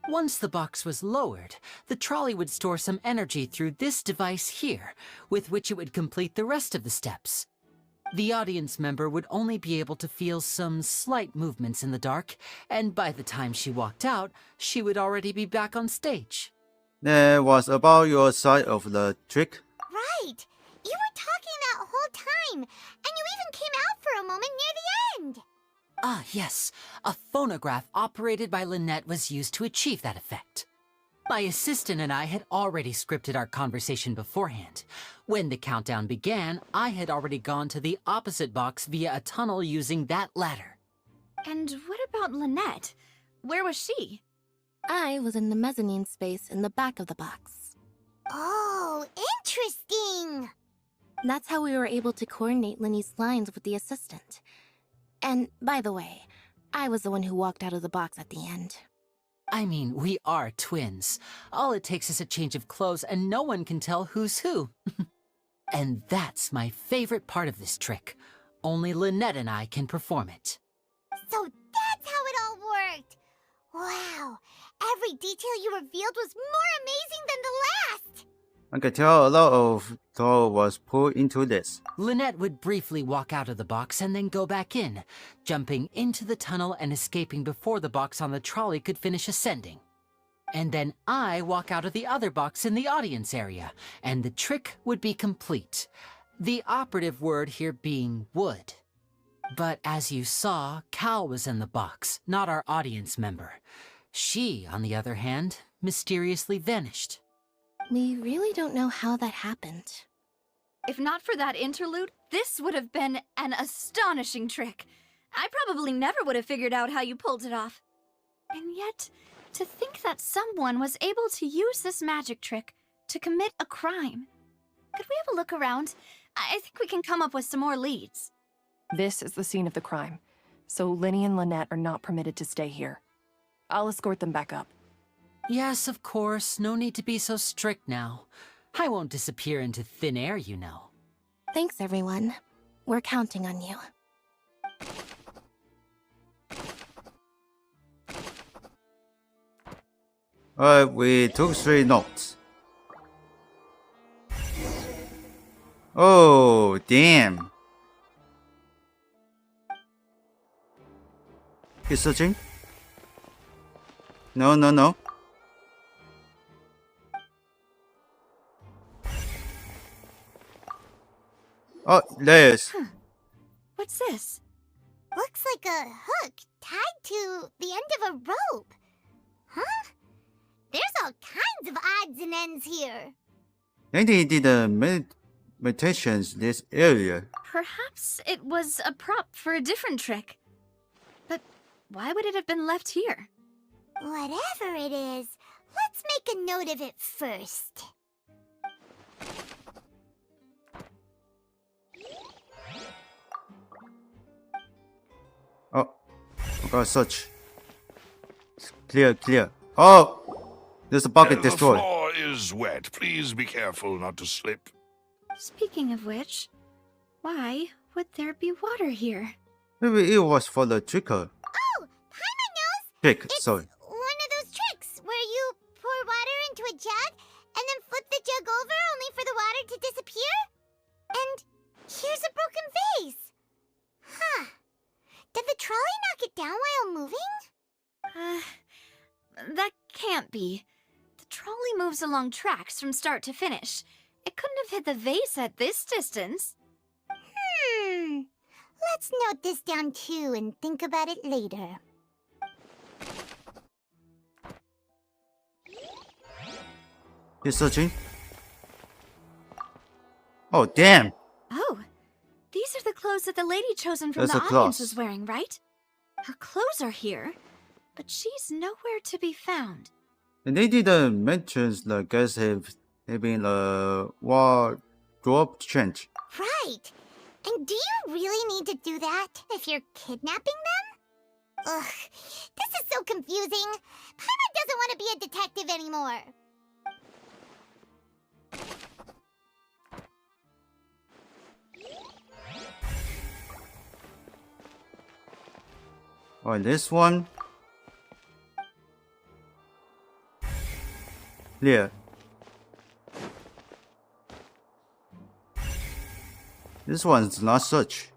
Once the box was lowered, the trolley would store some energy through this device here, with which it would complete the rest of the steps. The audience member would only be able to feel some slight movements in the dark, and by the time she walked out, she would already be back on stage. That was about your side of the trick. Right! You were talking that whole time, and you even came out for a moment near the end! Ah, yes. A phonograph operated by Lynette was used to achieve that effect. My assistant and I had already scripted our conversation beforehand. When the countdown began, I had already gone to the opposite box via a tunnel using that ladder. And what about Lynette? Where was she? I was in the mezzanine space in the back of the box. Oh, interesting! That's how we were able to coordinate Linny's lines with the assistant. And, by the way, I was the one who walked out of the box at the end. I mean, we are twins. All it takes is a change of clothes and no one can tell who's who. And that's my favorite part of this trick. Only Lynette and I can perform it. So that's how it all worked! Wow, every detail you revealed was more amazing than the last! I can tell a lot of thought was put into this. Lynette would briefly walk out of the box and then go back in, jumping into the tunnel and escaping before the box on the trolley could finish ascending. And then I walk out of the other box in the audience area, and the trick would be complete. The operative word here being would. But as you saw, Cal was in the box, not our audience member. She, on the other hand, mysteriously vanished. We really don't know how that happened. If not for that interlude, this would have been an astonishing trick. I probably never would have figured out how you pulled it off. And yet, to think that someone was able to use this magic trick to commit a crime. Could we have a look around? I think we can come up with some more leads. This is the scene of the crime, so Linny and Lynette are not permitted to stay here. I'll escort them back up. Yes, of course. No need to be so strict now. I won't disappear into thin air, you know. Thanks, everyone. We're counting on you. Alright, we took 3 notes. Oh, damn. He's searching. No, no, no. Oh, there is. What's this? Looks like a hook tied to the end of a rope. Huh? There's all kinds of odds and ends here. Maybe he did meditations this area. Perhaps it was a prop for a different trick. But why would it have been left here? Whatever it is, let's make a note of it first. Oh, I gotta search. Clear, clear. Oh! There's a bucket The destroyed. floor is wet. Please be careful not to slip. Speaking of which, why would there be water here? Maybe it was for the tricker. Oh, Paimon knows! Trick, sorry. One of those tricks where you pour water into a jug and then flip the jug over only for the water to disappear? And here's a broken vase. Huh. Did the trolley knock it down while moving? That can't be. The trolley moves along tracks from start to finish. It couldn't have hit the vase at this distance. Let's note this down too and think about it later. He's searching. Oh, damn! Oh, these are the clothes that the lady chosen from There's the a audience class. was wearing, right? Her clothes are here, but she's nowhere to be found. And they didn't mention the guys have having a wardrobe change. Right. And do you really need to do that if you're kidnapping them? Ugh, this is so confusing. Paimon doesn't want to be a detective anymore. Oh, and this one. Clear. This one's not such.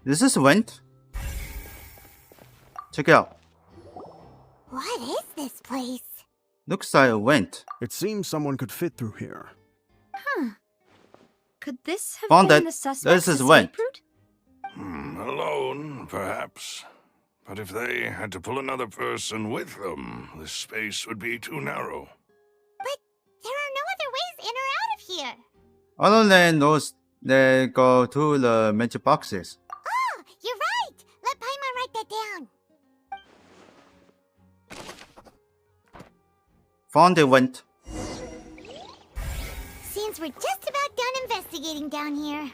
This is vent. Check it out. What is this place? Looks like a vent. It seems someone could fit through here. Huh. Could this have Found been it. the suspect's This is escape vent. route? Alone, perhaps. But if they had to pull another person with them, the space would be too narrow. But there are no other ways in or out of here. Other than those that go to the magic boxes. Oh, you're right. Let Paimon write that down. Found the vent. Seems we're just about done investigating down here.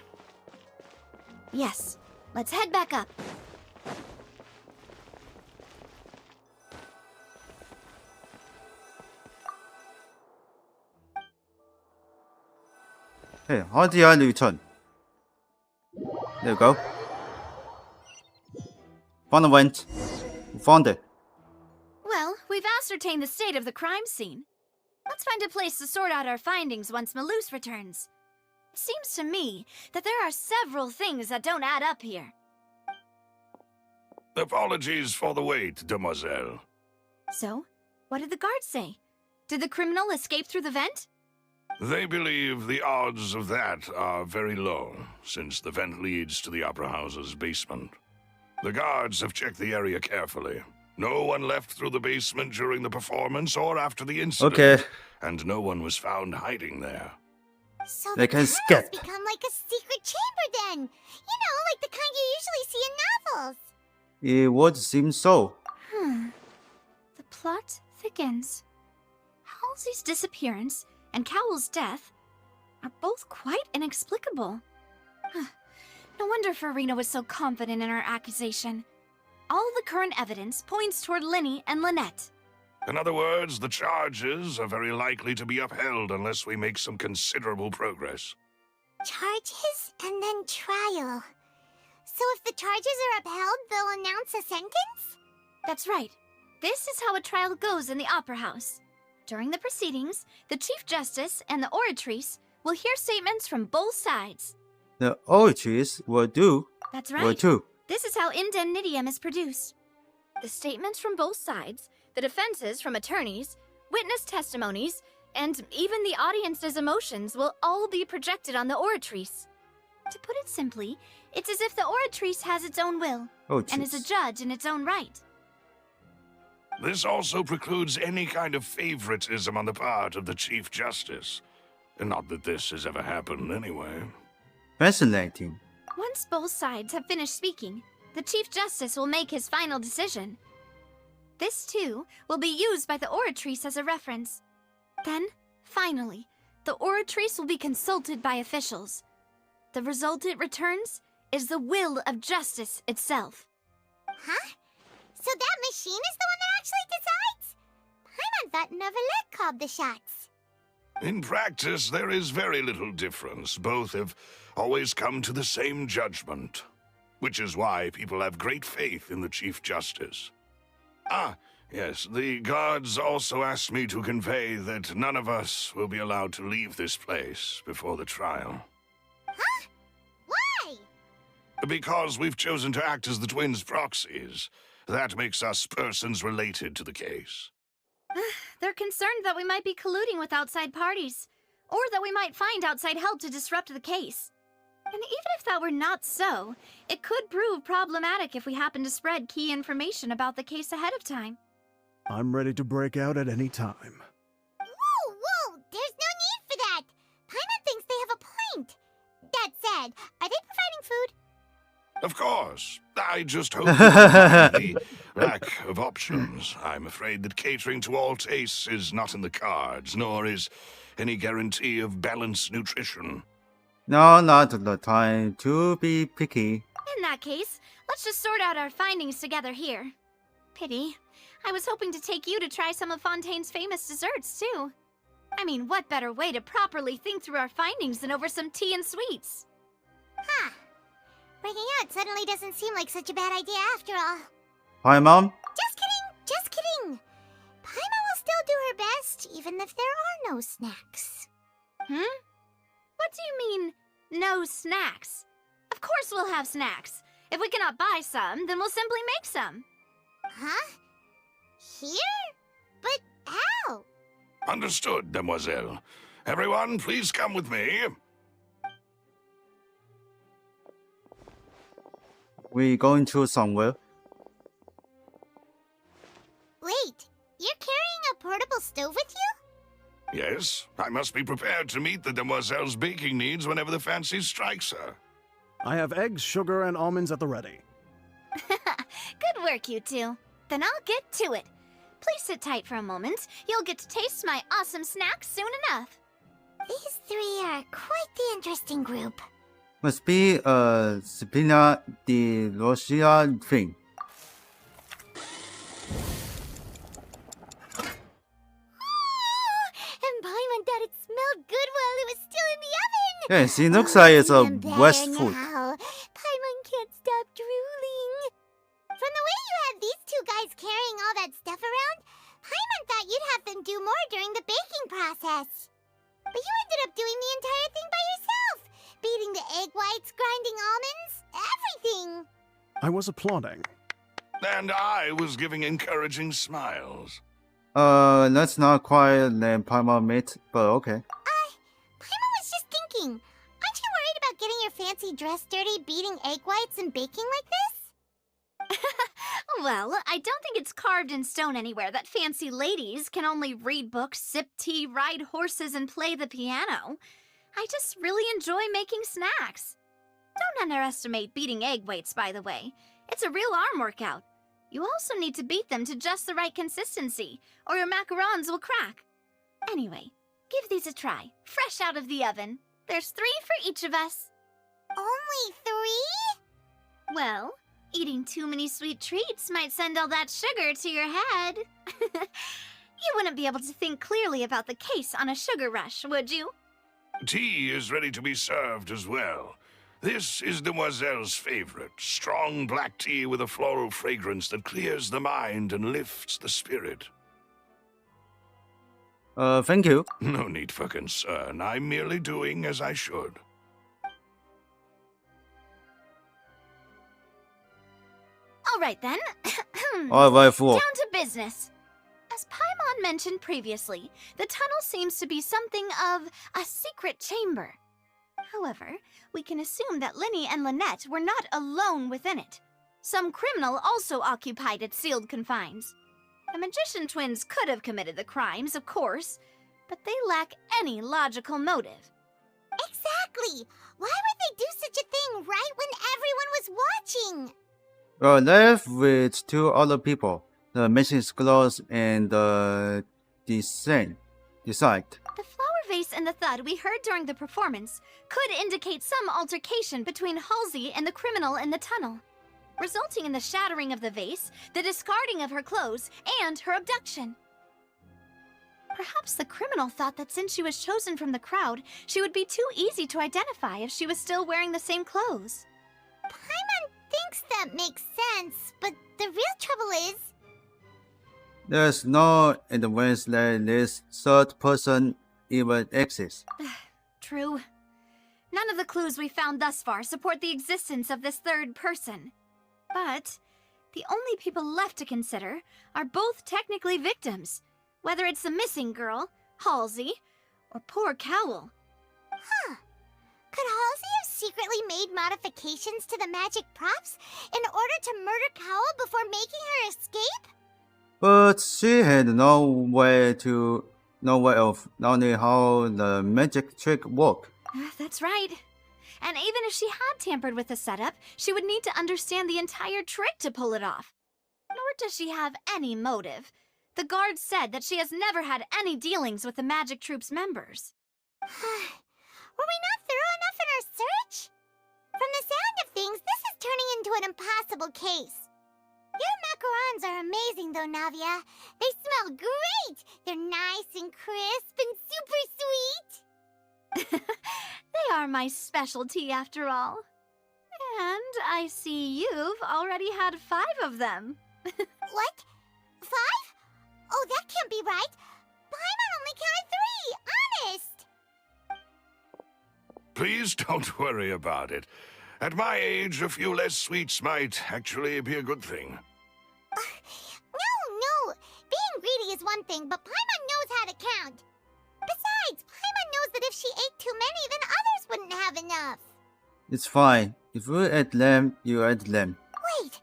Yes. Let's head back up. Hey, how did I return? There you go. Found the vent. Found it. Well, we've ascertained the state of the crime scene. Let's find a place to sort out our findings once Malus returns. It seems to me that there are several things that don't add up here. Apologies for the wait, demoiselle. So, what did the guards say? Did the criminal escape through the vent? They believe the odds of that are very low, since the vent leads to the Opera House's basement. The guards have checked the area carefully. No one left through the basement during the performance or after the incident. Okay. And no one was found hiding there. So They the can tunnels skip. become like a secret chamber then. You know, like the kind you usually see in novels. It would seem so. The plot thickens. Halsey's disappearance and Cowell's death are both quite inexplicable. No wonder Farina was so confident in her accusation. All the current evidence points toward Linny and Lynette. In other words, the charges are very likely to be upheld unless we make some considerable progress. Charges and then trial. So if the charges are upheld, they'll announce a sentence? That's right. This is how a trial goes in the Opera House. During the proceedings, the Chief Justice and the Oratrice will hear statements from both sides. The Oratrice will do. That's Will right. too. This is how indemnitium is produced. The statements from both sides, the defenses from attorneys, witness testimonies, and even the audience's emotions will all be projected on the Oratrice. To put it simply, it's as if the Oratrice has its own will, and is a judge in its own right. This also precludes any kind of favoritism on the part of the Chief Justice. Not that this has ever happened anyway. Fascinating. Once both sides have finished speaking, the Chief Justice will make his final decision. This, too, will be used by the Oratrice as a reference. Then, finally, the Oratrice will be consulted by officials. The result it returns is the will of justice itself. Huh? So that machine is the one that actually decides? Paimon thought Neuvillette called the shots. In practice, there is very little difference. Both have always come to the same judgment, which is why people have great faith in the Chief Justice. Ah, yes, the guards also asked me to convey that none of us will be allowed to leave this place before the trial. Huh? Why? Because we've chosen to act as the twins' proxies. That makes us persons related to the case. They're concerned that we might be colluding with outside parties, or that we might find outside help to disrupt the case. And even if that were not so, it could prove problematic if we happen to spread key information about the case ahead of time. I'm ready to break out at any time. Whoa! There's no need for that! Paimon thinks they have a point. That said, are they providing food? Of course. I just hope the lack of options. I'm afraid that catering to all tastes is not in the cards, nor is any guarantee of balanced nutrition. No, not the time to be picky. In that case, let's just sort out our findings together here. Pity. I was hoping to take you to try some of Fontaine's famous desserts, too. I mean, what better way to properly think through our findings than over some tea and sweets? Huh. Breaking out suddenly doesn't seem like such a bad idea after all. Hi, Mom. Just kidding! Paimon will still do her best, even if there are no snacks. What do you mean, no snacks? Of course we'll have snacks. If we cannot buy some, then we'll simply make some. Huh? Here? But how? Understood, Demoiselle. Everyone, please come with me. We going to somewhere. Wait, you're carrying a portable stove with you? Yes, I must be prepared to meet the Demoiselle's baking needs whenever the fancy strikes her. I have eggs, sugar, and almonds at the ready. Good work, you two. Then I'll get to it. Please sit tight for a moment. You'll get to taste my awesome snacks soon enough. These three are quite the interesting group. Must be a Spina di Russia thing. And Paimon thought it smelled good while it was still in the oven! Yes, it looks like it's a Even better West food. now. Paimon can't stop drooling. From the way you had these two guys carrying all that stuff around, Paimon thought you'd have them do more during the baking process. But you ended up doing the entire thing by yourself! Beating the egg whites, grinding almonds, everything! I was applauding. And I was giving encouraging smiles. That's not quite the Paimon meat, but okay. Paimon was just thinking, aren't you worried about getting your fancy dress dirty beating egg whites and baking like this? Well, I don't think it's carved in stone anywhere that fancy ladies can only read books, sip tea, ride horses, and play the piano. I just really enjoy making snacks. Don't underestimate beating egg whites, by the way. It's a real arm workout. You also need to beat them to just the right consistency, or your macarons will crack. Anyway, give these a try, fresh out of the oven. There's 3 for each of us. Only 3? Well, eating too many sweet treats might send all that sugar to your head. You wouldn't be able to think clearly about the case on a sugar rush, would you? Tea is ready to be served as well. This is Demoiselle's favorite, strong black tea with a floral fragrance that clears the mind and lifts the spirit. Thank you. No need for concern. I'm merely doing as I should. All right then. All right, fool. Down to business. As Paimon mentioned previously, the tunnel seems to be something of a secret chamber. However, we can assume that Linny and Lynette were not alone within it. Some criminal also occupied its sealed confines. The magician twins could have committed the crimes, of course, but they lack any logical motive. Exactly! Why would they do such a thing right when everyone was watching? We're left with two other people, the Mrs. Claus and the Decide. The flower vase and the thud we heard during the performance could indicate some altercation between Halsey and the criminal in the tunnel, resulting in the shattering of the vase, the discarding of her clothes, and her abduction. Perhaps the criminal thought that since she was chosen from the crowd, she would be too easy to identify if she was still wearing the same clothes. Paimon thinks that makes sense, but the real trouble is... There's no evidence that this third person even exists. True. None of the clues we found thus far support the existence of this third person. But the only people left to consider are both technically victims, whether it's the missing girl, Halsey, or poor Cowl. Huh. Could Halsey have secretly made modifications to the magic props in order to murder Cowl before making her escape? But she had no way of knowing how the magic trick worked. That's right. And even if she had tampered with the setup, she would need to understand the entire trick to pull it off. Nor does she have any motive. The guards said that she has never had any dealings with the magic troop's members. Were we not thorough enough in our search? From the sound of things, this is turning into an impossible case. Your macarons are amazing though, Navia. They smell great! They're nice and crisp and super sweet! They are my specialty after all. And I see you've already had 5 of them. What? 5? Oh, that can't be right. Paimon only counted 3, honest! Please don't worry about it. At my age, a few less sweets might actually be a good thing. No. Being greedy is one thing, but Paimon knows how to count. Besides, Paimon knows that if she ate too many, then others wouldn't have enough. It's fine. If you ate them, you ate them. Wait,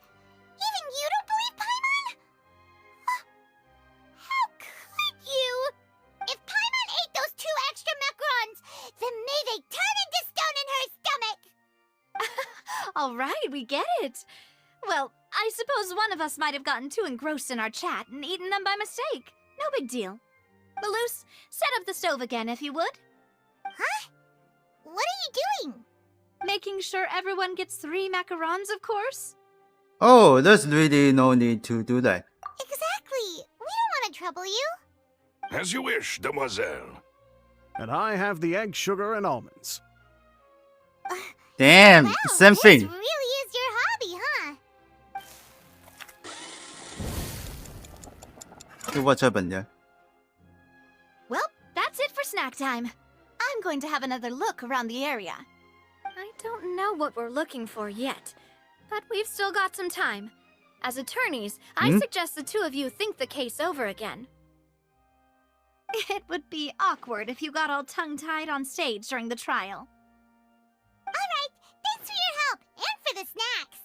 even you don't believe Paimon? How could you? If Paimon ate those 2 extra macarons, then may they turn into stone in her stomach! All right, we get it. Well, I suppose one of us might have gotten too engrossed in our chat and eaten them by mistake. No big deal. Malus, set up the stove again if you would. Huh? What are you doing? Making sure everyone gets 3 macarons, of course. Oh, there's really no need to do that. Exactly. We don't want to trouble you. As you wish, demoiselle. And I have the egg, sugar, and almonds. Damn, wow, same this thing. really is your hobby, huh? So what's happened there? Well, that's it for snack time. I'm going to have another look around the area. I don't know what we're looking for yet, but we've still got some time. As attorneys, I suggest the 2 of you think the case over again. It would be awkward if you got all tongue-tied on stage during the trial. Alright, thanks for your help, and for the snacks.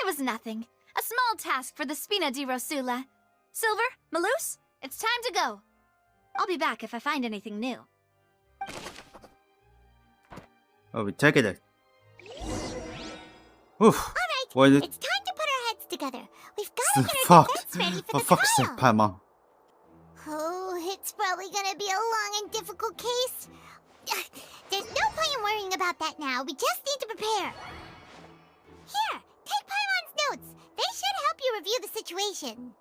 It was nothing. A small task for the Spina di Rosula. Silver, Malus, it's time to go. I'll be back if I find anything new. Oh, we take it. Oof. Alright, it's time to put our heads together. We've got to get our Fuck. defense ready for For the fuck's sake, trial. Paimon. Oh, it's probably gonna be a long and difficult case. There's no point in worrying about that now. We just need to prepare. Here, take Paimon's notes. They should help you review the situation.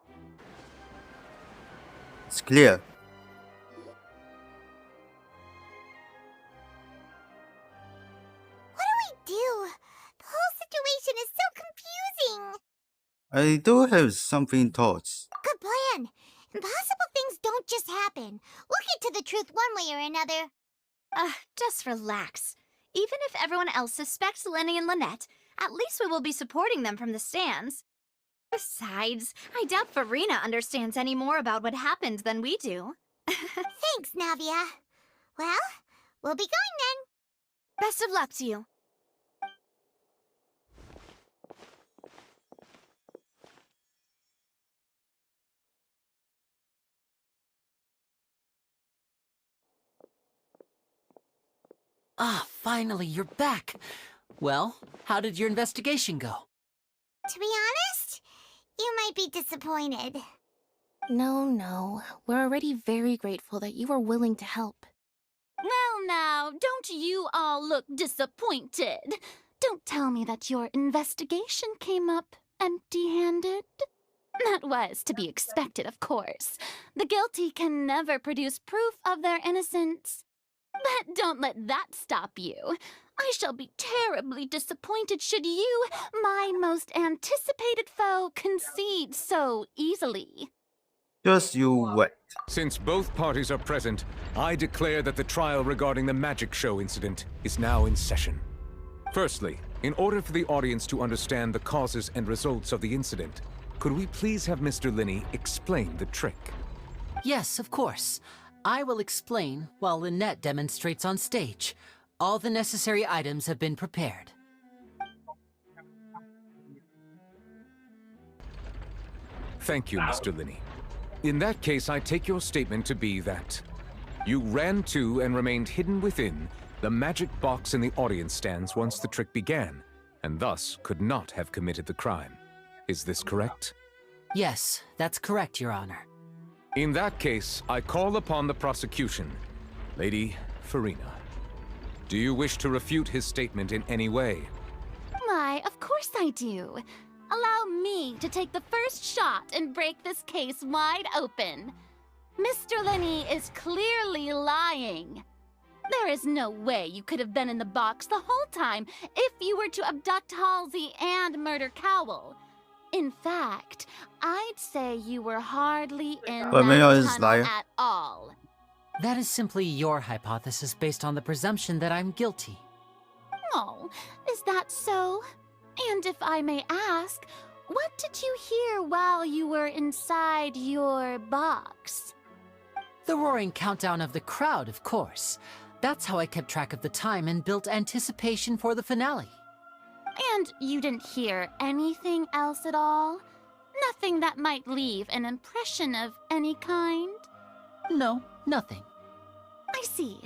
It's clear. What do we do? The whole situation is so confusing. I do have something thoughts. Good plan. Impossible things don't just happen. We'll get to the truth one way or another. Just relax. Even if everyone else suspects Lenny and Lynette, at least we will be supporting them from the stands. Besides, I doubt Farina understands any more about what happened than we do. Thanks, Navia. Well, we'll be going then. Best of luck to you. Ah, finally, you're back. Well, how did your investigation go? To be honest, you might be disappointed. No. We're already very grateful that you were willing to help. Well now, don't you all look disappointed. Don't tell me that your investigation came up empty-handed. That was to be expected, of course. The guilty can never produce proof of their innocence. But don't let that stop you. I shall be terribly disappointed should you, my most anticipated foe, concede so easily. Just you wait. Since both parties are present, I declare that the trial regarding the magic show incident is now in session. Firstly, in order for the audience to understand the causes and results of the incident, could we please have Mr. Linney explain the trick? Yes, of course. I will explain while Lynette demonstrates on stage. All the necessary items have been prepared. Thank you, Mr. Linney. In that case, I take your statement to be that you ran to and remained hidden within the magic box in the audience stands once the trick began, and thus could not have committed the crime. Is this correct? Yes, that's correct, Your Honor. In that case, I call upon the prosecution. Lady Farina, do you wish to refute his statement in any way? Why, of course I do. Allow me to take the first shot and break this case wide open. Mr. Linney is clearly lying. There is no way you could have been in the box the whole time if you were to abduct Halsey and murder Cowell. In fact, I'd say you were hardly in that tunnel at all. That is simply your hypothesis based on the presumption that I'm guilty. Oh, is that so? And if I may ask, what did you hear while you were inside your box? The roaring countdown of the crowd, of course. That's how I kept track of the time and built anticipation for the finale. And you didn't hear anything else at all? Nothing that might leave an impression of any kind? No, nothing. I see.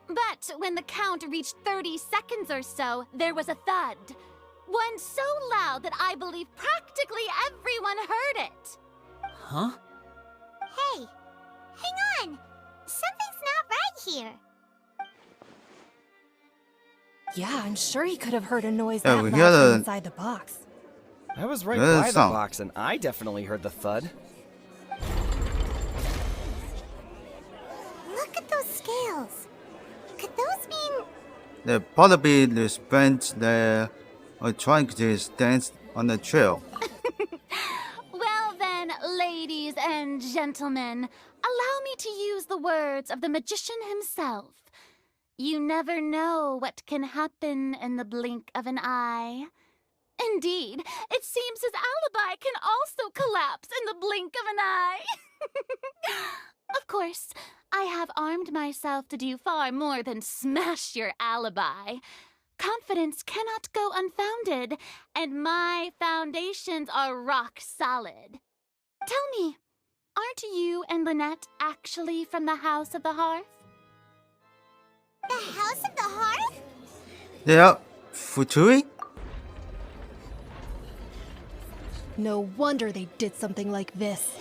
But when the count reached 30 seconds or so, there was a thud. One so loud that I believe practically everyone heard it. Huh? Hey, hang on. Something's not right here. Yeah, I'm sure he could have heard a noise Yeah, that we loud gotta- from inside the box. I was right Yeah, by the sound. box, and I definitely heard the thud. Look at those scales. Could those mean... The probably respect the trying dance on the trail. Well then, ladies and gentlemen, allow me to use the words of the magician himself. You never know what can happen in the blink of an eye. Indeed, it seems his alibi can also collapse in the blink of an eye. Of course, I have armed myself to do far more than smash your alibi. Confidence cannot go unfounded, and my foundations are rock solid. Tell me, aren't you and Lynette actually from the House of the Hearth? The House of the Hearth? They are Futuri? No wonder they did something like this.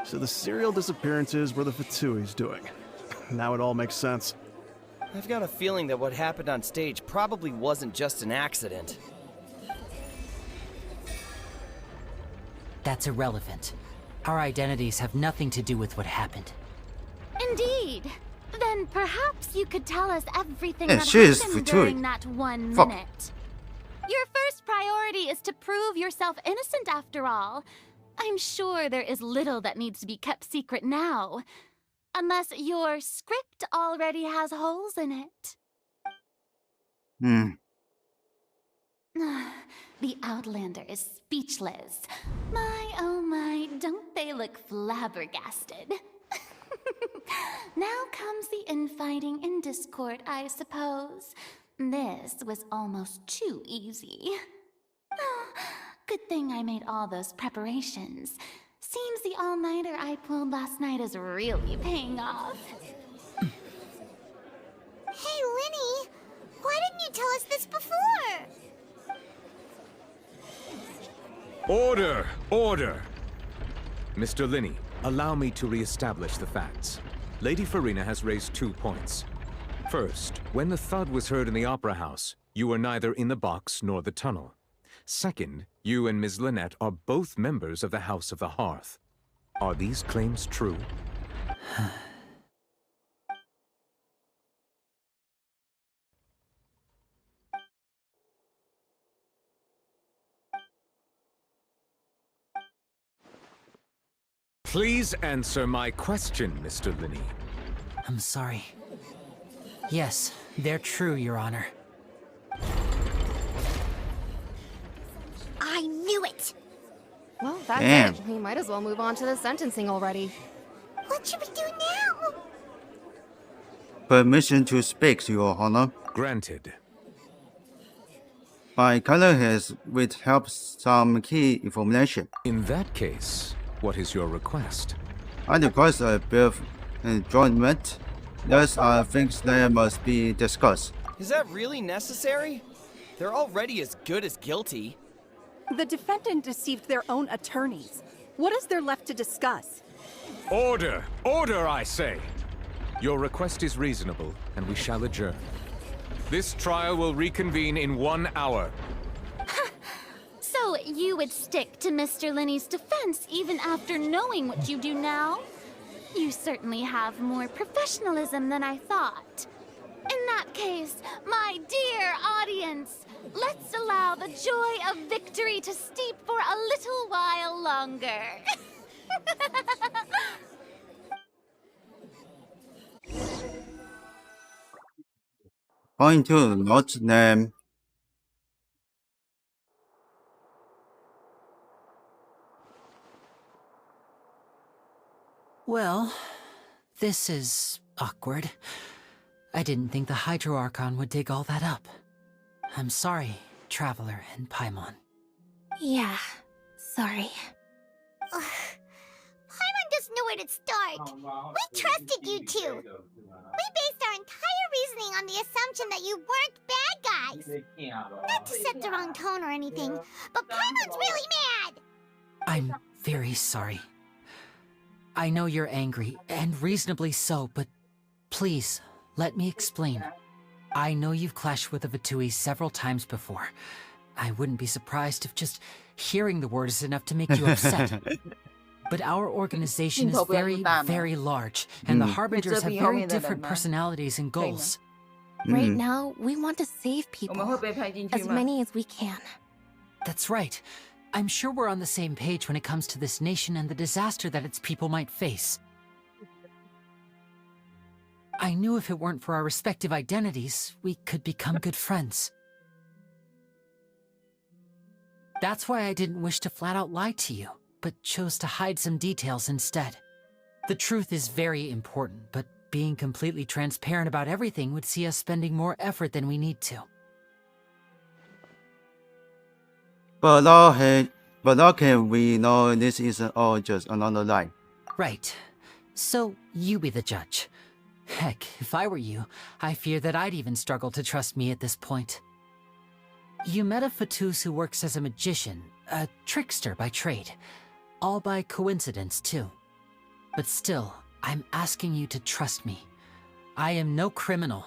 So the serial disappearances were the Fatui's doing. Now it all makes sense. I've got a feeling that what happened on stage probably wasn't just an accident. That's irrelevant. Our identities have nothing to do with what happened. Indeed. Then perhaps you could tell us everything Yeah, that she is happened Futuri. during that 1 Fuck. minute. Your first priority is to prove yourself innocent after all. I'm sure there is little that needs to be kept secret now. Unless your script already has holes in it. The Outlander is speechless. My, oh my, don't they look flabbergasted? Now comes the infighting and discord, I suppose. This was almost too easy. Good thing I made all those preparations. Seems the all-nighter I pulled last night is really paying off. Hey, Linny! Why didn't you tell us this before? Order! Order! Mr. Linney, allow me to re-establish the facts. Lady Farina has raised 2 points. First, when the thud was heard in the Opera House, you were neither in the box nor the tunnel. Second, you and Ms. Lynette are both members of the House of the Hearth. Are these claims true? Please answer my question, Mr. Linney. I'm sorry. Yes, they're true, Your Honor. I knew it! Well, that's Damn. it. We might as well move on to the sentencing already. What should we do now? Permission to speak, Your Honor. Granted. My colleague has withheld some key information. In that case, what is your request? I request a brief adjournment. Thus, things that must be discussed. Is that really necessary? They're already as good as guilty. The defendant deceived their own attorneys. What is there left to discuss? Order! Order, I say! Your request is reasonable, and we shall adjourn. This trial will reconvene in 1 hour. So you would stick to Mr. Linney's defense even after knowing what you do now? You certainly have more professionalism than I thought. In that case, my dear audience, let's allow the joy of victory to steep for a little while longer. Point 2, note name. Well, this is awkward. I didn't think the Hydro Archon would dig all that up. I'm sorry, Traveler and Paimon. Yeah, sorry. Paimon doesn't know where to start. We trusted you two. We based our entire reasoning on the assumption that you weren't bad guys. Not to set the wrong tone or anything, but Paimon's really mad. I'm very sorry. I know you're angry, and reasonably so, but please, let me explain. I know you've clashed with the Vitui several times before. I wouldn't be surprised if just hearing the word is enough to make you upset. But our organization is very, very large, and the Harbingers have very different personalities and goals. Right now, we want to save people. As many as we can. That's right. I'm sure we're on the same page when it comes to this nation and the disaster that its people might face. I knew if it weren't for our respective identities, we could become good friends. That's why I didn't wish to flat out lie to you, but chose to hide some details instead. The truth is very important, but being completely transparent about everything would see us spending more effort than we need to. But how can we know this isn't all just another lie? Right. So, you be the judge. Heck, if I were you, I fear that I'd even struggle to trust me at this point. You met a Fatus who works as a magician, a trickster by trade. All by coincidence, too. But still, I'm asking you to trust me. I am no criminal.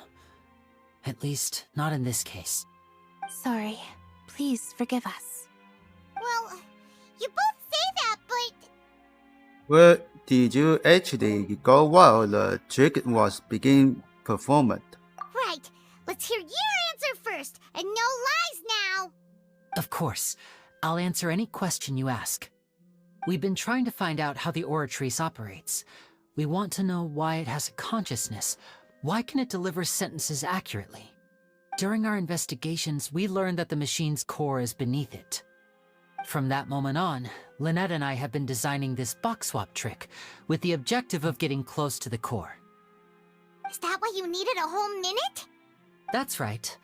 At least, not in this case. Sorry. Please forgive us. Well, you both say that, but... Where did you actually go while the trick was being performed? Right. Let's hear your answer first, and no lies now. Of course. I'll answer any question you ask. We've been trying to find out how the Oratrice operates. We want to know why it has a consciousness. Why can it deliver sentences accurately? During our investigations, we learned that the machine's core is beneath it. From that moment on, Lynette and I have been designing this box swap trick with the objective of getting close to the core. Is that why you needed a whole minute? That's right.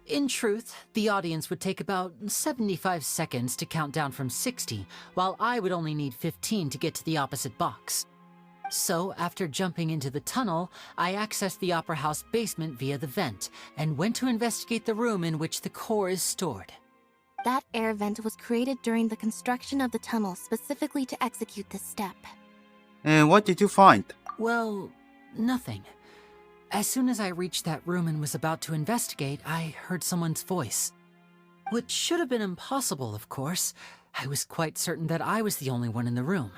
In truth, the audience would take about 75 seconds to count down from 60, while I would only need 15 to get to the opposite box. So, after jumping into the tunnel, I accessed the Opera House basement via the vent, and went to investigate the room in which the core is stored. That air vent was created during the construction of the tunnel specifically to execute this step. And what did you find? Well, nothing. As soon as I reached that room and was about to investigate, I heard someone's voice. Which should have been impossible, of course. I was quite certain that I was the only one in the room.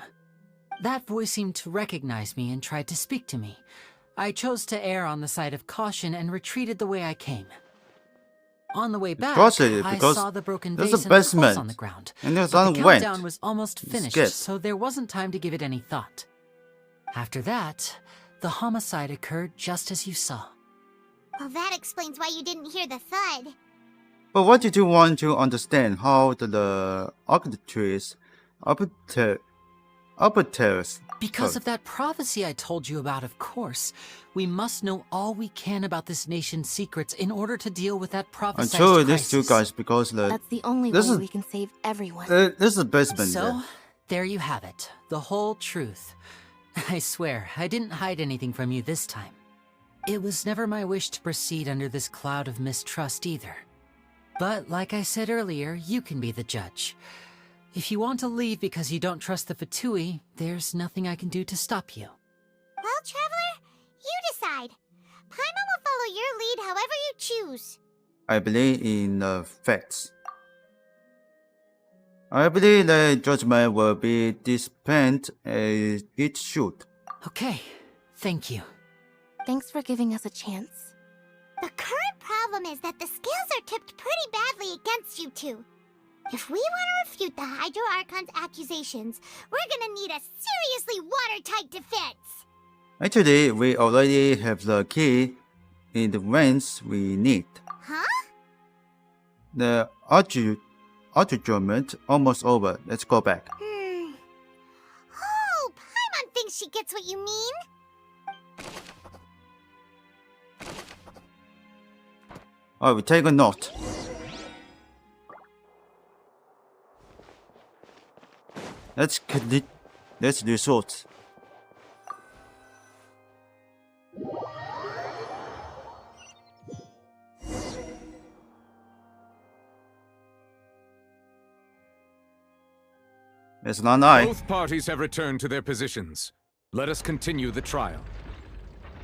That voice seemed to recognize me and tried to speak to me. I chose to err on the side of caution and retreated the way I came. On the way back, I saw the broken vase and the clothes on the ground. And there's But on the went. countdown was almost finished, Skip. so there wasn't time to give it any thought. After that, the homicide occurred just as you saw. Well, that explains why you didn't hear the thud. But what did you want to understand? How the architects, Because of that prophecy I told you about, of course. We must know all we can about this nation's secrets in order to deal with that I'm prophesied sure crisis. these two guys because That's the only this way is we can save everyone. this is basement. So, there you have it. The whole truth. I swear, I didn't hide anything from you this time. It was never my wish to proceed under this cloud of mistrust either. But like I said earlier, you can be the judge. If you want to leave because you don't trust the Fatui, there's nothing I can do to stop you. Well, Traveler, you decide. Paimon will follow your lead however you choose. I believe in facts. I believe that judgment will be dispensed as it should. Okay, thank you. Thanks for giving us a chance. The current problem is that the scales are tipped pretty badly against you two. If we want to refute the Hydro Archon's accusations, we're gonna need a seriously watertight defense. Actually, we already have the key in the range we need. Huh? The argument almost over. Let's go back. Oh, Paimon thinks she gets what you mean. Oh, we take a note. Let's resort. It's not I. Both parties have returned to their positions. Let us continue the trial.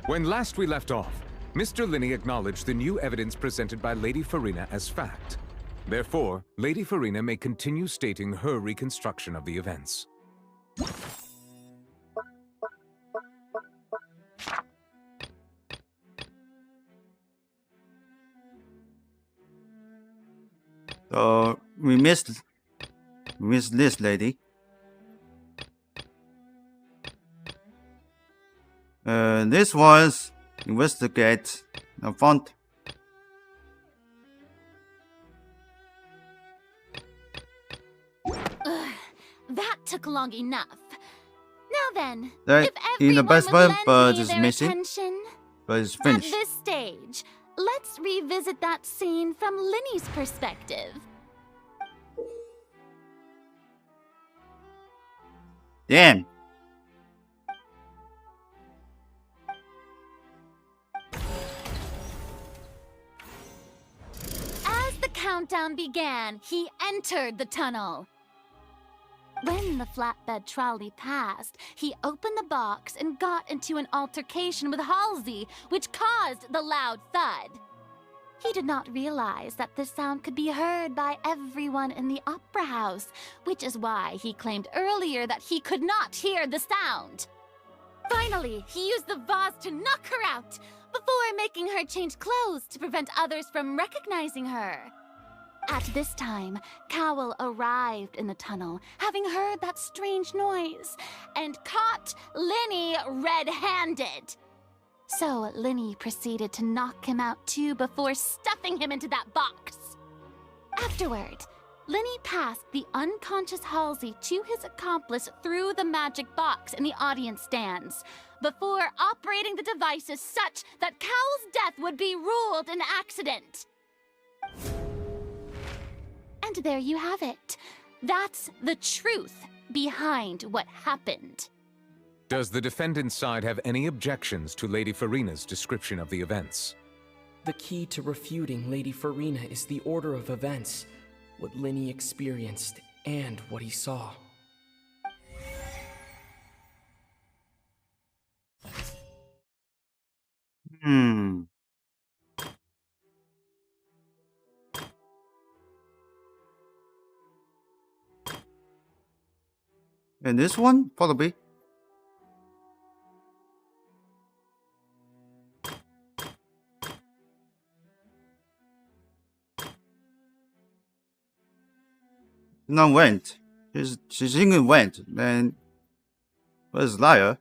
When last we left off, Mr. Linney acknowledged the new evidence presented by Lady Farina as fact. Therefore, Lady Farina may continue stating her reconstruction of the events. So we missed this lady. This was investigate the font. Ugh, that took long enough. Now then, That if in the everyone would basement, lend but me it's their missing. attention, But it's at finished. this stage, let's revisit that scene from Linny's perspective. Damn. As the countdown began, he entered the tunnel. When the flatbed trolley passed, he opened the box and got into an altercation with Halsey, which caused the loud thud. He did not realize that this sound could be heard by everyone in the opera house, which is why he claimed earlier that he could not hear the sound. Finally, he used the vase to knock her out, before making her change clothes to prevent others from recognizing her. At this time, Cowell arrived in the tunnel, having heard that strange noise, and caught Linny red-handed. So Linny proceeded to knock him out too before stuffing him into that box. Afterward, Linny passed the unconscious Halsey to his accomplice through the magic box in the audience stands, before operating the devices such that Cowell's death would be ruled an accident. And there you have it. That's the truth behind what happened. Does the defendant's side have any objections to Lady Farina's description of the events? The key to refuting Lady Farina is the order of events, what Linny experienced, and what he saw. And this one, probably. No, went. She's thinking went. Then, where's liar?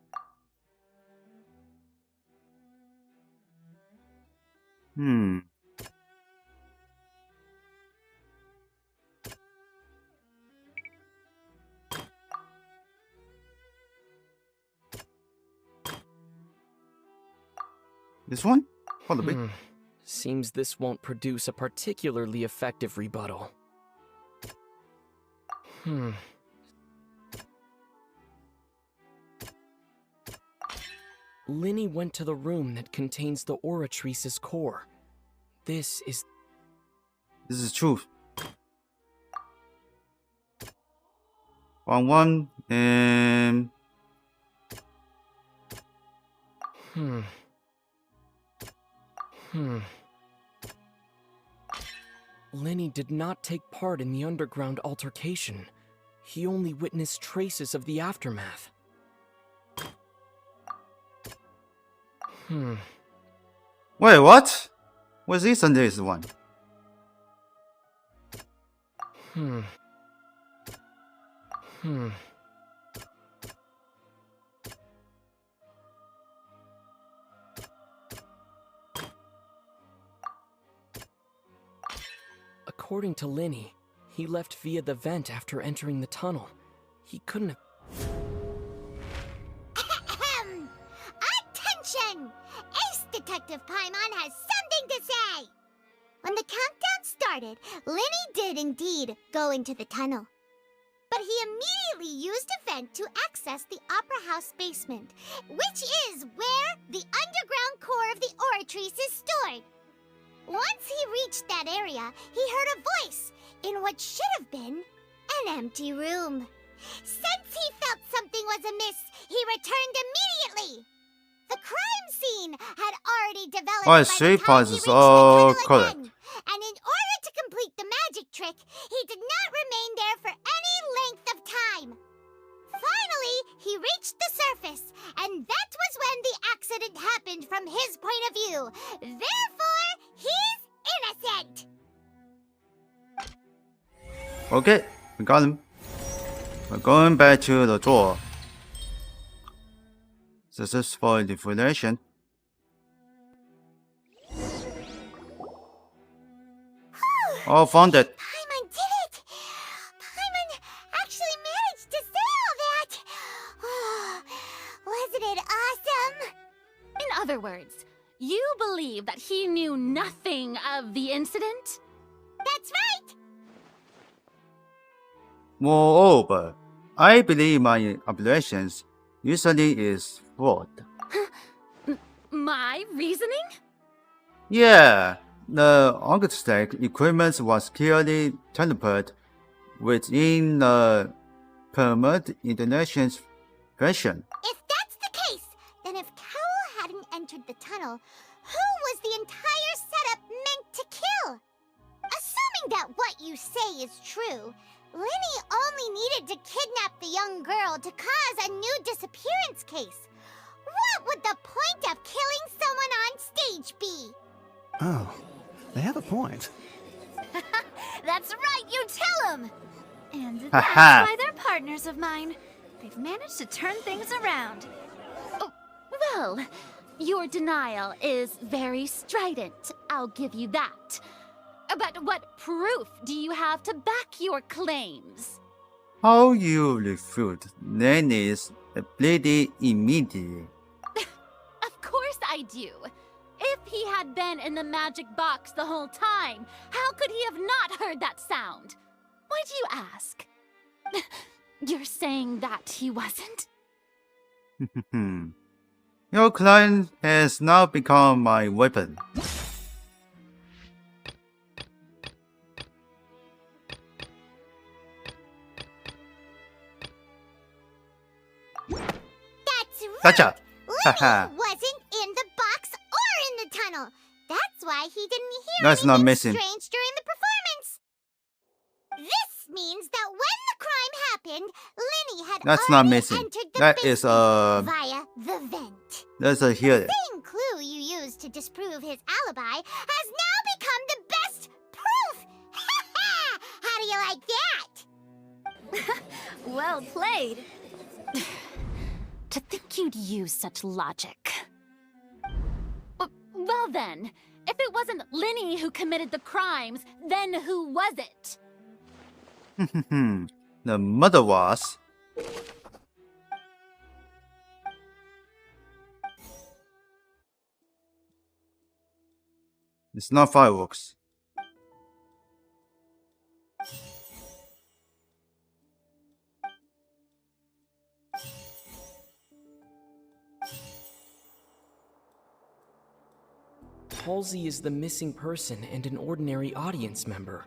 This one? Probably. Seems this won't produce a particularly effective rebuttal. Linny went to the room that contains the Oratrice's core. This is truth. One and Linny did not take part in the underground altercation. He only witnessed traces of the aftermath. Wait, what? Where's this and this one? According to Linny, he left via the vent after entering the tunnel. He couldn't have... Attention! Ace Detective Paimon has something to say! When the countdown started, Linny did indeed go into the tunnel. But he immediately used a vent to access the Opera House basement, which is where the underground core of the Oratrice is stored. Once he reached that area, he heard a voice in what should have been an empty room. Since he felt something was amiss, he returned immediately. The crime scene had already developed Oh, I by see. the time Parts he is reached all the tunnel correct. again. And in order to complete the magic trick, he did not remain there for any length of time. Finally, he reached the surface, and that was when the accident happened from his point of view. Therefore, he's innocent. Okay, we got him. We're going back to the drawer. Successful deflation. Oh, found it. Paimon did it! Paimon actually managed to say all that! Oh, wasn't it awesome? In other words, you believe that he knew nothing of the incident? That's right! Moreover, I believe my observations usually is flawed. My reasoning? Yeah, the architect equipment was clearly tempered within the permanent Indonesian's version. If that's the case, then if Cowell hadn't entered the tunnel, who was the entire setup meant to kill? Assuming that what you say is true, Linny only needed to kidnap the young girl to cause a new disappearance case. What would the point of killing someone on stage be? Oh, they have a point. That's right, you tell them! And that's Haha. why they're partners of mine. They've managed to turn things around. Oh, well, your denial is very strident. I'll give you that. But what proof do you have to back your claims? How you refute Lenny's ability immediately? Of course I do. If he had been in the magic box the whole time, how could he have not heard that sound? Why do you ask? You're saying that he wasn't? Your client has now become my weapon. That's Gotcha. right. Haha. Lenny wasn't in the box or in the tunnel. That's why he didn't hear That's not anything missing. strange during the performance. This means that when the crime happened, Lenny had That's not already missing. entered the That is basement via the vent. That's a here. Same clue you used to disprove his alibi has now become the best proof. How do you like that? Well played. To think you'd use such logic. Well then, if it wasn't Lenny who committed the crimes, then who was it? The mother was. It's not fireworks. Halsey is the missing person and an ordinary audience member.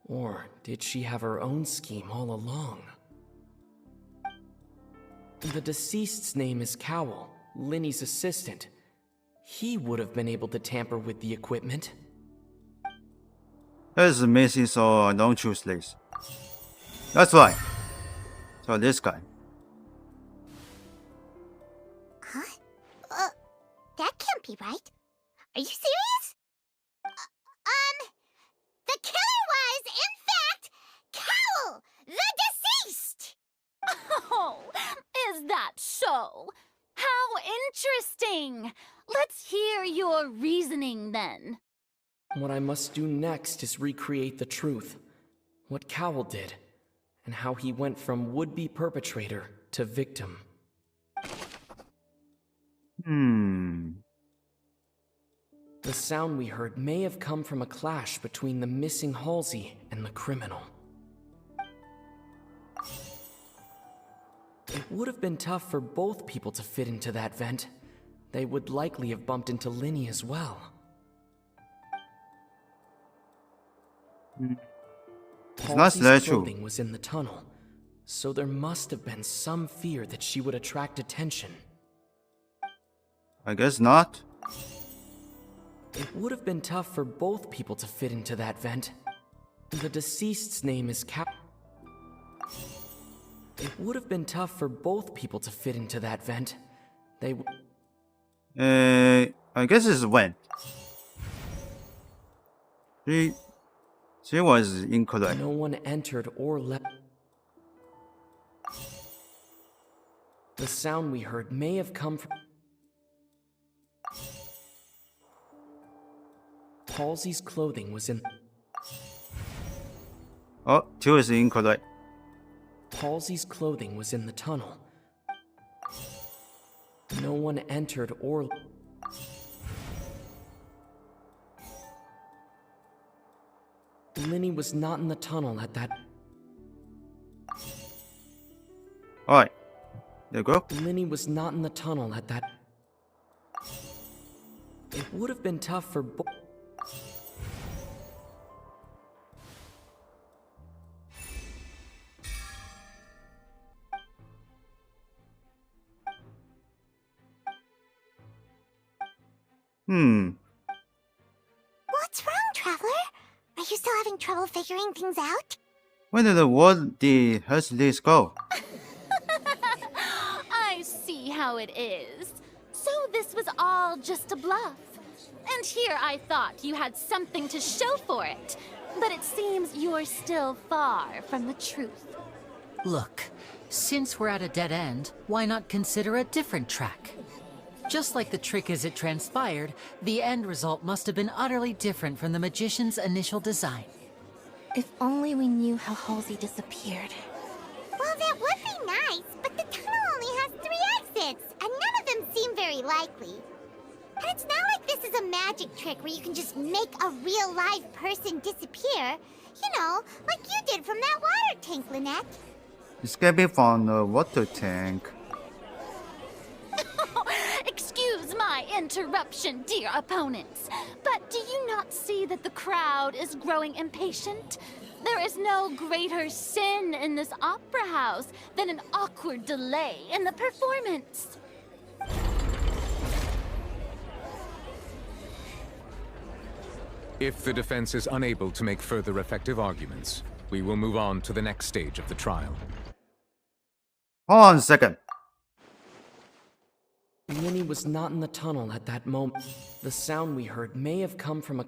Or did she have her own scheme all along? The deceased's name is Cowell, Lenny's assistant. He would have been able to tamper with the equipment. That's missing, so I don't choose this. That's right. So this guy. Huh? That can't be right. Are you serious? The killer was, in fact, Cowell, the deceased! Oh, is that so? How interesting! Let's hear your reasoning then. What I must do next is recreate the truth. What Cowell did, and how he went from would-be perpetrator to victim. The sound we heard may have come from a clash between the missing Halsey and the criminal. It would have been tough for both people to fit into that vent. They would likely have bumped into Lenny as well. It's not that true. Clothing was in the tunnel, so there must have been some fear that she would attract attention. I guess not. It would have been tough for both people to fit into that vent. The deceased's name is It would have been tough for both people to fit into that vent. I guess it's when. She was incorrect. No one entered or left. The sound we heard may have come from Halsey's clothing was in. Oh, she was incorrect. Halsey's clothing was in the tunnel. No one entered or. Lenny was not in the tunnel at that. Alright. There you go. Lenny was not in the tunnel at that. It would have been tough for both. What's wrong, Traveler? Are you still having trouble figuring things out? Where did the world did Hercules go? I see how it is. So this was all just a bluff. And here I thought you had something to show for it. But it seems you're still far from the truth. Look, since we're at a dead end, why not consider a different track? Just like the trick as it transpired, the end result must have been utterly different from the magician's initial design. If only we knew how Halsey disappeared. Well, that would be nice, but the tunnel only has 3 exits, and none of them seem very likely. And it's not like this is a magic trick where you can just make a real live person disappear. You know, like you did from that water tank, Lynette. Escaping from the water tank. Excuse my interruption, dear opponents, but do you not see that the crowd is growing impatient? There is no greater sin in this opera house than an awkward delay in the performance. If the defense is unable to make further effective arguments, we will move on to the next stage of the trial. Hold on a second. Linny was not in the tunnel at that moment. The sound we heard may have come from a...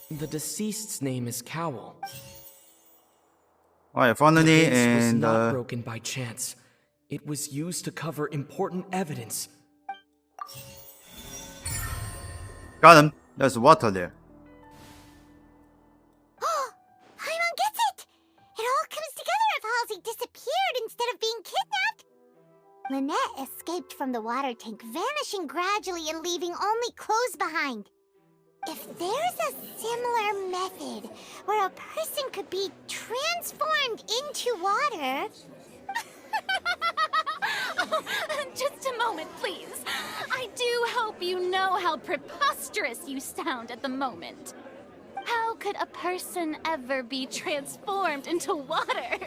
The deceased's name is Cowl. Alright, finally, The vase was and not broken by chance. It was used to cover important evidence. got him. There's water there. Paimon gets it! It all comes together if Halsey disappeared instead of being kidnapped. Lynette escaped from the water tank, vanishing gradually and leaving only clothes behind. If there's a similar method where a person could be transformed into water... Just a moment, please. I do hope you know how preposterous you sound at the moment. How could a person ever be transformed into water?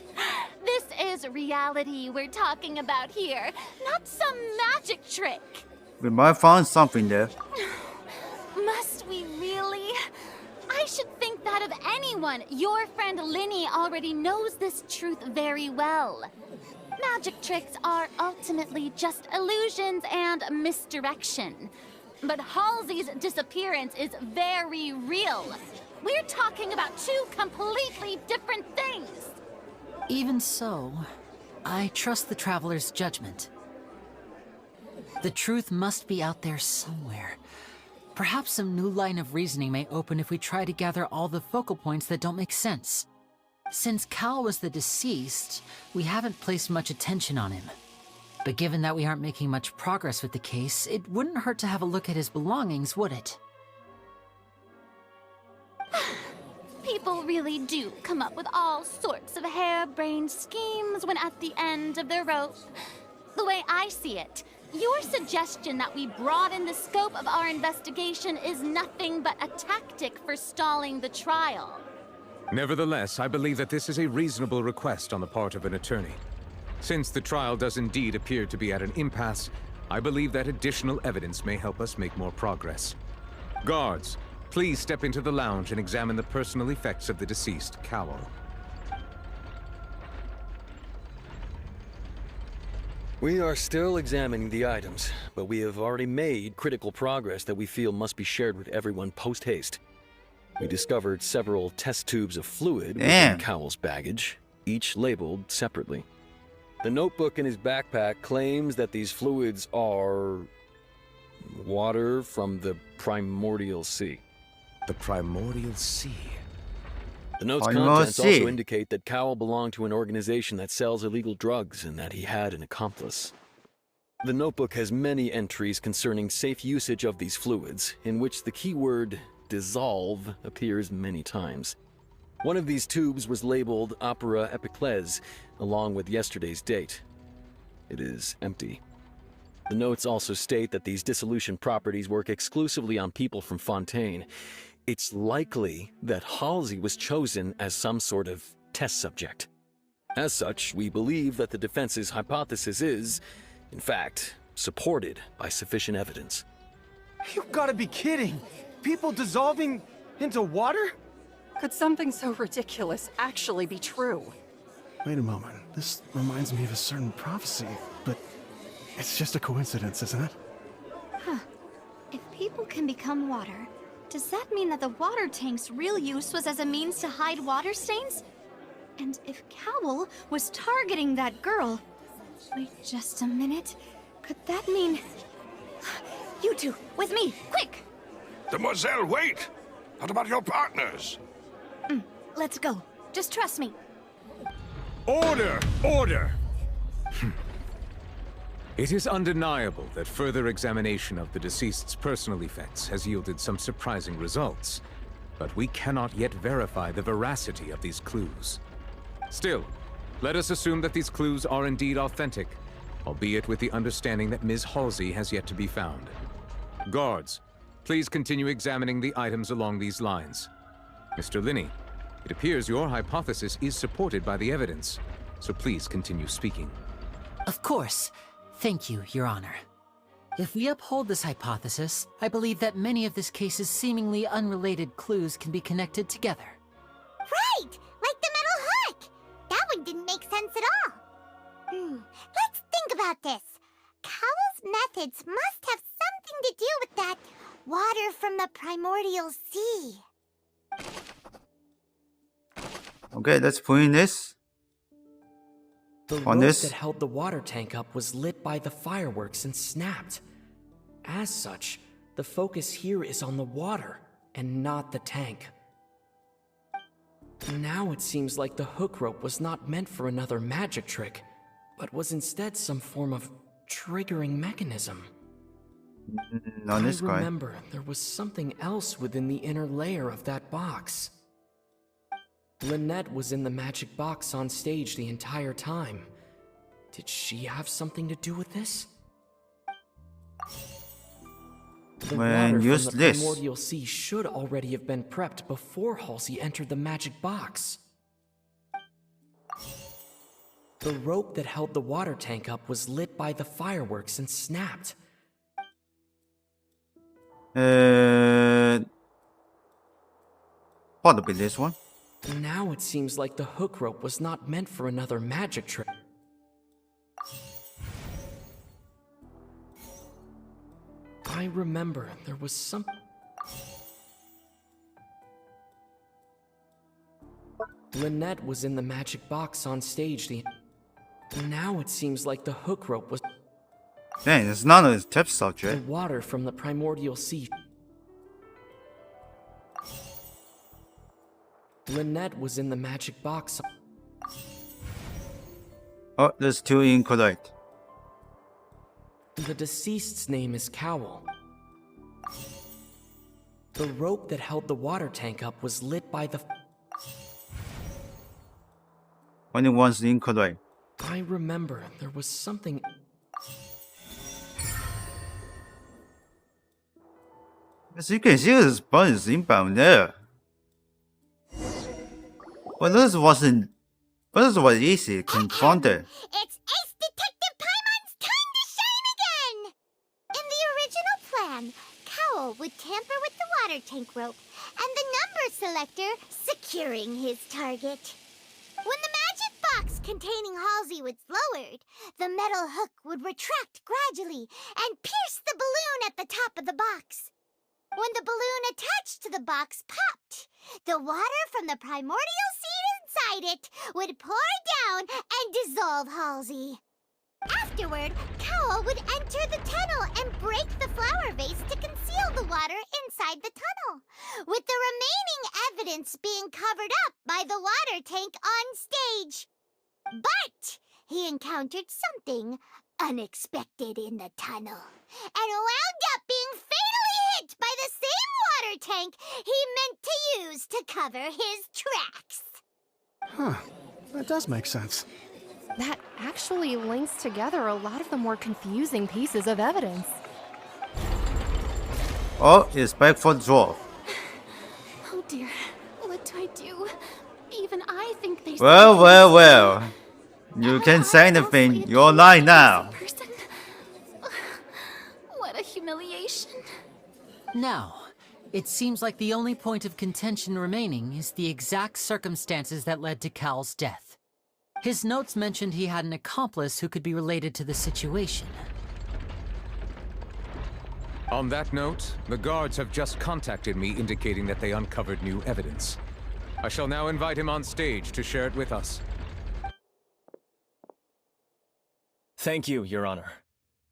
This is reality we're talking about here, not some magic trick. We might find something there. Must we really? I should think that of anyone. Your friend Linny already knows this truth very well. Magic tricks are ultimately just illusions and misdirection. But Halsey's disappearance is very real. We're talking about 2 completely different things. Even so, I trust the Traveler's judgment. The truth must be out there somewhere. Perhaps some new line of reasoning may open if we try to gather all the focal points that don't make sense. Since Cal was the deceased, we haven't placed much attention on him. But given that we aren't making much progress with the case, it wouldn't hurt to have a look at his belongings, would it? People really do come up with all sorts of harebrained schemes when at the end of their rope. The way I see it, your suggestion that we broaden the scope of our investigation is nothing but a tactic for stalling the trial. Nevertheless, I believe that this is a reasonable request on the part of an attorney. Since the trial does indeed appear to be at an impasse, I believe that additional evidence may help us make more progress. Guards, please step into the lounge and examine the personal effects of the deceased, Cowl. We are still examining the items, but we have already made critical progress that we feel must be shared with everyone post-haste. We discovered several test tubes of fluid within Cowell's baggage, each labeled separately. The notebook in his backpack claims that these fluids are... water from the Primordial Sea. The Primordial Sea? The note's contents also indicate that Cowell belonged to an organization that sells illegal drugs and that he had an accomplice. The notebook has many entries concerning safe usage of these fluids, in which the keyword dissolve appears many times. One of these tubes was labeled Opera Epiclese, along with yesterday's date. It is empty. The notes also state that these dissolution properties work exclusively on people from Fontaine. It's likely that Halsey was chosen as some sort of test subject. As such, we believe that the defense's hypothesis is, in fact, supported by sufficient evidence. You've got to be kidding! People dissolving into water? Could something so ridiculous actually be true? Wait a moment. This reminds me of a certain prophecy, but it's just a coincidence, isn't it? Huh. If people can become water, Does that mean that the water tank's real use was as a means to hide water stains? And if Cowl was targeting that girl... Wait just a minute. Could that mean... You two, with me, quick! Demoiselle, wait! What about your partners? Let's go. Just trust me. Order! Order! It is undeniable that further examination of the deceased's personal effects has yielded some surprising results, but we cannot yet verify the veracity of these clues. Still, let us assume that these clues are indeed authentic, albeit with the understanding that Ms. Halsey has yet to be found. Guards, please continue examining the items along these lines. Mr. Linney, it appears your hypothesis is supported by the evidence, so please continue speaking. Of course. Thank you, Your Honor. If we uphold this hypothesis, I believe that many of this case's seemingly unrelated clues can be connected together. Right! Like the metal hook! That one didn't make sense at all. Let's think about this. Cowell's methods must have something to do with that water from the primordial sea. Okay, let's put in this. The On rope this. that held the water tank up was lit by the fireworks and snapped. As such, the focus here is on the water and not the tank. Now it seems like the hook rope was not meant for another magic trick, but was instead some form of triggering mechanism. On this I guy. remember there was something else within the inner layer of that box. Lynette was in the magic box on stage the entire time. Did she have something to do with this? The Man, water use from the this. primordial sea should already have been prepped before Halsey entered the magic box. The rope that held the water tank up was lit by the fireworks and snapped. Probably this one. Now it seems like the hook rope was not meant for another magic trick. I remember there was some... Lynette was in the magic box on stage the... Now it seems like the hook rope was... Dang, it's none of his tip The subject. water from the primordial sea. Lynette was in the magic box. Oh, there's two incorrect. The deceased's name is Cowl. The rope that held the water tank up was lit by the... Only one's incorrect. I remember there was something... As you can see, this button is inbound there. But this was easy, confronted. It's Ace Detective Paimon's time to shine again! In the original plan, Cowell would tamper with the water tank rope and the number selector securing his target. When the magic box containing Halsey was lowered, the metal hook would retract gradually and pierce the balloon at the top of the box. When the balloon attached to the box popped, the water from the primordial seed inside it would pour down and dissolve Halsey. Afterward, Cowell would enter the tunnel and break the flower vase to conceal the water inside the tunnel, with the remaining evidence being covered up by the water tank on stage. But he encountered something unexpected in the tunnel and wound up being fatally hit by the same water tank he meant to use to cover his tracks. Huh. That does make sense. That actually links together a lot of the more confusing pieces of evidence. Oh, it's back for the draw. Oh dear, what do I do? Even I think they... Well. You can say anything. You're lying now. What a humiliation. Now, it seems like the only point of contention remaining is the exact circumstances that led to Cal's death. His notes mentioned he had an accomplice who could be related to the situation. On that note, the guards have just contacted me indicating that they uncovered new evidence. I shall now invite him on stage to share it with us. Thank you, Your Honor.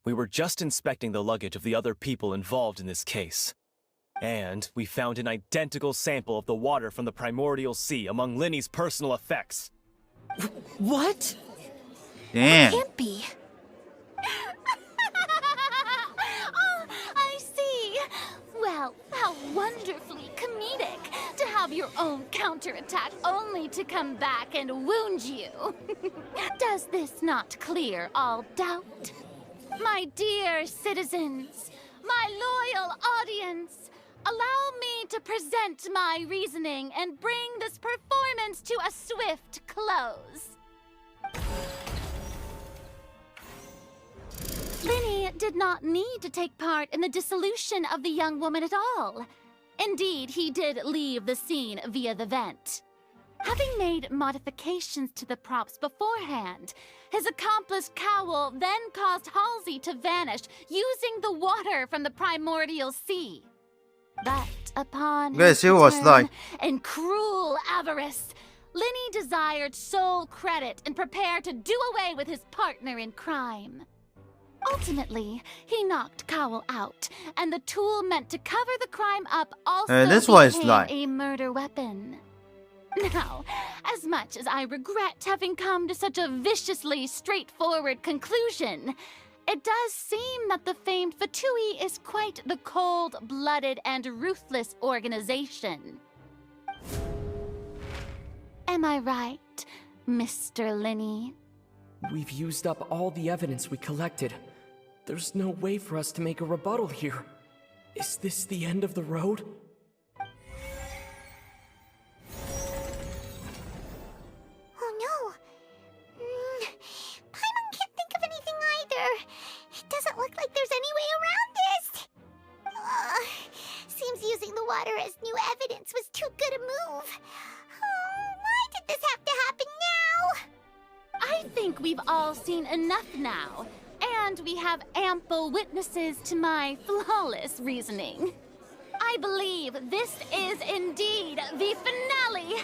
We were just inspecting the luggage of the other people involved in this case. And we found an identical sample of the water from the primordial sea among Linny's personal effects. What? Damn. It can't be. Oh, I see. Well, how wonderfully comedic to have your own counterattack only to come back and wound you. Does this not clear all doubt? My dear citizens, my loyal audience, allow me to present my reasoning and bring this performance to a swift close. Linny did not need to take part in the dissolution of the young woman at all. Indeed, he did leave the scene via the vent. Having made modifications to the props beforehand, his accomplice Cowl then caused Halsey to vanish using the water from the primordial sea. But upon his she was return like- and cruel avarice, Linny desired sole credit and prepared to do away with his partner in crime. Ultimately, he knocked Cowl out, and the tool meant to cover the crime up also this was became like- a murder weapon. Now, as much as I regret having come to such a viciously straightforward conclusion, it does seem that the famed Fatui is quite the cold-blooded and ruthless organization. Am I right, Mr. Linny? We've used up all the evidence we collected. There's no way for us to make a rebuttal here. Is this the end of the road? Oh no. Paimon can't think of anything either. It doesn't look like there's any way around this. Seems using the water as new evidence was too good a move. Why did this have to happen now? I think we've all seen enough now, and we have ample witnesses to my flawless reasoning. I believe this is indeed the finale.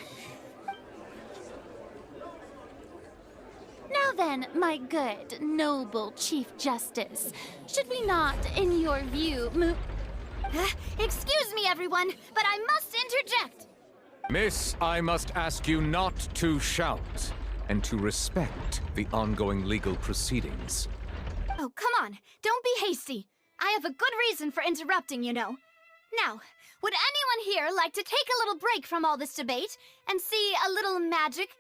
Now then, my good, noble Chief Justice, should we not, in your view, Excuse me, everyone, but I must interject. Miss, I must ask you not to shout and to respect the ongoing legal proceedings. Oh, come on. Don't be hasty. I have a good reason for interrupting, you know. Now, would anyone here like to take a little break from all this debate and see a little magic?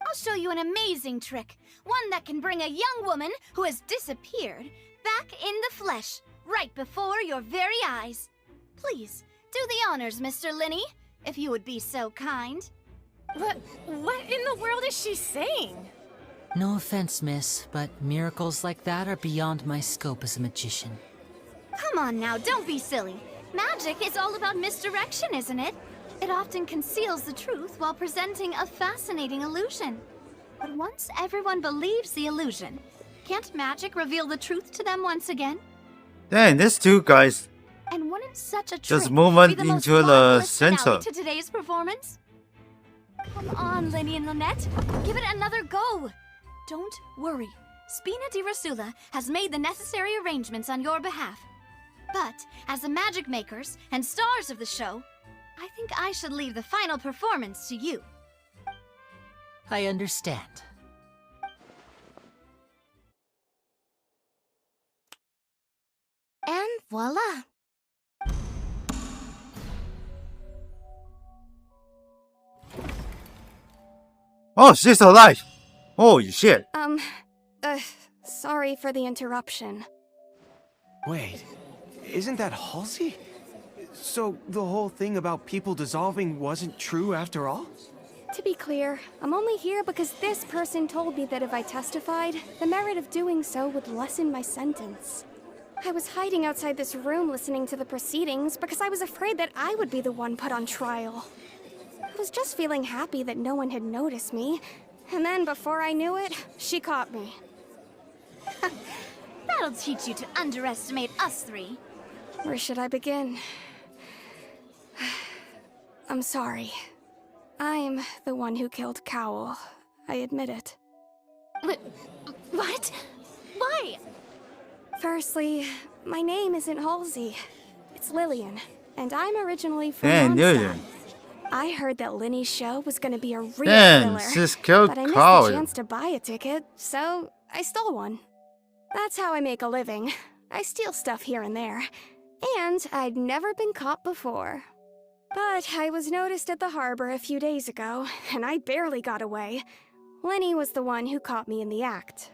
I'll show you an amazing trick. One that can bring a young woman who has disappeared back in the flesh, right before your very eyes. Please, do the honors, Mr. Linny, if you would be so kind. What in the world is she saying? No offense, miss, but miracles like that are beyond my scope as a magician. Come on now, don't be silly. Magic is all about misdirection, isn't it? It often conceals the truth while presenting a fascinating illusion. But once everyone believes the illusion, can't magic reveal the truth to them once again? Dang, these two guys And wouldn't such a just trick move on be the most into the marvelous finale center. to today's performance? Come on, Linny and Lynette. Give it another go. Don't worry. Spina di Rasula has made the necessary arrangements on your behalf. But, as the magic makers and stars of the show, I think I should leave the final performance to you. I understand. And voila. Oh, she's alive! Holy shit! Sorry for the interruption. Wait, isn't that Halsey? So the whole thing about people dissolving wasn't true after all? To be clear, I'm only here because this person told me that if I testified, the merit of doing so would lessen my sentence. I was hiding outside this room listening to the proceedings because I was afraid that I would be the one put on trial. I was just feeling happy that no one had noticed me, and then before I knew it, she caught me. That'll teach you to underestimate us three. Where should I begin? I'm sorry. I'm the one who killed Cowl. I admit it. What? Why? Firstly, my name isn't Halsey. It's Lillian, and I'm originally from Damn, Mondstadt. Lillian. I heard that Linny's show was gonna be a real Damn, thriller, she's killed but I missed Cowl. the chance to buy a ticket, so I stole one. That's how I make a living. I steal stuff here and there. And I'd never been caught before. But I was noticed at the harbor a few days ago, and I barely got away. Lenny was the one who caught me in the act.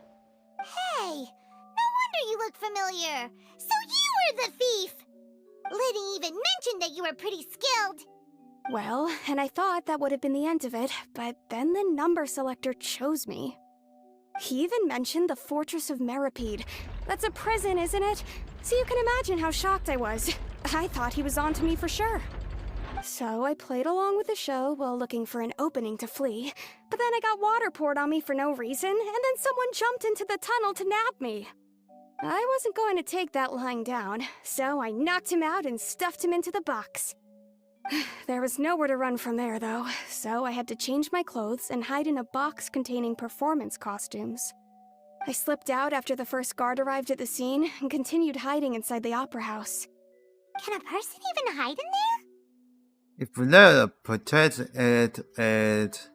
Hey, no wonder you look familiar. So you were the thief. Liddy even mentioned that you were pretty skilled. Well, and I thought that would have been the end of it, but then the number selector chose me. He even mentioned the Fortress of Meripede. That's a prison, isn't it? So you can imagine how shocked I was. I thought he was onto me for sure. So I played along with the show while looking for an opening to flee, but then I got water poured on me for no reason, and then someone jumped into the tunnel to nab me. I wasn't going to take that lying down, so I knocked him out and stuffed him into the box. There was nowhere to run from there, though, so I had to change my clothes and hide in a box containing performance costumes. I slipped out after the first guard arrived at the scene and continued hiding inside the opera house. Can a person even hide in there? If they protect it at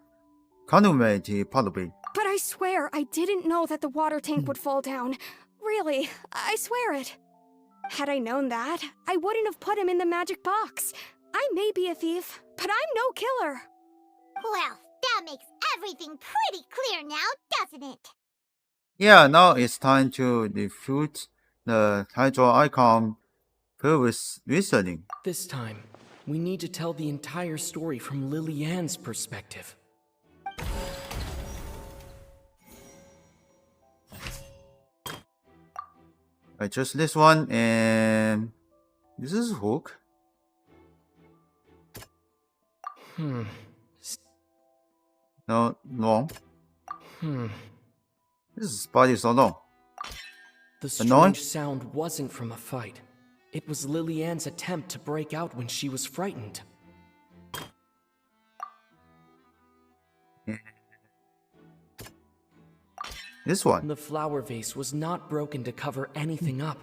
Conumate probably. But I swear I didn't know that the water tank would fall down. Really, I swear it. Had I known that, I wouldn't have put him in the magic box. I may be a thief, but I'm no killer. Well, that makes everything pretty clear now, doesn't it? Yeah, now it's time to refute the Hydro Icon previous reasoning. This time, we need to tell the entire story from Lily-Ann's perspective. I chose this one, and this is Hook. No, wrong. This body is so long. The Annoying? strange sound wasn't from a fight. It was Lily-Ann's attempt to break out when she was frightened. This one. The flower vase was not broken to cover anything up,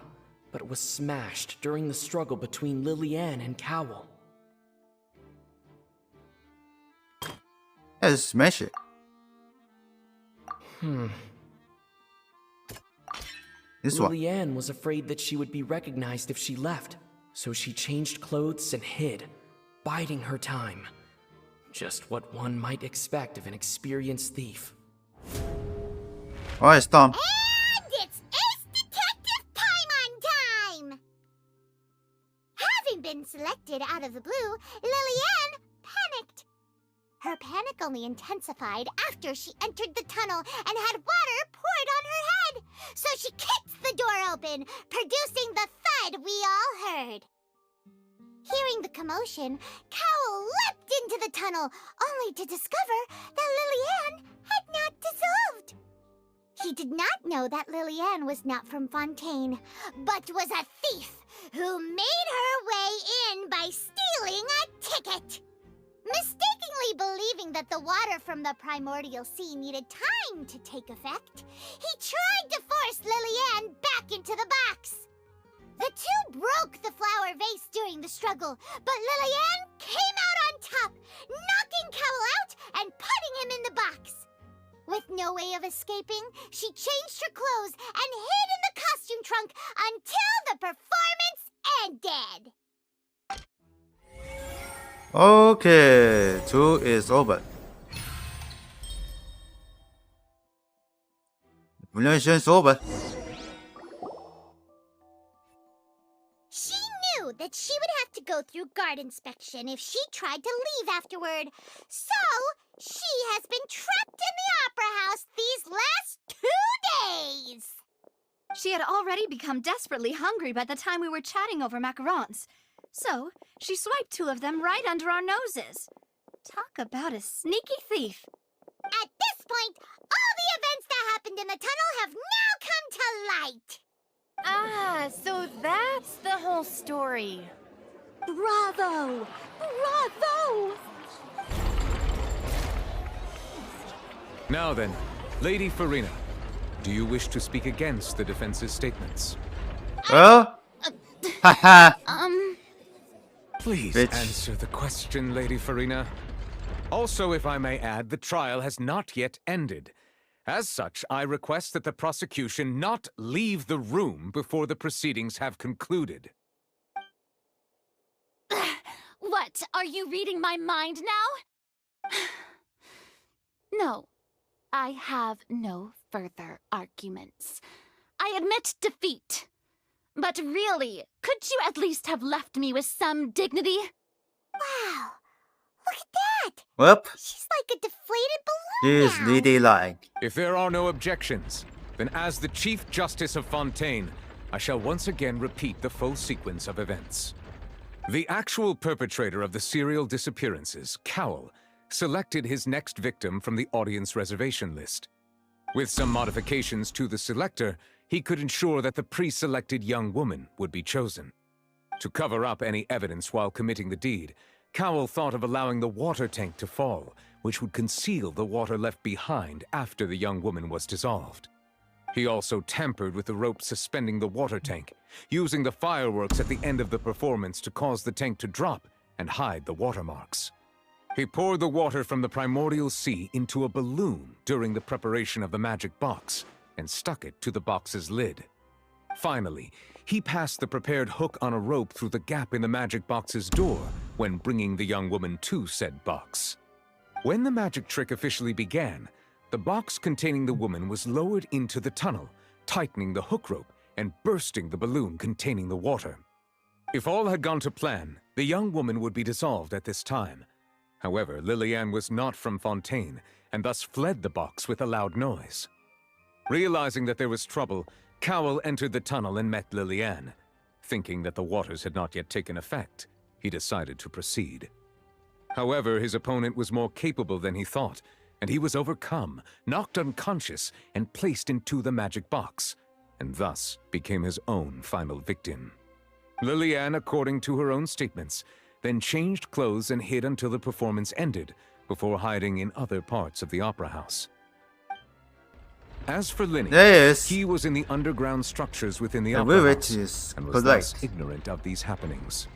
but was smashed during the struggle between Lily-Ann and Cowl. Let's smash it. This one. Lily-Ann was afraid that she would be recognized if she left, so she changed clothes and hid, biding her time. Just what one might expect of an experienced thief. Alright, Storm. And it's Ace Detective Paimon time! Having been selected out of the blue, Lily-Ann panicked. Her panic only intensified after she entered the tunnel and had water poured on her head. So she kicked the door open, producing the thud we all heard. Hearing the commotion, Cowl leapt into the tunnel, only to discover that Lily-Ann had not dissolved. He did not know that Lily-Ann was not from Fontaine, but was a thief who made her way in by stealing a ticket. Mistakenly believing that the water from the primordial sea needed time to take effect, he tried to force Lily-Ann back into the box. The two broke the flower vase during the struggle, but Lily-Ann came out on top, knocking Cowl out and putting him in the box. With no way of escaping, she changed her clothes and hid in the costume trunk until the performance ended. Okay, 2 is over. Blancheur is over. She knew that she would have to go through guard inspection if she tried to leave afterward. So, she has been trapped in the opera house these last 2 days. She had already become desperately hungry by the time we were chatting over macarons. So, she swiped 2 of them right under our noses. Talk about a sneaky thief. At this point, all the events that happened in the tunnel have now come to light. Ah, so that's the whole story. Bravo! Bravo! Now then, Lady Farina, do you wish to speak against the defense's statements? Well, haha. Please Bitch. answer the question, Lady Farina. Also, if I may add, the trial has not yet ended. As such, I request that the prosecution not leave the room before the proceedings have concluded. What? Are you reading my mind now? No. I have no further arguments. I admit defeat. But really, could you at least have left me with some dignity? Wow. Look at that. Whoop. She's like a deflated balloon She is now. really like. If there are no objections, then as the Chief Justice of Fontaine, I shall once again repeat the full sequence of events. The actual perpetrator of the serial disappearances, Cowell, selected his next victim from the audience reservation list. With some modifications to the selector, he could ensure that the pre-selected young woman would be chosen. To cover up any evidence while committing the deed, Cowell thought of allowing the water tank to fall, which would conceal the water left behind after the young woman was dissolved. He also tampered with the rope suspending the water tank, using the fireworks at the end of the performance to cause the tank to drop and hide the watermarks. He poured the water from the primordial sea into a balloon during the preparation of the magic box and stuck it to the box's lid. Finally, he passed the prepared hook on a rope through the gap in the magic box's door when bringing the young woman to said box. When the magic trick officially began, the box containing the woman was lowered into the tunnel, tightening the hook rope and bursting the balloon containing the water. If all had gone to plan, the young woman would be dissolved at this time. However, Lillian was not from Fontaine, and thus fled the box with a loud noise. Realizing that there was trouble, Cowell entered the tunnel and met Lillian. Thinking that the waters had not yet taken effect, he decided to proceed. However, his opponent was more capable than he thought, and he was overcome, knocked unconscious, and placed into the magic box, and thus became his own final victim. Lillian, according to her own statements, then changed clothes and hid until the performance ended, before hiding in other parts of the opera house. As for Linny, he was in the underground structures within the opera house, and was thus ignorant of these happenings.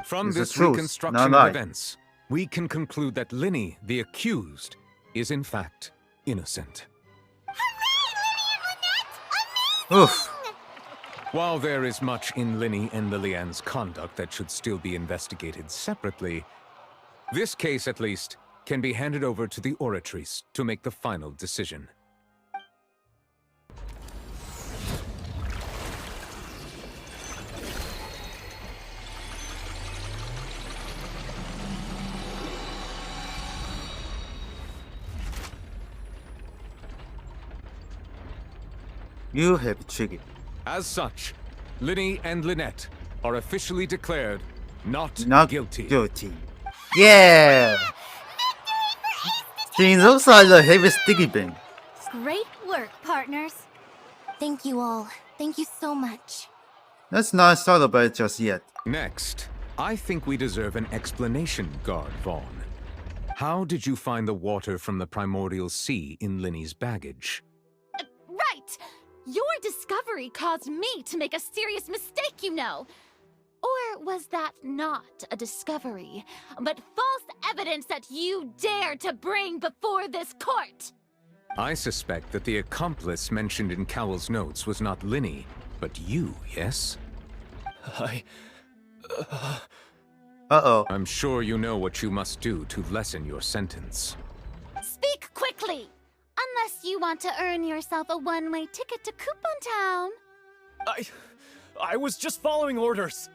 From this reconstruction of events, we can conclude that Linny, the accused, is in fact innocent. Oof. While there is much in Linny and Lillian's conduct that should still be investigated separately, this case, at least, can be handed over to the Oratrice to make the final decision. You have triggered. As such, Linny and Lynette are officially declared not guilty. Yeah! She looks like a heavy sticky bean. Great work, partners. Thank you all. Thank you so much. Let's not celebrate just yet. Next, I think we deserve an explanation, Guard Vaughn. How did you find the water from the primordial sea in Linny's baggage? Right! Your discovery caused me to make a serious mistake, you know. Or was that not a discovery, but false evidence that you dared to bring before this court? I suspect that the accomplice mentioned in Cowell's notes was not Linny, but you, yes? Uh-oh. I'm sure you know what you must do to lessen your sentence. Speak quickly! Unless you want to earn yourself a one-way ticket to Coupon Town. I was just following orders.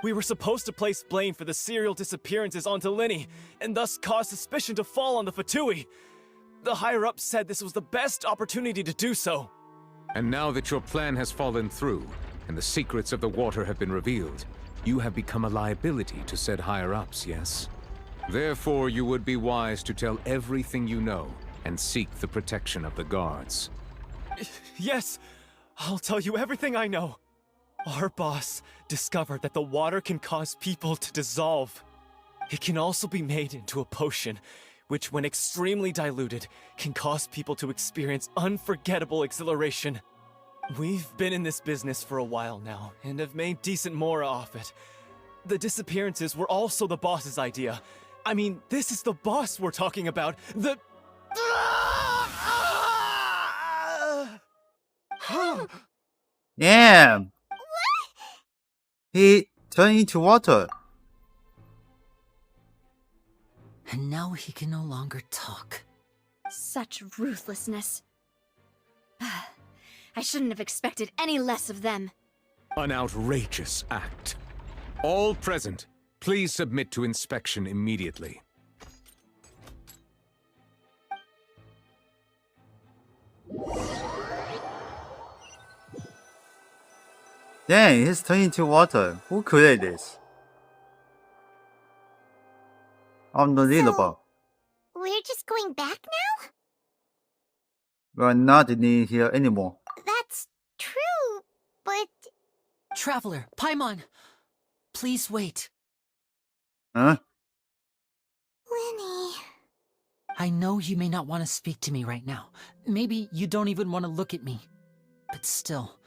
We were supposed to place blame for the serial disappearances onto Linny, and thus cause suspicion to fall on the Fatui. The higher-ups said this was the best opportunity to do so. And now that your plan has fallen through, and the secrets of the water have been revealed, you have become a liability to said higher-ups, yes? Therefore, you would be wise to tell everything you know, and seek the protection of the guards. Yes, I'll tell you everything I know. Our boss discovered that the water can cause people to dissolve. It can also be made into a potion, which when extremely diluted, can cause people to experience unforgettable exhilaration. We've been in this business for a while now, and have made decent mora off it. The disappearances were also the boss's idea. I mean, this is the boss we're talking about. The... Damn! He turned into water. And now he can no longer talk. Such ruthlessness. I shouldn't have expected any less of them. An outrageous act. All present, please submit to inspection immediately. Dang, he's turned into water. Who created this? Unbelievable. We're just going back now? We're not in here anymore. That's true, but... Traveler, Paimon, please wait. Huh? Lenny... I know you may not want to speak to me right now. Maybe you don't even want to look at me. But still,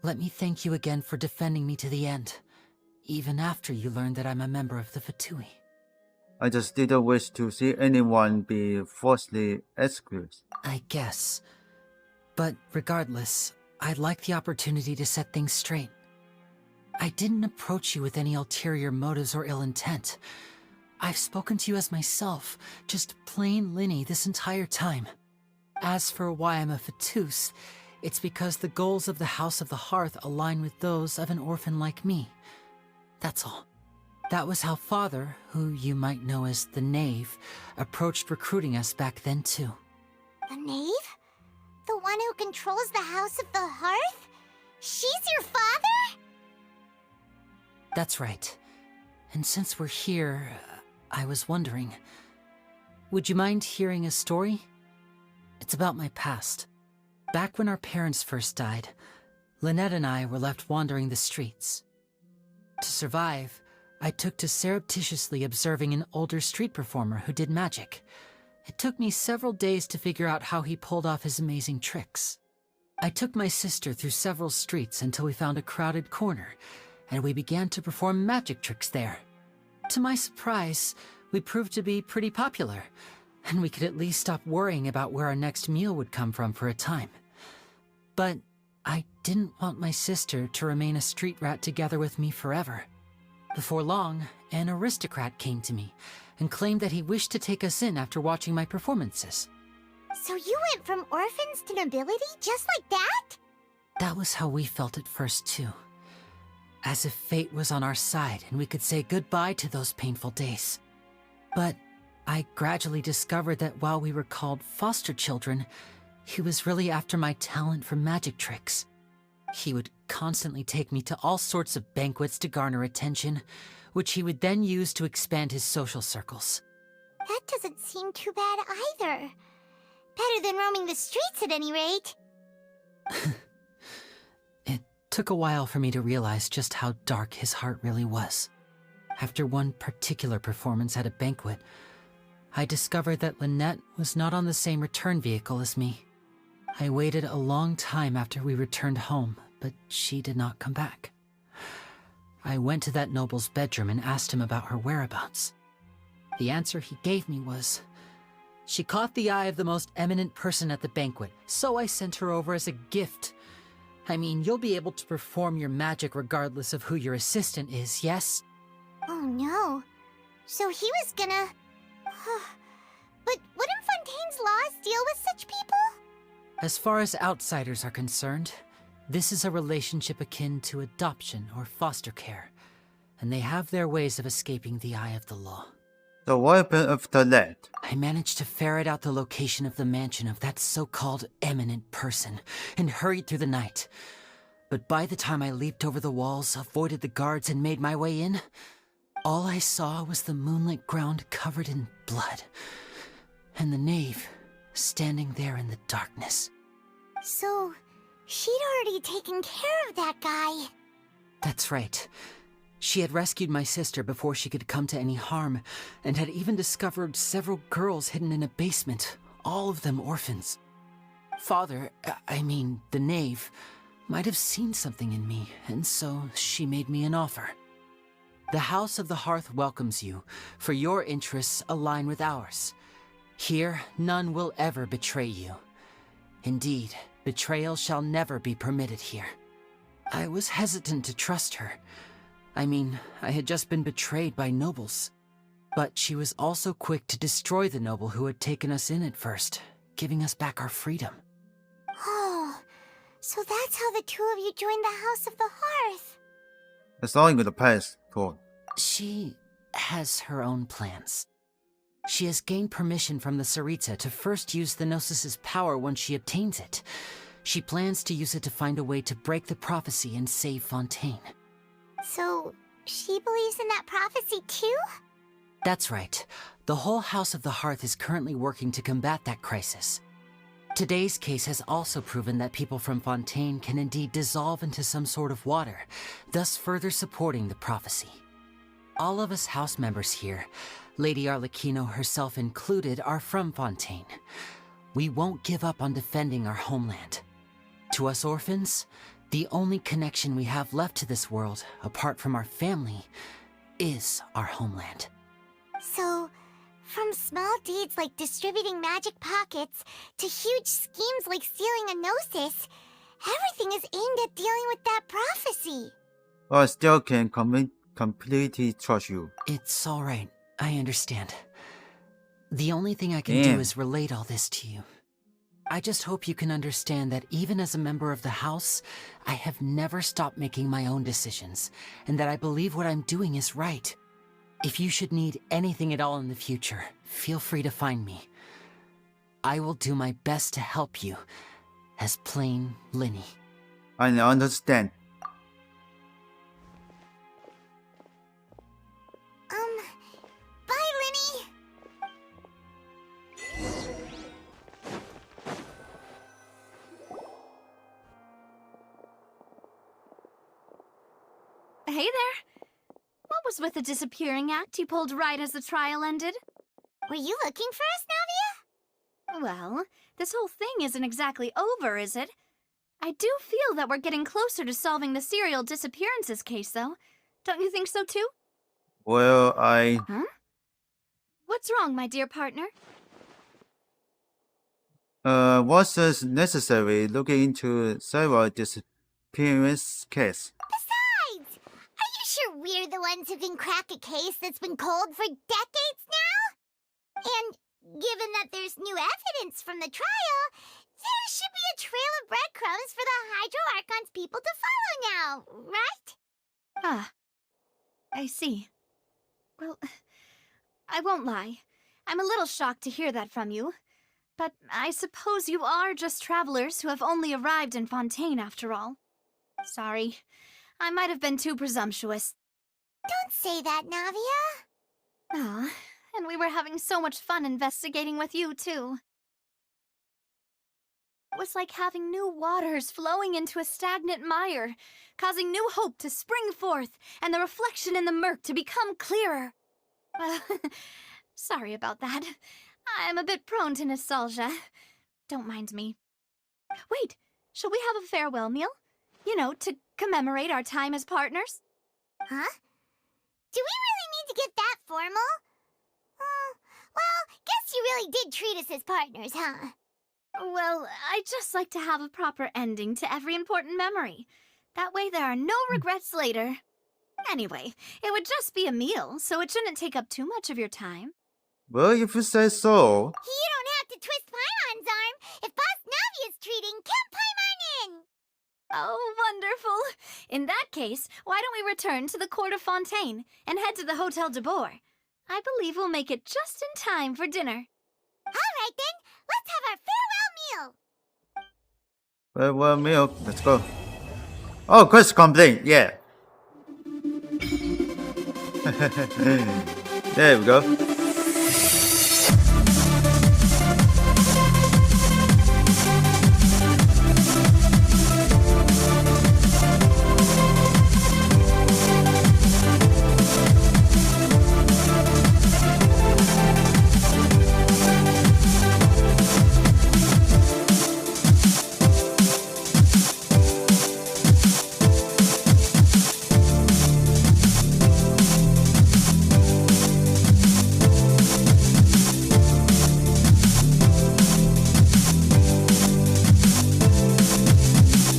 let me thank you again for defending me to the end, even after you learned that I'm a member of the Fatui. I just didn't wish to see anyone be falsely executed. I guess. But regardless, I'd like the opportunity to set things straight. I didn't approach you with any ulterior motives or ill intent. I've spoken to you as myself, just plain Linny this entire time. As for why I'm a Fatus, it's because the goals of the House of the Hearth align with those of an orphan like me. That's all. That was how Father, who you might know as the Knave, approached recruiting us back then too. The Knave? The one who controls the House of the Hearth? She's your father? That's right. And since we're here, I was wondering, would you mind hearing a story? It's about my past. Back when our parents first died, Lynette and I were left wandering the streets. To survive, I took to surreptitiously observing an older street performer who did magic. It took me several days to figure out how he pulled off his amazing tricks. I took my sister through several streets until we found a crowded corner, and we began to perform magic tricks there. To my surprise, we proved to be pretty popular, and we could at least stop worrying about where our next meal would come from for a time. But I didn't want my sister to remain a street rat together with me forever. Before long, an aristocrat came to me and claimed that he wished to take us in after watching my performances. So you went from orphans to nobility just like that? That was how we felt at first too. As if fate was on our side and we could say goodbye to those painful days. But I gradually discovered that while we were called foster children, he was really after my talent for magic tricks. He would constantly take me to all sorts of banquets to garner attention, which he would then use to expand his social circles. That doesn't seem too bad either. Better than roaming the streets at any rate. It took a while for me to realize just how dark his heart really was. After one particular performance at a banquet, I discovered that Lynette was not on the same return vehicle as me. I waited a long time after we returned home, but she did not come back. I went to that noble's bedroom and asked him about her whereabouts. The answer he gave me was, she caught the eye of the most eminent person at the banquet, so I sent her over as a gift. I mean, you'll be able to perform your magic regardless of who your assistant is, yes? Oh no. So he was gonna... But wouldn't Fontaine's laws deal with such people? As far as outsiders are concerned, this is a relationship akin to adoption or foster care, and they have their ways of escaping the eye of the law. So what happened after that? I managed to ferret out the location of the mansion of that so-called eminent person and hurried through the night. But by the time I leaped over the walls, avoided the guards, and made my way in, all I saw was the moonlit ground covered in blood, and the knave standing there in the darkness. So, she'd already taken care of that guy. That's right. She had rescued my sister before she could come to any harm, and had even discovered several girls hidden in a basement, all of them orphans. Father, the knave, might have seen something in me, and so she made me an offer. The House of the Hearth welcomes you, for your interests align with ours. Here, none will ever betray you. Indeed, betrayal shall never be permitted here. I was hesitant to trust her. I had just been betrayed by nobles. But she was also quick to destroy the noble who had taken us in at first, giving us back our freedom. Oh, so that's how the two of you joined the House of the Hearth. That's all in the past, Thor. She has her own plans. She has gained permission from the Tsaritsa to first use the Gnosis' power once she obtains it. She plans to use it to find a way to break the prophecy and save Fontaine. So, she believes in that prophecy too? That's right. The whole House of the Hearth is currently working to combat that crisis. Today's case has also proven that people from Fontaine can indeed dissolve into some sort of water, thus further supporting the prophecy. All of us house members here, Lady Arlecchino herself included, are from Fontaine. We won't give up on defending our homeland. To us orphans, the only connection we have left to this world, apart from our family, is our homeland. So, from small deeds like distributing magic pockets to huge schemes like stealing a Gnosis, everything is aimed at dealing with that prophecy. But I still can completely trust you. It's alright. I understand. The only thing I can do is relate all this to you. I just hope you can understand that even as a member of the House, I have never stopped making my own decisions, and that I believe what I'm doing is right. If you should need anything at all in the future, feel free to find me. I will do my best to help you, as plain Linny. I understand. Bye, Linny! Hey there! What was with the disappearing act you pulled right as the trial ended? Were you looking for us, Navia? Well, this whole thing isn't exactly over, is it? I do feel that we're getting closer to solving the serial disappearances case, though. Don't you think so, too? Well, Huh? What's wrong, my dear partner? was necessary looking into several disappearance cases. Besides, are you sure we're the ones who can crack a case that's been cold for decades now? And given that there's new evidence from the trial, there should be a trail of breadcrumbs for the Hydro Archon's people to follow now, right? Ah, I see. Well, I won't lie. I'm a little shocked to hear that from you. But I suppose you are just travelers who have only arrived in Fontaine after all. Sorry. I might have been too presumptuous. Don't say that, Navia. Ah, and we were having so much fun investigating with you, too. It was like having new waters flowing into a stagnant mire, causing new hope to spring forth, and the reflection in the murk to become clearer. Sorry about that. I'm a bit prone to nostalgia. Don't mind me. Wait, shall we have a farewell meal? You know, to commemorate our time as partners? Huh? Do we really need to get that formal? Well, guess you really did treat us as partners, huh? Well, I just like to have a proper ending to every important memory. That way there are no regrets later. Anyway, it would just be a meal, so it shouldn't take up too much of your time. Well, if you say so. You don't have to twist Paimon's arm. If Boss Navia's treating, count Paimon in! Oh, wonderful. In that case, why don't we return to the court of Fontaine and head to the Hotel de Boer? I believe we'll make it just in time for dinner. All right, then. Let's have our farewell meal. Farewell meal. Let's go. Oh, quest complete. Yeah. There we go.